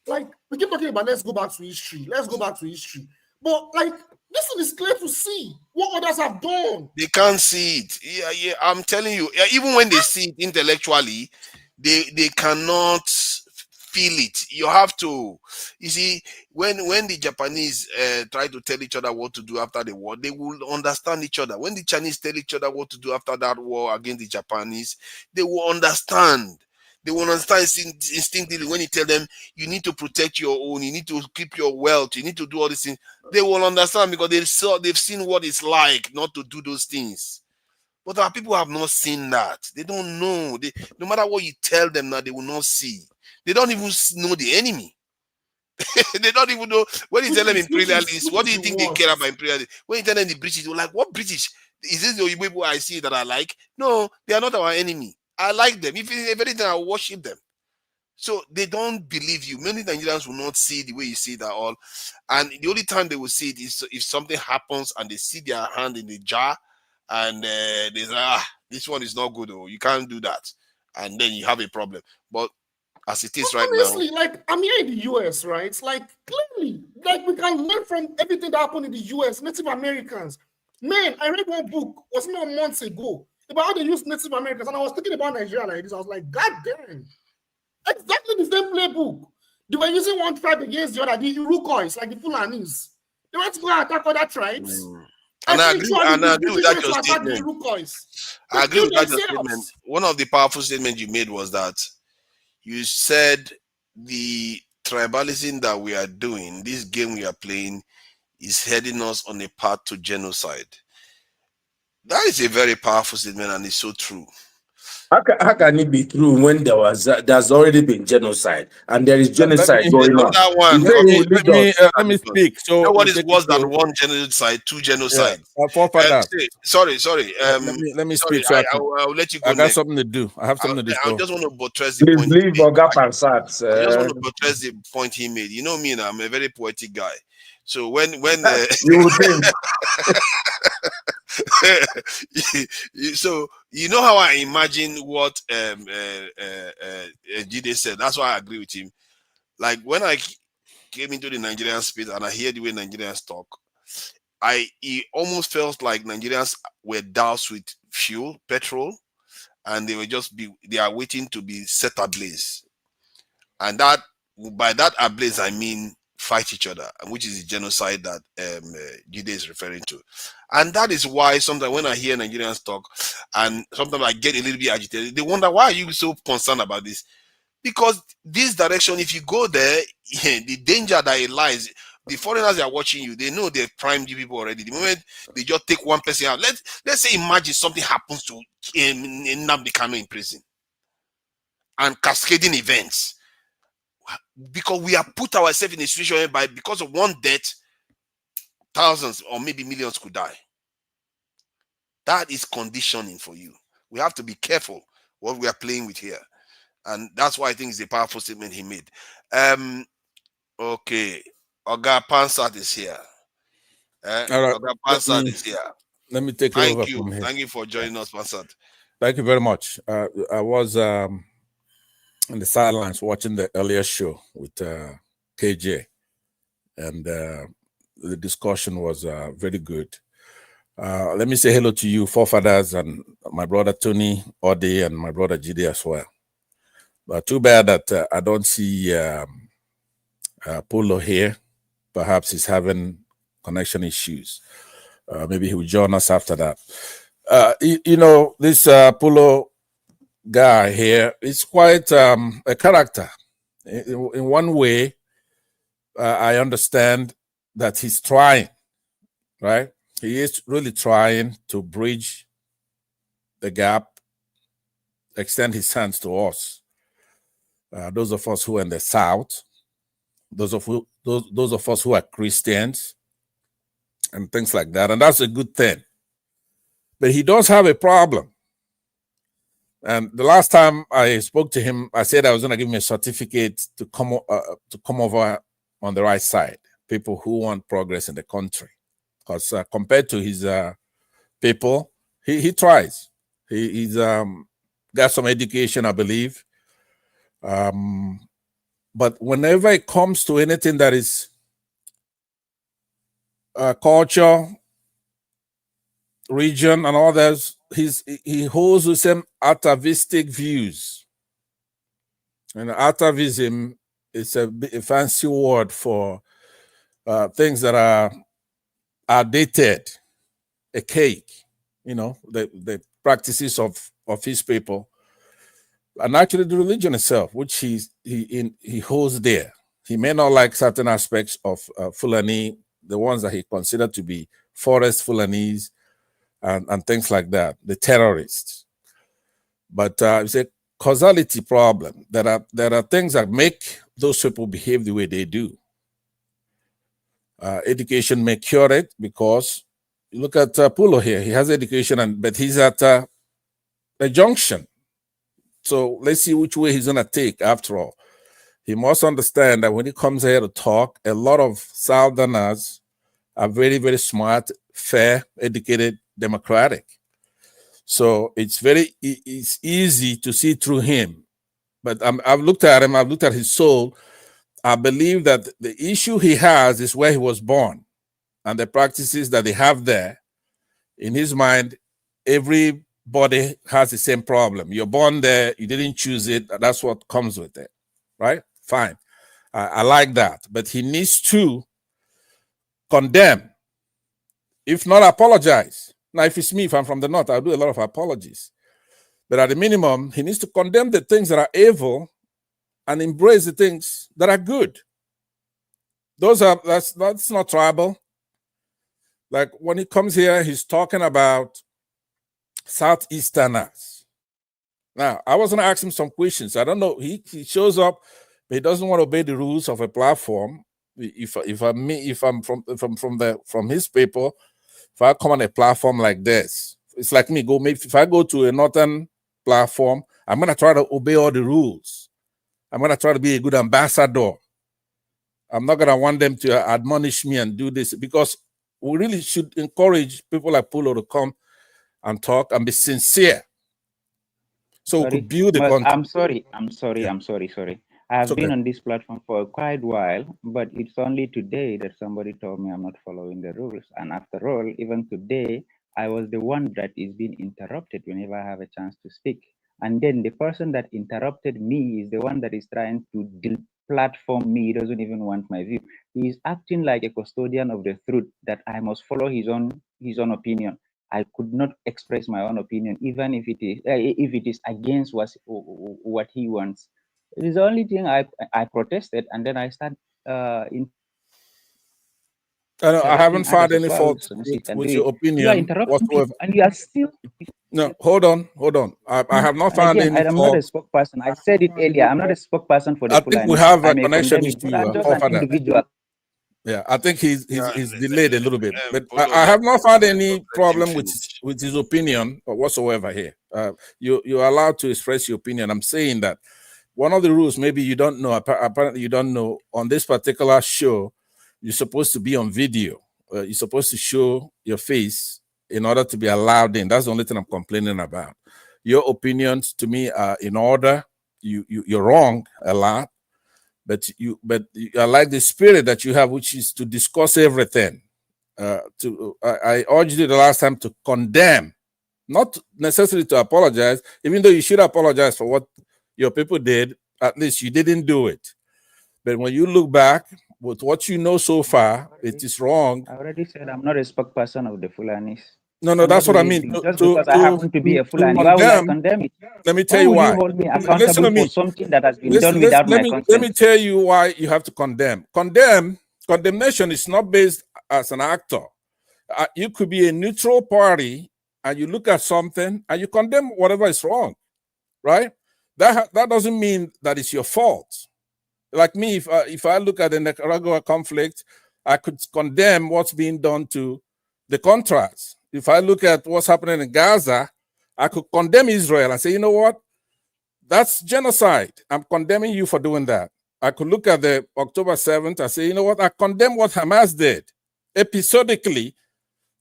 Like, we keep talking about let's go back to history. Let's go back to history. But, like, this one is clear to see what others have done. They can't see it. Yeah, I'm telling you. Even when they see it intellectually, they cannot feel it. You have to. You see, when the Japanese try to tell each other what to do after the war, they will understand each other. When the Chinese tell each other what to do after that war against the Japanese, they will understand. They will understand instinctively when you tell them you need to protect your own, you need to keep your wealth, you need to do all these things. They will understand because they've seen what it's like not to do those things. But our people have not seen that. They don't know. No matter what you tell them now, they will not see. They don't even know the enemy. They don't even know. When you tell them imperialists, what do you think they care about imperialists? When you tell them the British, they're like, what British? Is this the people I see that I like? No, they are not our enemy. I like them. If anything, I worship them. So they don't believe you. Many Nigerians will not see the way you see it at all. And the only time they will see it is if something happens and they see their hand in the jar and they say, this one is not good, or you can't do that. And then you have a problem. But as it is right Honestly, now, like, I'm here in the US, right? It's like, clearly, like, we can learn from everything that happened in the US, Native Americans. Man, I read one book, was not months ago, about how they use Native Americans, and I was thinking about Nigeria like this. I was like, God damn. Exactly the same playbook. They were using one tribe against the other, the Iroquois, like the Fulanis. They went to go and attack other tribes. And I agree with that your to attack the statement. Iroquois. I agree with that your statement. One of the powerful statements you made was that you said the tribalism that we are doing, this game we are playing, is heading us on a path to genocide. That is a very powerful statement, and it's so true. How can it be true when there's already been genocide and there is genocide going on? That one. Let me speak. So what is worse than one genocide, two genocides? Sorry. Let me sorry, speak. So I'll let you go. I got next. something to do. I have something to do. I just want to buttress the Please point. leave Oga Pansat. I just want to buttress the point he made. You know me now, I'm a very poetic guy. So when you think so you know how I imagine what Jide said. That's why I agree with him. Like when I came into the Nigerian space and I hear the way Nigerians talk, it almost felt like Nigerians were doused with petrol, and they are waiting to be set ablaze. And that, by that ablaze, I mean fight each other, which is the genocide that Jide is referring to. And that is why sometimes when I hear Nigerians talk, and sometimes I get a little bit agitated, they wonder, why are you so concerned about this? Because this direction, if you go there, the danger that it lies, the foreigners are watching you, they know they've primed you people already. The moment they just take one person out, let's say imagine something happens to Nnamdi Kanu in prison, and cascading events, because we have put ourselves in a situation whereby because of one death, thousands or maybe millions could die. That is conditioning for you. We have to be careful what we are playing with here. And that's why I think it's a powerful statement he made. Okay. Oga Pansat is here. All right. Oga Pansat is here. Let me take over from here. Thank you for joining us, Pansat. Thank you very much. I was on the sidelines watching the earlier show with KJ, and the discussion was very good. Let me say hello to you, forefathers, and my brother Tony, Ode, and my brother Jide as well. But too bad that I don't see Polo here. Perhaps he's having connection issues. Maybe he will join us after that. This Polo guy here is quite a character. In one way, I understand that he's trying, right? He is really trying to bridge the gap, extend his hands to us. Those of us who are in the South, those of us who are Christians, and things like that. And that's a good thing. But he does have a problem. And the last time I spoke to him, I said I was going to give him a certificate to come over on the right side, people who want progress in the country. Because compared to his people, he tries. He's got some education, I believe. But whenever it comes to anything that is culture, region, and others, he holds the same atavistic views. And atavism is a fancy word for things that are outdated, archaic, the practices of his people, and actually the religion itself, which he holds there. He may not like certain aspects of Fulani, the ones that he considered to be forest Fulanis and things like that, the terrorists. But it's a causality problem. There are things that make those people behave the way they do. Education may cure it, because you look at Pulo here. He has education, but he's at a junction. So let's see which way he's going to take after all. He must understand that when he comes here to talk, a lot of Southerners are very, very smart, fair, educated, democratic. So it's easy to see through him. But I've looked at him, I've looked at his soul. I believe that the issue he has is where he was born and the practices that they have there. In his mind, everybody has the same problem. You're born there, you didn't choose it, that's what comes with it, right? Fine. I like that. But he needs to condemn, if not apologize. Now, if it's me, if I'm from the North, I'll do a lot of apologies. But at the minimum, he needs to condemn the things that are evil and embrace the things that are good. That's not tribal. Like when he comes here, he's talking about Southeasterners. Now, I was going to ask him some questions. I don't know. He shows up, but he doesn't want to obey the rules of a platform. If I'm from his people, if I come on a platform like this, it's like me. If I go to a northern platform, I'm going to try to obey all the rules. I'm going to try to be a good ambassador. I'm not going to want them to admonish me and do this, because we really should encourage people like Pulo to come and talk and be sincere. So we could build the country. I'm sorry. I have been on this platform for quite a while, but it's only today that somebody told me I'm not following the rules. And after all, even today, I was the one that is being interrupted whenever I have a chance to speak. And then the person that interrupted me is the one that is trying to platform me. He doesn't even want my view. He is acting like a custodian of the truth, that I must follow his own opinion. I could not express my own opinion, even if it is against what he wants. It is the only thing I protested, and then I start I haven't found any fault with your opinion. You are interrupting people, and you are still. No, hold on. I have not found any fault. I'm not a spokesperson. I said it earlier. I'm not a spokesperson for the I think we have a connection issue. I'm just an individual. Yeah, I think he's delayed a little bit, but I have not found any problem with his opinion whatsoever here. You're allowed to express your opinion. I'm saying that one of the rules, maybe you don't know, apparently you don't know, on this particular show, you're supposed to be on video. You're supposed to show your face in order to be allowed in. That's the only thing I'm complaining about. Your opinions to me are in order. You're wrong a lot. But I like the spirit that you have, which is to discuss everything. I urged you the last time to condemn, not necessarily to apologize, even though you should apologize for what your people did. At least you didn't do it. But when you look back with what you know so far, it is wrong. I already said I'm not a spokesperson of the Fulanis. No, that's what I mean. Just because I happen to be a Fulani, why would I condemn it? Let me tell you why. You hold me accountable for something that has been done without my consent? Let me tell you why you have to condemn. Condemnation is not based as an actor. You could be a neutral party and you look at something and you condemn whatever is wrong, right? That doesn't mean that it's your fault. Like me, if I look at the Nicaragua conflict, I could condemn what's being done to the Contras. If I look at what's happening in Gaza, I could condemn Israel and say, you know what? That's genocide. I'm condemning you for doing that. I could look at the October 7th and say, you know what? I condemn what Hamas did. Episodically,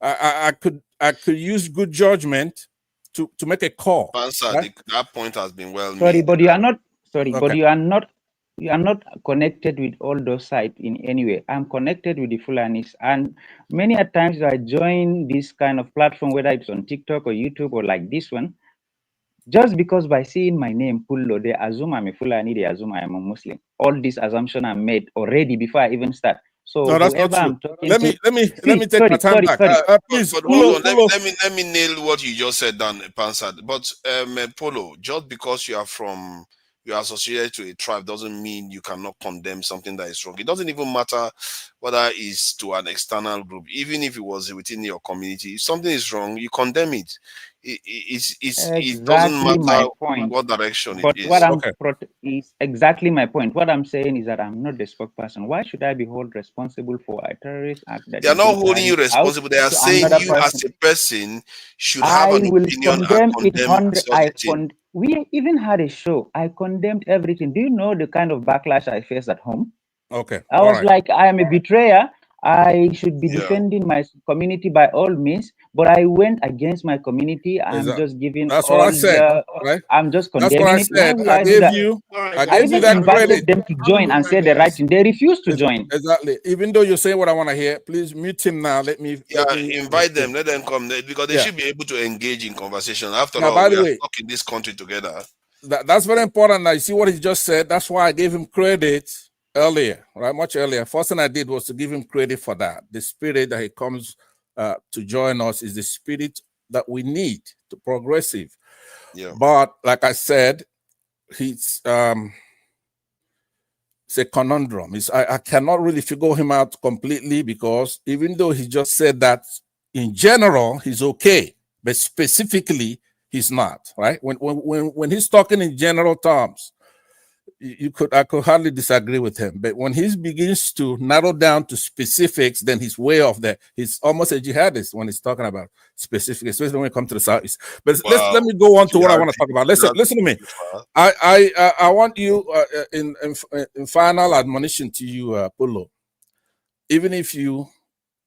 I could use good judgment to make a call. Answer, right? That point has been well made. Sorry, but you are not. Sorry, okay. But you are not you are not connected with all those sites in any way. I'm connected with the Fulanis, and many a times I join this kind of platform, whether it's on TikTok or YouTube or like this one, just because by seeing my name Pullo, they assume I'm a Fulani, they assume I'm a Muslim. All these assumptions are made already before I even start. So No, that's not whoever true. I'm talking Let to, me take my time back. Please, But hold Polo, on, Polo. let me nail what you just said, Dan Pansad. But Polo, just because you are associated to a tribe doesn't mean you cannot condemn something that is wrong. It doesn't even matter whether it's to an external group, even if it was within your community. If something is wrong, you condemn it. It doesn't exactly matter my point. what direction it But what is. I'm is exactly my point. What I'm saying is that I'm not the spokesperson. Why should I be held responsible for a terrorist act that They are is not being holding you carried out responsible. They are to saying another you person? as a person should have I an will opinion and condemn it condemn 100. such a thing. We even had a show. I condemned everything. Do you know the kind of backlash I faced at home? Okay. I was like, I am a betrayer. I should be Yeah. defending my community by all means, but I went against my community. I'm just giving That's all what I said, the. right? I'm just That's what condemning I it. Why said. will I I do gave that? you, I I gave you even that invited credit. them to join and say the right thing. They refused to join. Exactly. Even though you're saying what I want to hear, please mute him now. Let me. Invite them, let them come because they Yeah. should be able to engage in conversation. After Now, all, by we the are way, stuck in this country together. that's very important. Now, you see what he just said. That's why I gave him credit earlier, right? Much earlier. First thing I did was to give him credit for that. The spirit that he comes to join us is the spirit that we need to progressive. Yeah. But like I said, it's a conundrum. I cannot really figure him out completely because even though he just said that in general he's okay, but specifically he's not, right? When he's talking in general terms, I could hardly disagree with him. But when he begins to narrow down to specifics, then he's way off there. He's almost a jihadist when he's talking about specifics, especially when it comes to the Southeast. But let me go on to what I want to talk about. Listen to me. I want you in final admonition to you, Pullo. Even if you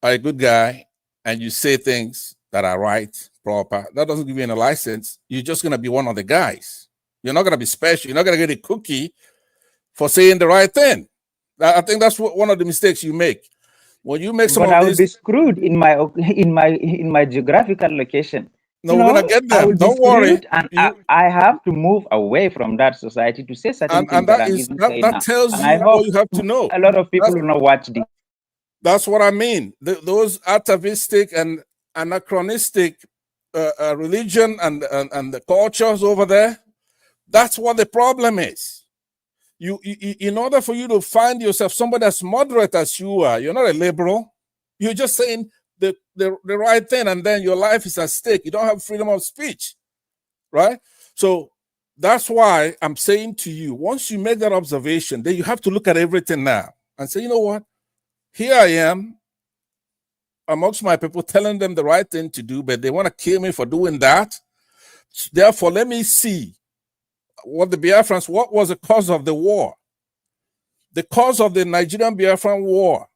are a good guy and you say things that are right, proper, that doesn't give you any license. You're just gonna be one of the guys. You're not gonna be special. You're not gonna get a cookie for saying the right thing. I think that's one of the mistakes you make. When you make some But of I will this, be screwed in my geographical location. no, we're gonna get I them. will be Don't worry. screwed, and I have to move away from that society to say certain things And that that I'm is even saying that now. tells And you I all hope you have to know. a lot of people will not watch this. That's what I mean. Those atavistic and anachronistic religion and the cultures over there. That's what the problem is. You, in order for you to find yourself somebody as moderate as you are, you're not a liberal. You're just saying the right thing, and then your life is at stake. You don't have freedom of speech, right? So that's why I'm saying to you, once you make that observation, then you have to look at everything now and say, you know what? Here I am amongst my people telling them the right thing to do, but they want to kill me for doing that. Therefore, let me see what was the cause of the war? The cause of the Nigerian Biafran war.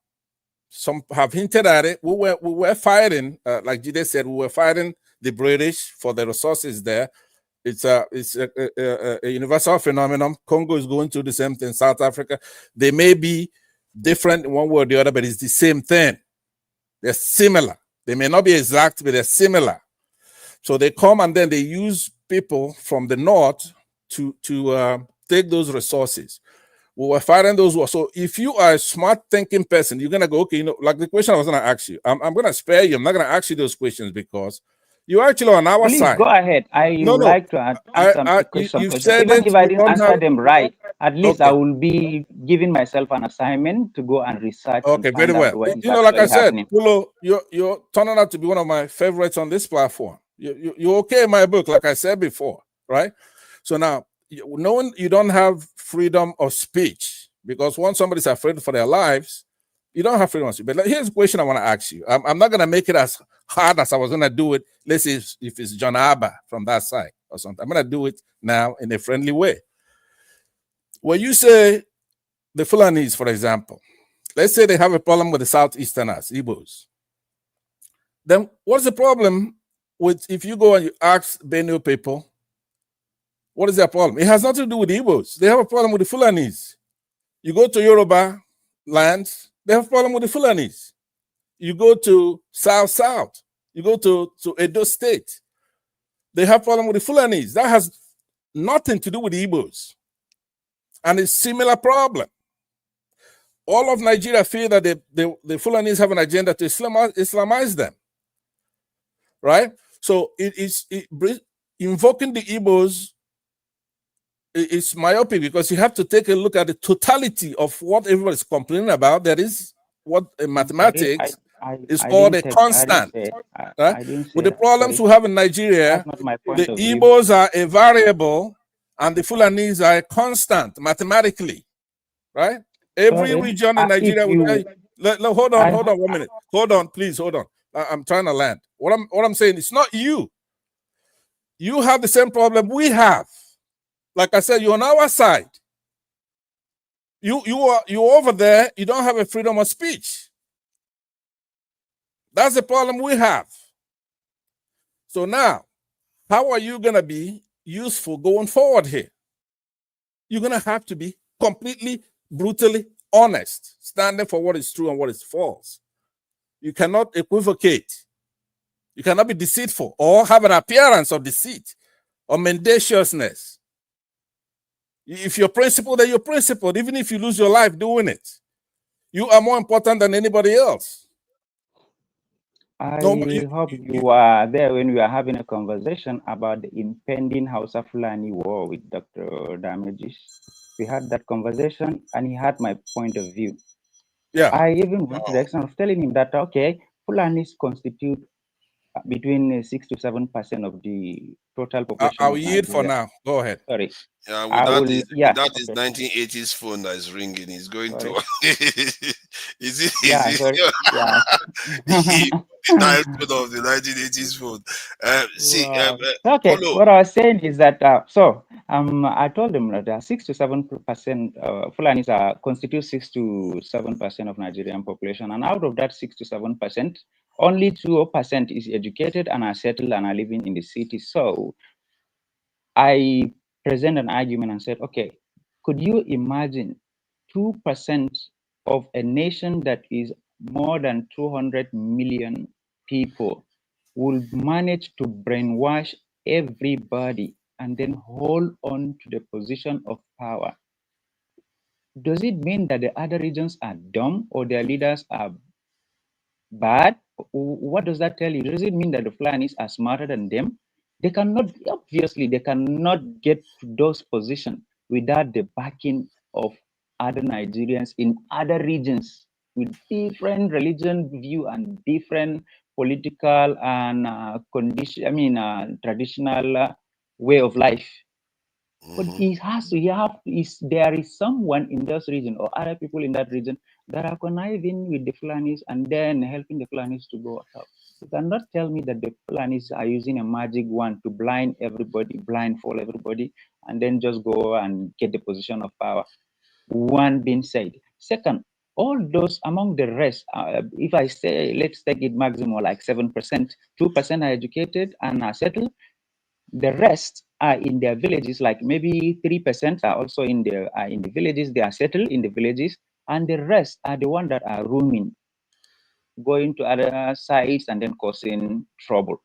Some have hinted at it. We were fighting, like Jide said, we were fighting the British for the resources there. It's a universal phenomenon. Congo is going through the same thing. South Africa, they may be different in one way or the other, but it's the same thing. They're similar. They may not be exact, but they're similar. So they come and then they use people from the north to take those resources. We were fighting those wars. So if you are a smart thinking person, you're gonna go, okay, like the question I was gonna ask you, I'm gonna spare you. I'm not gonna ask you those questions because you're actually on our Please side. go ahead. I would like to answer some You questions. said Even it. if I You didn't don't answer have. them right, at least I Okay. will be giving myself an assignment to go and research and Okay, very find out well. what is Like I actually said, happening. Pulo, you're turning out to be one of my favorites on this platform. You're okay in my book, like I said before, right? So now, knowing you don't have freedom of speech, because once somebody's afraid for their lives, you don't have freedom of speech. But here's a question I want to ask you. I'm not going to make it as hard as I was going to do it. Let's say if it's John Abba from that side or something. I'm going to do it now in a friendly way. When you say the Fulanis, for example, let's say they have a problem with the Southeasterners, Igbos. Then what's the problem with if you go and you ask Benue people, what is their problem? It has nothing to do with Igbos. They have a problem with the Fulanis. You go to Yoruba lands, they have problem with the Fulanis. You go to South, you go to Edo State, they have problem with the Fulanis. That has nothing to do with the Igbos. And it's similar problem. All of Nigeria feel that the Fulanis have an agenda to Islamize them, right? So invoking the Igbos is myopic, because you have to take a look at the totality of what everybody's complaining about. That is what mathematics is called a constant. Right? With the problems we have in Nigeria, the Igbos are a variable and the Fulanis are a constant mathematically, right? Every region in Nigeria will tell you, hold on 1 minute. Hold on, please, hold on. I'm trying to land. What I'm saying, it's not you. You have the same problem we have. Like I said, you're on our side. You're over there, you don't have a freedom of speech. That's the problem we have. So now, how are you gonna be useful going forward here? You're gonna have to be completely, brutally honest, standing for what is true and what is false. You cannot equivocate. You cannot be deceitful or have an appearance of deceit or mendaciousness. If you're principled, then you're principled, even if you lose your life doing it. You are more important than anybody else. I hope you were there when we were having a conversation about the impending Hausa Fulani war with Dr. Damages. We had that conversation and he had my point of view. Yeah. I even went to the extent of telling him that, okay, Fulanis constitute between 6 to 7% of the total population. I'll yield for now. Go ahead. Sorry. Yeah, with that is 1980s phone that is ringing. He's going to. Is it? Yeah. The dial tone of the 1980s phone. Okay. What I was saying is that I told them that 6 to 7% Fulanis constitute 6 to 7% of Nigerian population, and out of that 6 to 7%, only 2% is educated and are settled and are living in the city. So I present an argument and said, okay, could you imagine 2% of a nation that is more than 200 million people will manage to brainwash everybody and then hold on to the position of power? Does it mean that the other regions are dumb or their leaders are bad? What does that tell you? Does it mean that the Fulanis are smarter than them? They cannot, obviously, they cannot get to those positions without the backing of other Nigerians in other regions with different religion view and different political and traditional way of life. But there is someone in those region or other people in that region that are conniving with the Fulanis and then helping the Fulanis to go up. You cannot tell me that the Fulanis are using a magic wand to blindfold everybody, and then just go and get the position of power. One being said. Second, all those among the rest, if I say, let's take it maximum like 7%, 2% are educated and are settled. The rest are in their villages, like maybe 3% are also in the villages, they are settled in the villages, and the rest are the ones that are roaming, going to other sites and then causing trouble.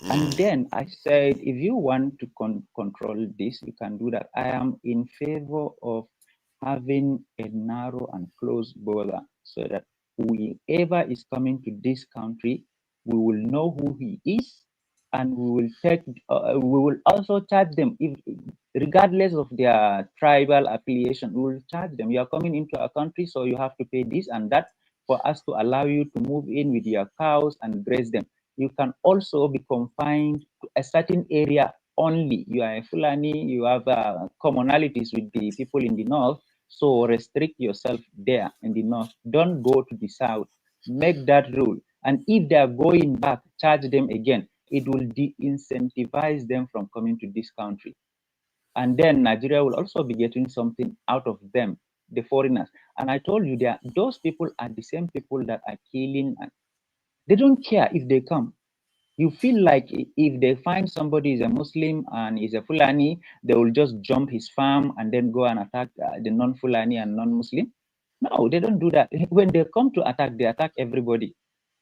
And then I said, if you want to control this, you can do that. I am in favor of having a narrow and close border so that whoever is coming to this country, we will know who he is, and we will also charge them, regardless of their tribal affiliation. We will charge them. You are coming into our country, so you have to pay this and that for us to allow you to move in with your cows and graze them. You can also be confined to a certain area only. You are a Fulani, you have commonalities with the people in the north, so restrict yourself there in the north. Don't go to the south. Make that rule. And if they are going back, charge them again. It will de-incentivize them from coming to this country. And then Nigeria will also be getting something out of them, the foreigners. And I told you that those people are the same people that are killing. And they don't care if they come. You feel like if they find somebody is a Muslim and is a Fulani, they will just jump his farm and then go and attack the non-Fulani and non-Muslim. No, they don't do that. When they come to attack, they attack everybody.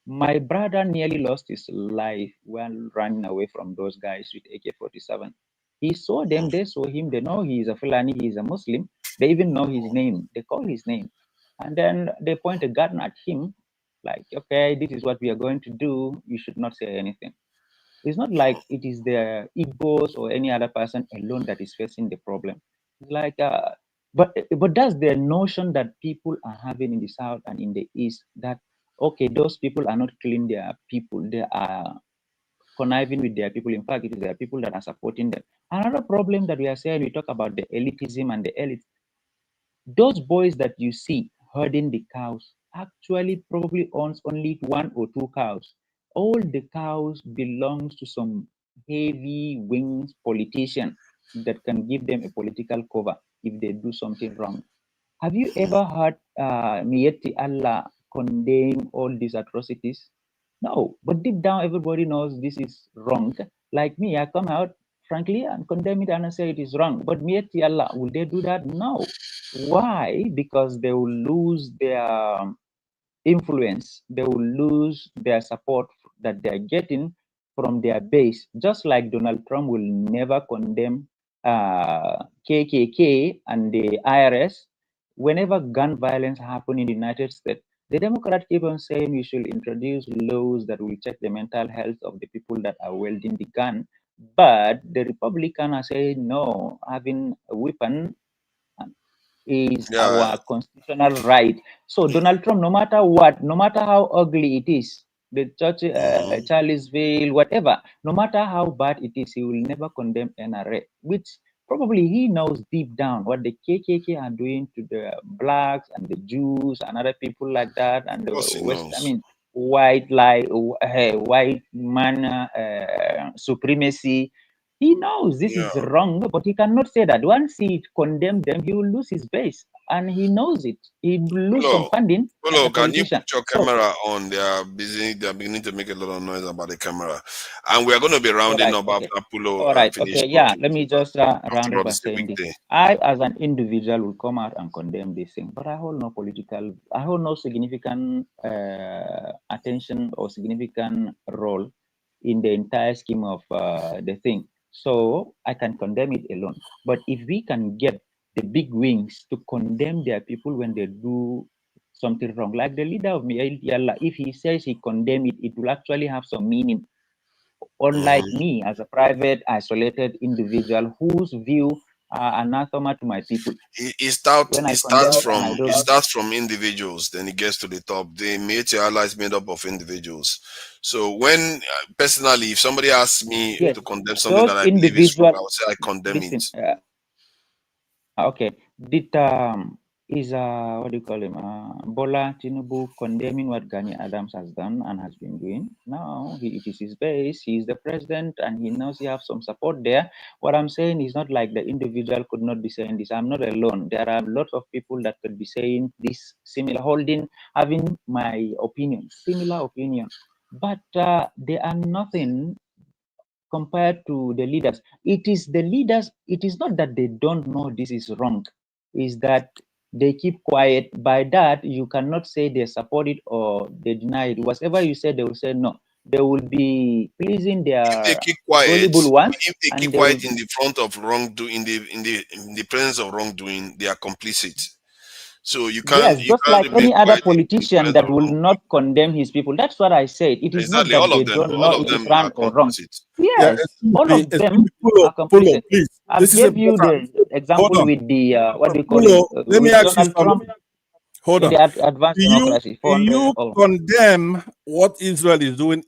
My brother nearly lost his life while running away from those guys with AK-47. He saw them, they saw him, they know he is a Fulani, he is a Muslim. They even know his name. They call his name. And then they point a gun at him, like, okay, this is what we are going to do. You should not say anything. It's not like it is the Igbos or any other person alone that is facing the problem. It's like, but that's the notion that people are having in the South and in the East, that, okay, those people are not killing their people. They are conniving with their people. In fact, it is their people that are supporting them. Another problem that we are saying, we talk about the elitism and the elite. Those boys that you see herding the cows actually probably owns only 1 or 2 cows. All the cows belongs to some heavy wings politician that can give them a political cover if they do something wrong. Have you ever heard Miyetti Allah condemn all these atrocities? No, but deep down everybody knows this is wrong. Like me, I come out frankly and condemn it and I say it is wrong. But Miyetti Allah, will they do that? No. Why? Because they will lose their influence. They will lose their support that they are getting from their base. Just like Donald Trump will never condemn KKK and the IRS. Whenever gun violence happens in the United States, the Democrats keep on saying we should introduce laws that will check the mental health of the people that are wielding the gun. But the Republicans are saying no, having a weapon is our constitutional right. So Donald Trump, no matter what, no matter how ugly it is, the church, Charlottesville, whatever, no matter how bad it is, he will never condemn NRA, which probably he knows deep down what the KKK are doing to the blacks and the Jews and other people like that, and the West, I mean, white man supremacy. He knows this is wrong, but he cannot say that. Once he condemns them, he will lose his base, and he knows it. He will lose some funding. Hello, can you put your camera on? They are busy. They are beginning to make a lot of noise about the camera, and we are going to be rounding up after Pulo. All right. Okay. Yeah. Let me just round up by saying this. I, as an individual, will come out and condemn this thing, but I hold no political. I hold no significant attention or significant role in the entire scheme of the thing. So I can condemn it alone. But if we can get the big wings to condemn their people when they do something wrong, like the leader of Yalla, if he says he condemn it, it will actually have some meaning. Unlike me as a private, isolated individual whose view are anathema to my people. It starts from individuals, then it gets to the top. The Miyetti Allah is made up of individuals. So when personally, if somebody asks me to condemn something that I believe is wrong, I would say I condemn it. Okay. Did is what do you call him? Bola Tinubu condemning what Gani Adams has done and has been doing. No, it is his base. He is the president, and he knows he has some support there. What I'm saying is not like the individual could not be saying this. I'm not alone. There are lots of people that could be saying this similar, having my opinion, similar opinion, but they are nothing compared to the leaders. It is the leaders. It is not that they don't know this is wrong. Is that they keep quiet. By that, you cannot say they support it or they deny it. Whatever you say, they will say no. They will be pleasing their gullible ones. If they keep quiet in the front of wrongdoing, in the presence of wrongdoing, they are complicit. So you can't. Yes, just like any other politician that will not condemn his people. That's what I said. It is not that they don't know it is wrong or wrong. Yes, all of them are complicit. I gave you the example with the what do you call it? Let me ask you something. Hold on. The advanced democracy. Do you condemn what Israel is doing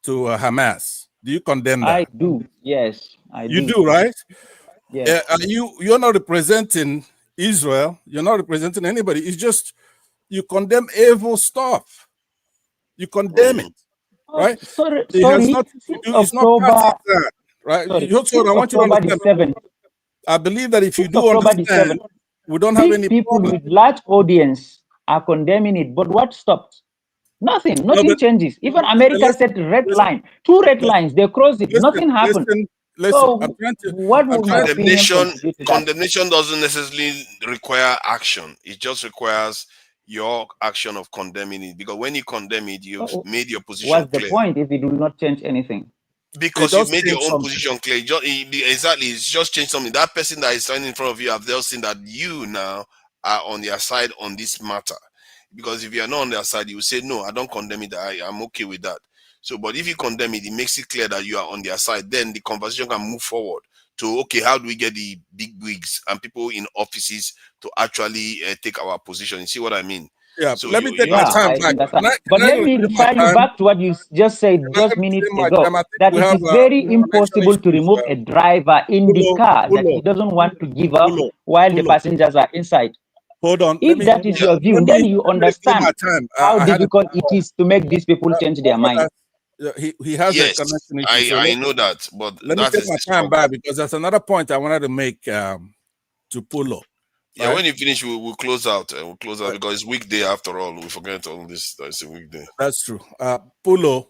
to Hamas? Do you condemn that? I do. Yes, I do. You do, right? Yes. You're not representing Israel. You're not representing anybody. It's just you condemn evil stuff. You condemn it, right? Sorry. It's not partisan, right? I want you to understand. I believe that if you do understand, we don't have any people problem. with large audience are condemning it. But what stopped? Nothing. No, Nothing but changes. Even America set red line, 2 red lines. They crossed it. Nothing happened. Listen. So, what But would my opinion contribute to that? condemnation doesn't necessarily require action. It just requires your action of condemning it. Because when you condemn it, you've made your position What's the clear. point if it will not change anything? Because you've made your own position clear. Exactly, it's just changed something. That person that is standing in front of you have just seen that you now are on their side on this matter. Because if you are not on their side, you will say, no, I don't condemn it. I'm okay with that. So, but if you condemn it, it makes it clear that you are on their side. Then the conversation can move forward to, okay, how do we get the big wigs and people in offices to actually take our position? You see what I mean? Yeah, so let me take my time back. But let me refer you back to what you just said just minutes ago, that it is very impossible to remove a driver in the car that he doesn't want to give up while the passengers are inside. Hold on. If that is your view, then you understand how difficult it is to make these people change their mind. He has a connection issue. I know that, but let me take my time back because there's another point I wanted to make to Polo. Yeah, right? When you finish, we'll close out. We'll close out because it's weekday after all. We forget all this. It's a weekday. That's true. Polo,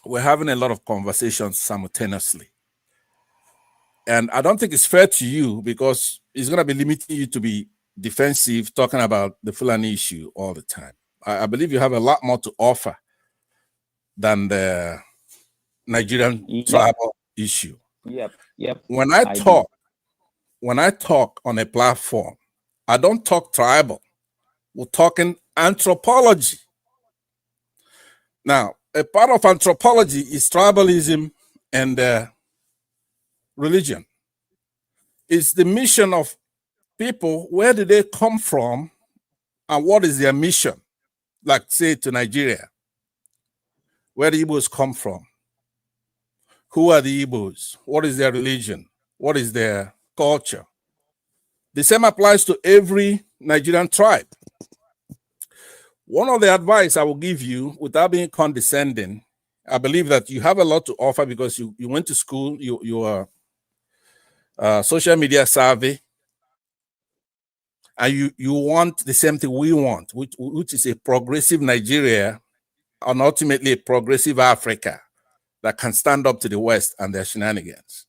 we're having a lot of conversations simultaneously. And I don't think it's fair to you because it's going to be limiting you to be defensive, talking about the Fulani issue all the time. I believe you have a lot more to offer than the Nigerian tribal issue. Yep. When I talk on a platform, I don't talk tribal. We're talking anthropology. Now, a part of anthropology is tribalism and religion. It's the mission of people. Where do they come from and what is their mission? Like, say, to Nigeria. Where the Igbos come from? Who are the Igbos? What is their religion? What is their culture? The same applies to every Nigerian tribe. One of the advice I will give you, without being condescending, I believe that you have a lot to offer because you went to school, you are social media savvy, and you want the same thing we want, which is a progressive Nigeria and ultimately a progressive Africa that can stand up to the West and their shenanigans.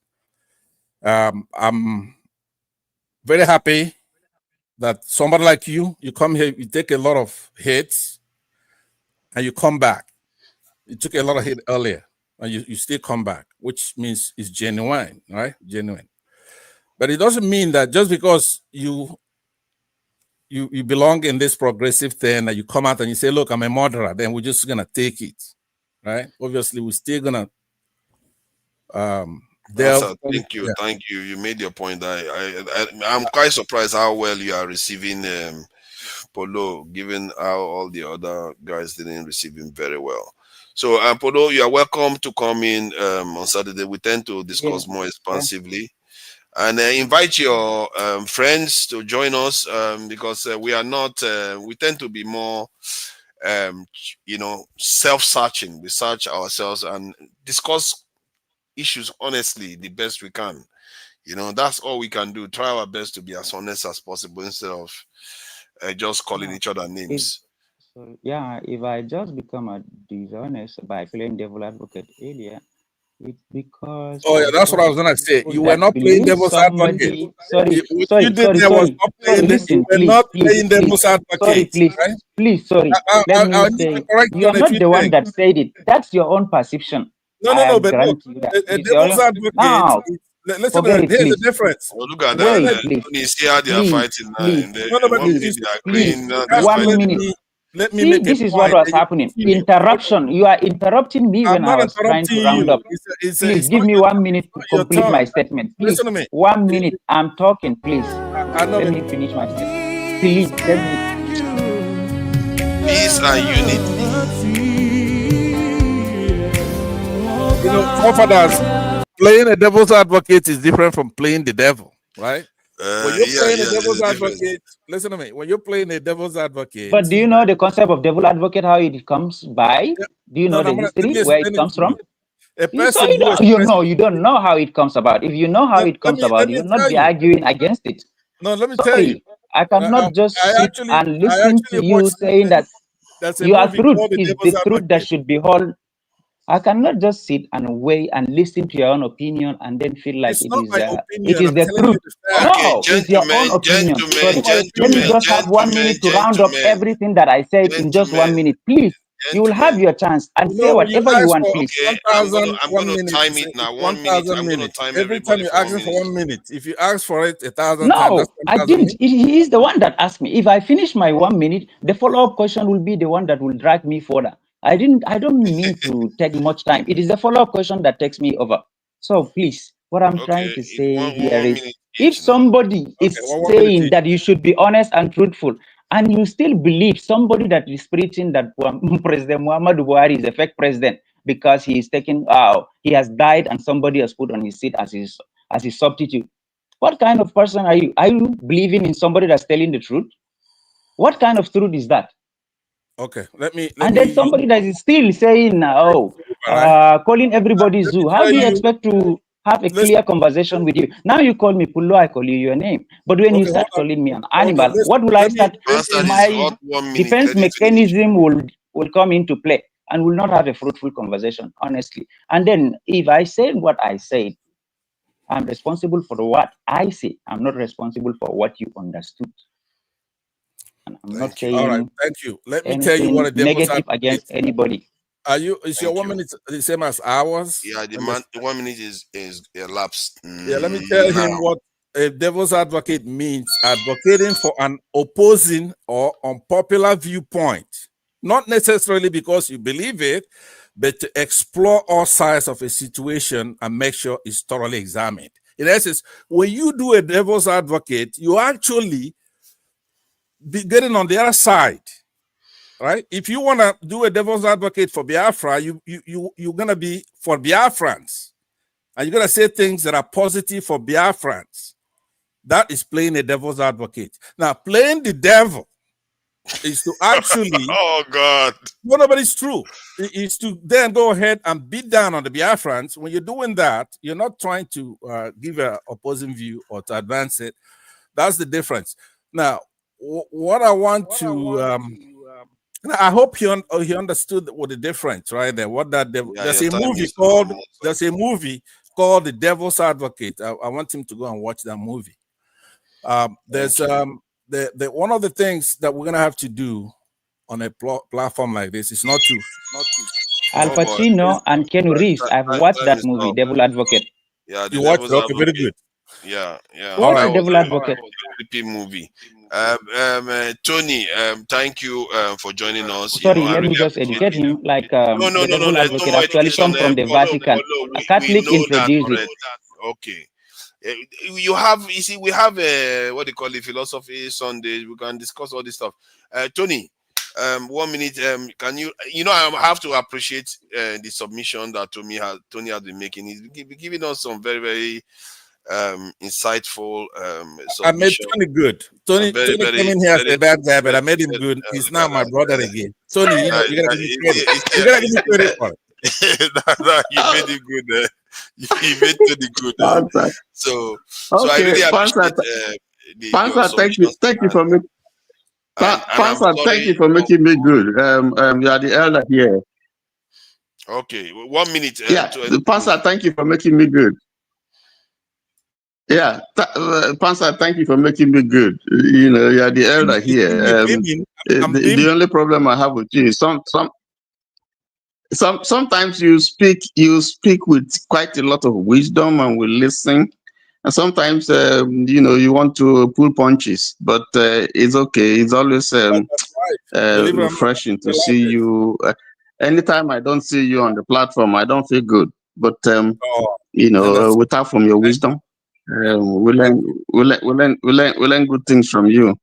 I'm very happy that somebody like you come here, you take a lot of hits, and you come back. You took a lot of hit earlier, and you still come back, which means it's genuine, right? Genuine. But it doesn't mean that just because you belong in this progressive thing that you come out and you say, look, I'm a murderer, then we're just gonna take it, right? Obviously, we're still gonna thank you. You made your point. I'm quite surprised how well you are receiving Polo, given how all the other guys didn't receive him very well. So, Polo, you are welcome to come in on Saturday. We tend to discuss more expansively. And invite your friends to join us because we are not, we tend to be more, self-searching. We search ourselves and discuss issues honestly the best we can. That's all we can do. Try our best to be as honest as possible instead of just calling each other names. If I just become a dishonest by playing devil advocate earlier, it's because that's what I was gonna say. You were not playing devil's advocate. Sorry. Listen, please. Let me say, you are not the one that said it. That's your own perception. No, but look, a devil's advocate. Now, listen, here's the difference. Well, look at that. You see how they are fighting. Please. 1 minute. Let me make this is what was happening. Interruption. You are interrupting me when I was trying to round up. Please give me 1 minute to complete my statement. Please. Listen to me. 1 minute. I'm talking. Please. Let me finish my statement. Please. Let me. Peace and unity. Forefathers, playing a devil's advocate is different from playing the devil, right? When you're playing a devil's advocate, listen to me. When you're playing a devil's advocate, but do you know the concept of devil advocate? How it comes by? Do you know the history where it comes from? You don't know how it comes about. If you know how it comes about, you'll not be arguing against it. No, let me tell you. I cannot just sit and listen to you saying that. There's a Your movie truth called The is Devil's the truth that Advocate. should be held. I cannot just sit and wait and listen to your own opinion and then feel like It's it not is my it opinion. is I'm the telling you truth. the fact. Okay, No, it's your own opinion. Sorry. Let me just have 1 minute to round up everything that I said in just 1 minute. Please, you will have your chance and say When you whatever you ask want, for please. Okay, 1,000, I'm 1 gonna minute, time it now. 1 minute. 1,000 I'm gonna minutes. time Every time everybody you're for 1 asking for minute. 1 minute, if you ask for it 1,000 times, No, that's I 1,000 didn't. He is the one that asked me. If I finish my 1 minute, the follow-up question will be the one that will drag me further. I don't mean to take much time. It is the follow-up question that takes me over. So please, what I'm trying to say here is, if somebody is saying that you should be honest and truthful, and you still believe somebody that is preaching that President Muhammadu Buhari is a fake president because he is taking, he has died and somebody has put on his seat as his substitute. What kind of person are you? Are you believing in somebody that's telling the truth? What kind of truth is that? Okay, let me. And then somebody that is still saying, calling everybody zoo. How do you expect to have a clear conversation with you? Now you call me Pullo, I call you your name. But when you start calling me an animal, what will I start? My defense mechanism will come into play and will not have a fruitful conversation, honestly. And then if I say what I said, I'm responsible for what I say. I'm not responsible for what you understood. And I'm not saying all right, thank you. Let me tell you what a devil's negative against anybody. Are you? Is your 1 minute the same as ours? Yeah, the 1 minute is elapsed. Yeah, let me tell him what a devil's advocate means: advocating for an opposing or unpopular viewpoint, not necessarily because you believe it, but to explore all sides of a situation and make sure it's thoroughly examined. In essence, when you do a devil's advocate, you actually be getting on the other side, right? If you want to do a devil's advocate for Biafra, you're gonna be for Biafrans, and you're gonna say things that are positive for Biafrans. That is playing a devil's advocate. Now, playing the devil is to actually oh God. No, but it's true. It's to then go ahead and beat down on the Biafrans. When you're doing that, you're not trying to give an opposing view or to advance it. That's the difference. Now, what I want to, I hope he understood what the difference, right there. What that devil? Yeah, There's a movie called The Devil's Advocate. I want him to go and watch that movie. There's the one of the things that we're gonna have to do on a platform like this is not to. Al Pacino and Keanu Reeves. I've watched that movie, Devil Advocate. Yeah, you watched it? Okay, very good. Yeah. All right. Devil Advocate. Creepy movie. Tony, thank you for joining us. Sorry, let me just educate him. Like the Devil Advocate actually come from the Vatican. A Catholic introduced it. Okay. You see, we have what they call it, philosophy Sunday. We can discuss all this stuff. Tony, 1 minute. Can you? I have to appreciate the submission that Tony has been making. He's been giving us some very, very insightful I made Tony good. Tony came in here as a bad guy, but I made him good. He's now my brother again. Tony, you gotta give me credit. You gotta give me credit for it. You made him good. You made Tony good. So I really appreciate Pansa, thank you for me. Pansa, thank you for making me good. You are the elder here. Okay, 1 minute. Pansa, thank you for making me good. Yeah, Pansa, thank you for making me good. You are the elder here. The only problem I have with you is sometimes you speak with quite a lot of wisdom and we listen. And sometimes, you want to pull punches, but it's okay. It's always refreshing to see you. Anytime I don't see you on the platform, I don't feel good. But without from your wisdom, we learn good things from you.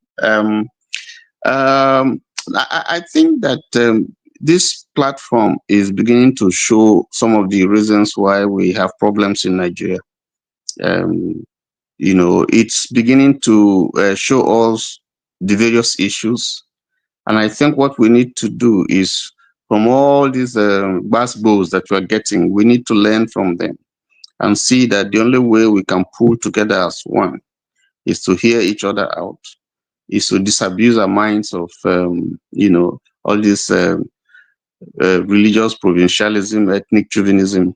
I think that this platform is beginning to show some of the reasons why we have problems in Nigeria. It's beginning to show us the various issues. And I think what we need to do is, from all these basketballs that we're getting, we need to learn from them and see that the only way we can pull together as one is to hear each other out, is to disabuse our minds of all this religious provincialism, ethnic chauvinism,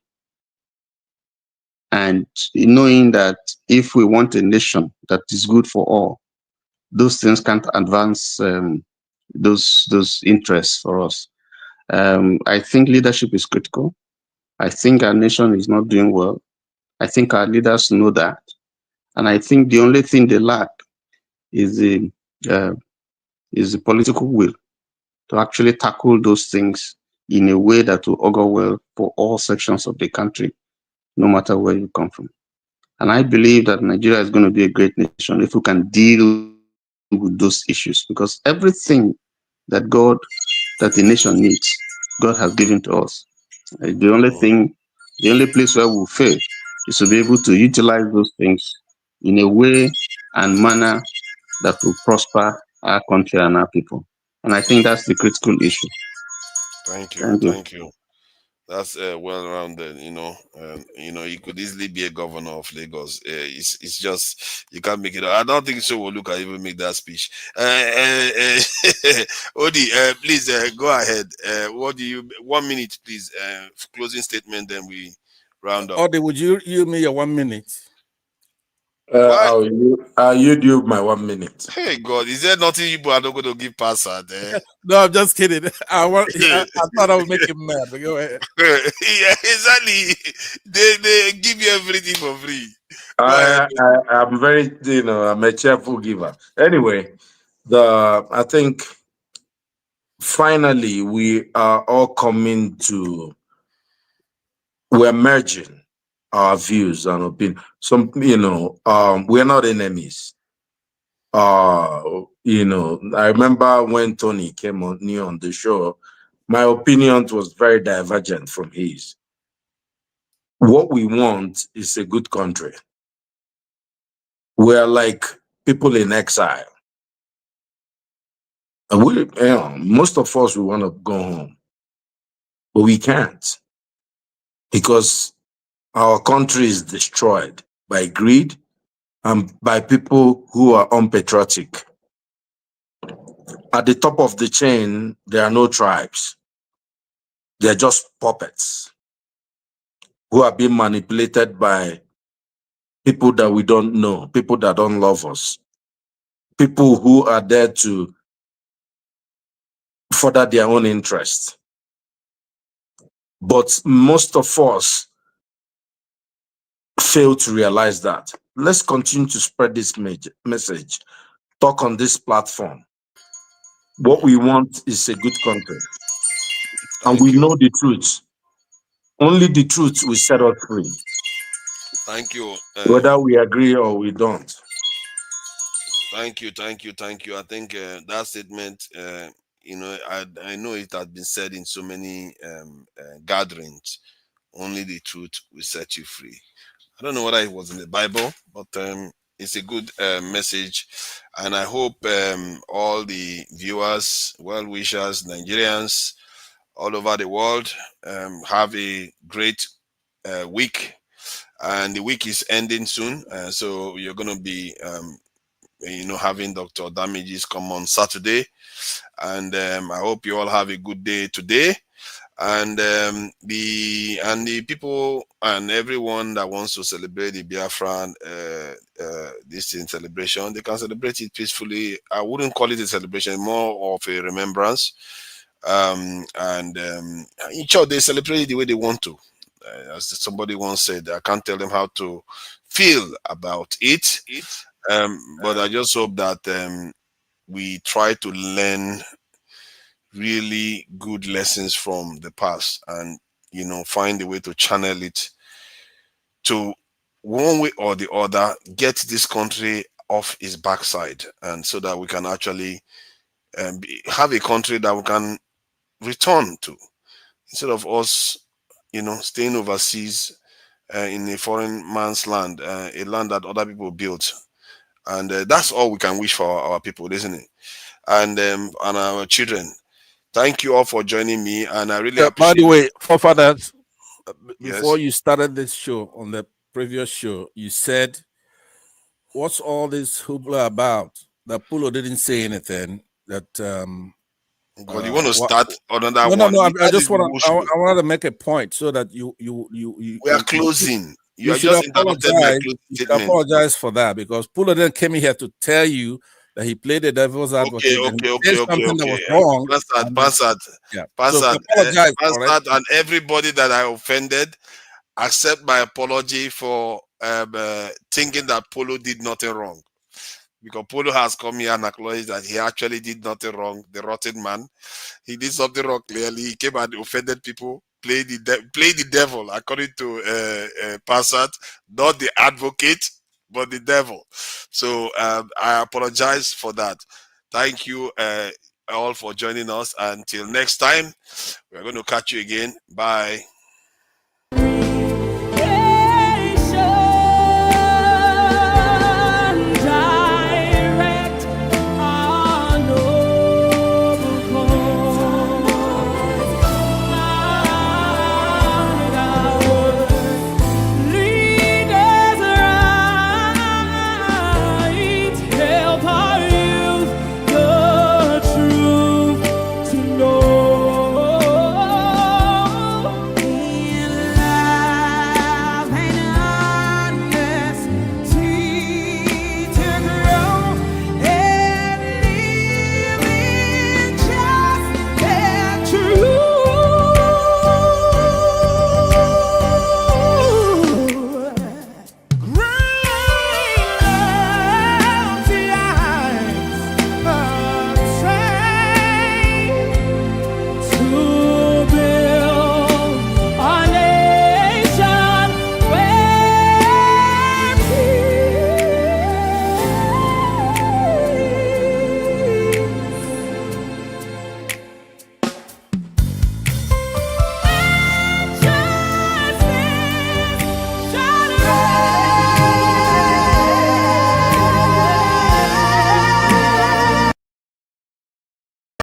and knowing that if we want a nation that is good for all, those things can't advance those interests for us. I think leadership is critical. I think our nation is not doing well. I think our leaders know that. And I think the only thing they lack is the political will to actually tackle those things in a way that will augur well for all sections of the country, no matter where you come from. And I believe that Nigeria is going to be a great nation if we can deal with those issues, because everything that the nation needs, God has given to us. The only place where we fail is to be able to utilize those things in a way and manner that will prosper our country and our people. And I think that's the critical issue. Thank you. Thank you. Thank you. That's well-rounded. He could easily be a governor of Lagos. It's just you can't make it. I don't think so. Will look at even make that speech. Odi, please go ahead. What do you? 1 minute, please. Closing statement. Then we round up. Odi, would you yield me your 1 minute? I'll yield you my 1 minute. Hey God, is there nothing you are not going to give password there? No, I'm just kidding. I thought I would make him mad, but go ahead. Yeah, exactly. They give you everything for free. I'm very, I'm a cheerful giver. Anyway, I think finally we are all coming to, we're merging our views and opinions. We're not enemies. I remember when Tony came on the show, my opinion was very divergent from his. What we want is a good country. We're like people in exile. And most of us, we want to go home, but we can't, because our country is destroyed by greed and by people who are unpatriotic. At the top of the chain, there are no tribes. They're just puppets who are being manipulated by people that we don't know, people that don't love us, people who are there to further their own interests. But most of us fail to realize that. Let's continue to spread this message, talk on this platform. What we want is a good country. And we know the truth. Only the truth will set us free. Thank you. Whether we agree or we don't. Thank you. I think that statement, I know it has been said in so many gatherings. Only the truth will set you free. I don't know whether it was in the Bible, but it's a good message. And I hope all the viewers, well-wishers, Nigerians all over the world have a great week. And the week is ending soon. So you're going to be having Dr. Damages come on Saturday, and I hope you all have a good day today. And the people and everyone that wants to celebrate the Biafran this in celebration, they can celebrate it peacefully. I wouldn't call it a celebration, more of a remembrance. In short, they celebrate it the way they want to. As somebody once said, I can't tell them how to feel about it. But I just hope that we try to learn really good lessons from the past and, find a way to channel it to one way or the other, get this country off its backside, and so that we can actually have a country that we can return to, instead of us, staying overseas in a foreign man's land, a land that other people built. And that's all we can wish for our people, isn't it? And our children. Thank you all for joining me, and I really appreciate. By the way, forefathers, before Yes. you started this show, on the previous show, you said, "What's all this hoopla about?" That Pulo didn't say anything. That God, you want to start another no, one? no. I That just is the want to. bullshit. I wanted to make a point so that We are closing. You are should just interrupted my apologize. closing You should statement. apologize for that because Pulo then came here to tell you that he played the devil's advocate and said something that was wrong. Passad, apologize and everybody that I offended, accept my apology for thinking that Polo did nothing wrong. Because Polo has come here and acknowledged that he actually did nothing wrong, the rotten man. He did something wrong clearly. He came and offended people, played the devil, according to Passat, not the advocate, but the devil. So I apologize for that. Thank you all for joining us. Until next time, we're going to catch you again. Bye.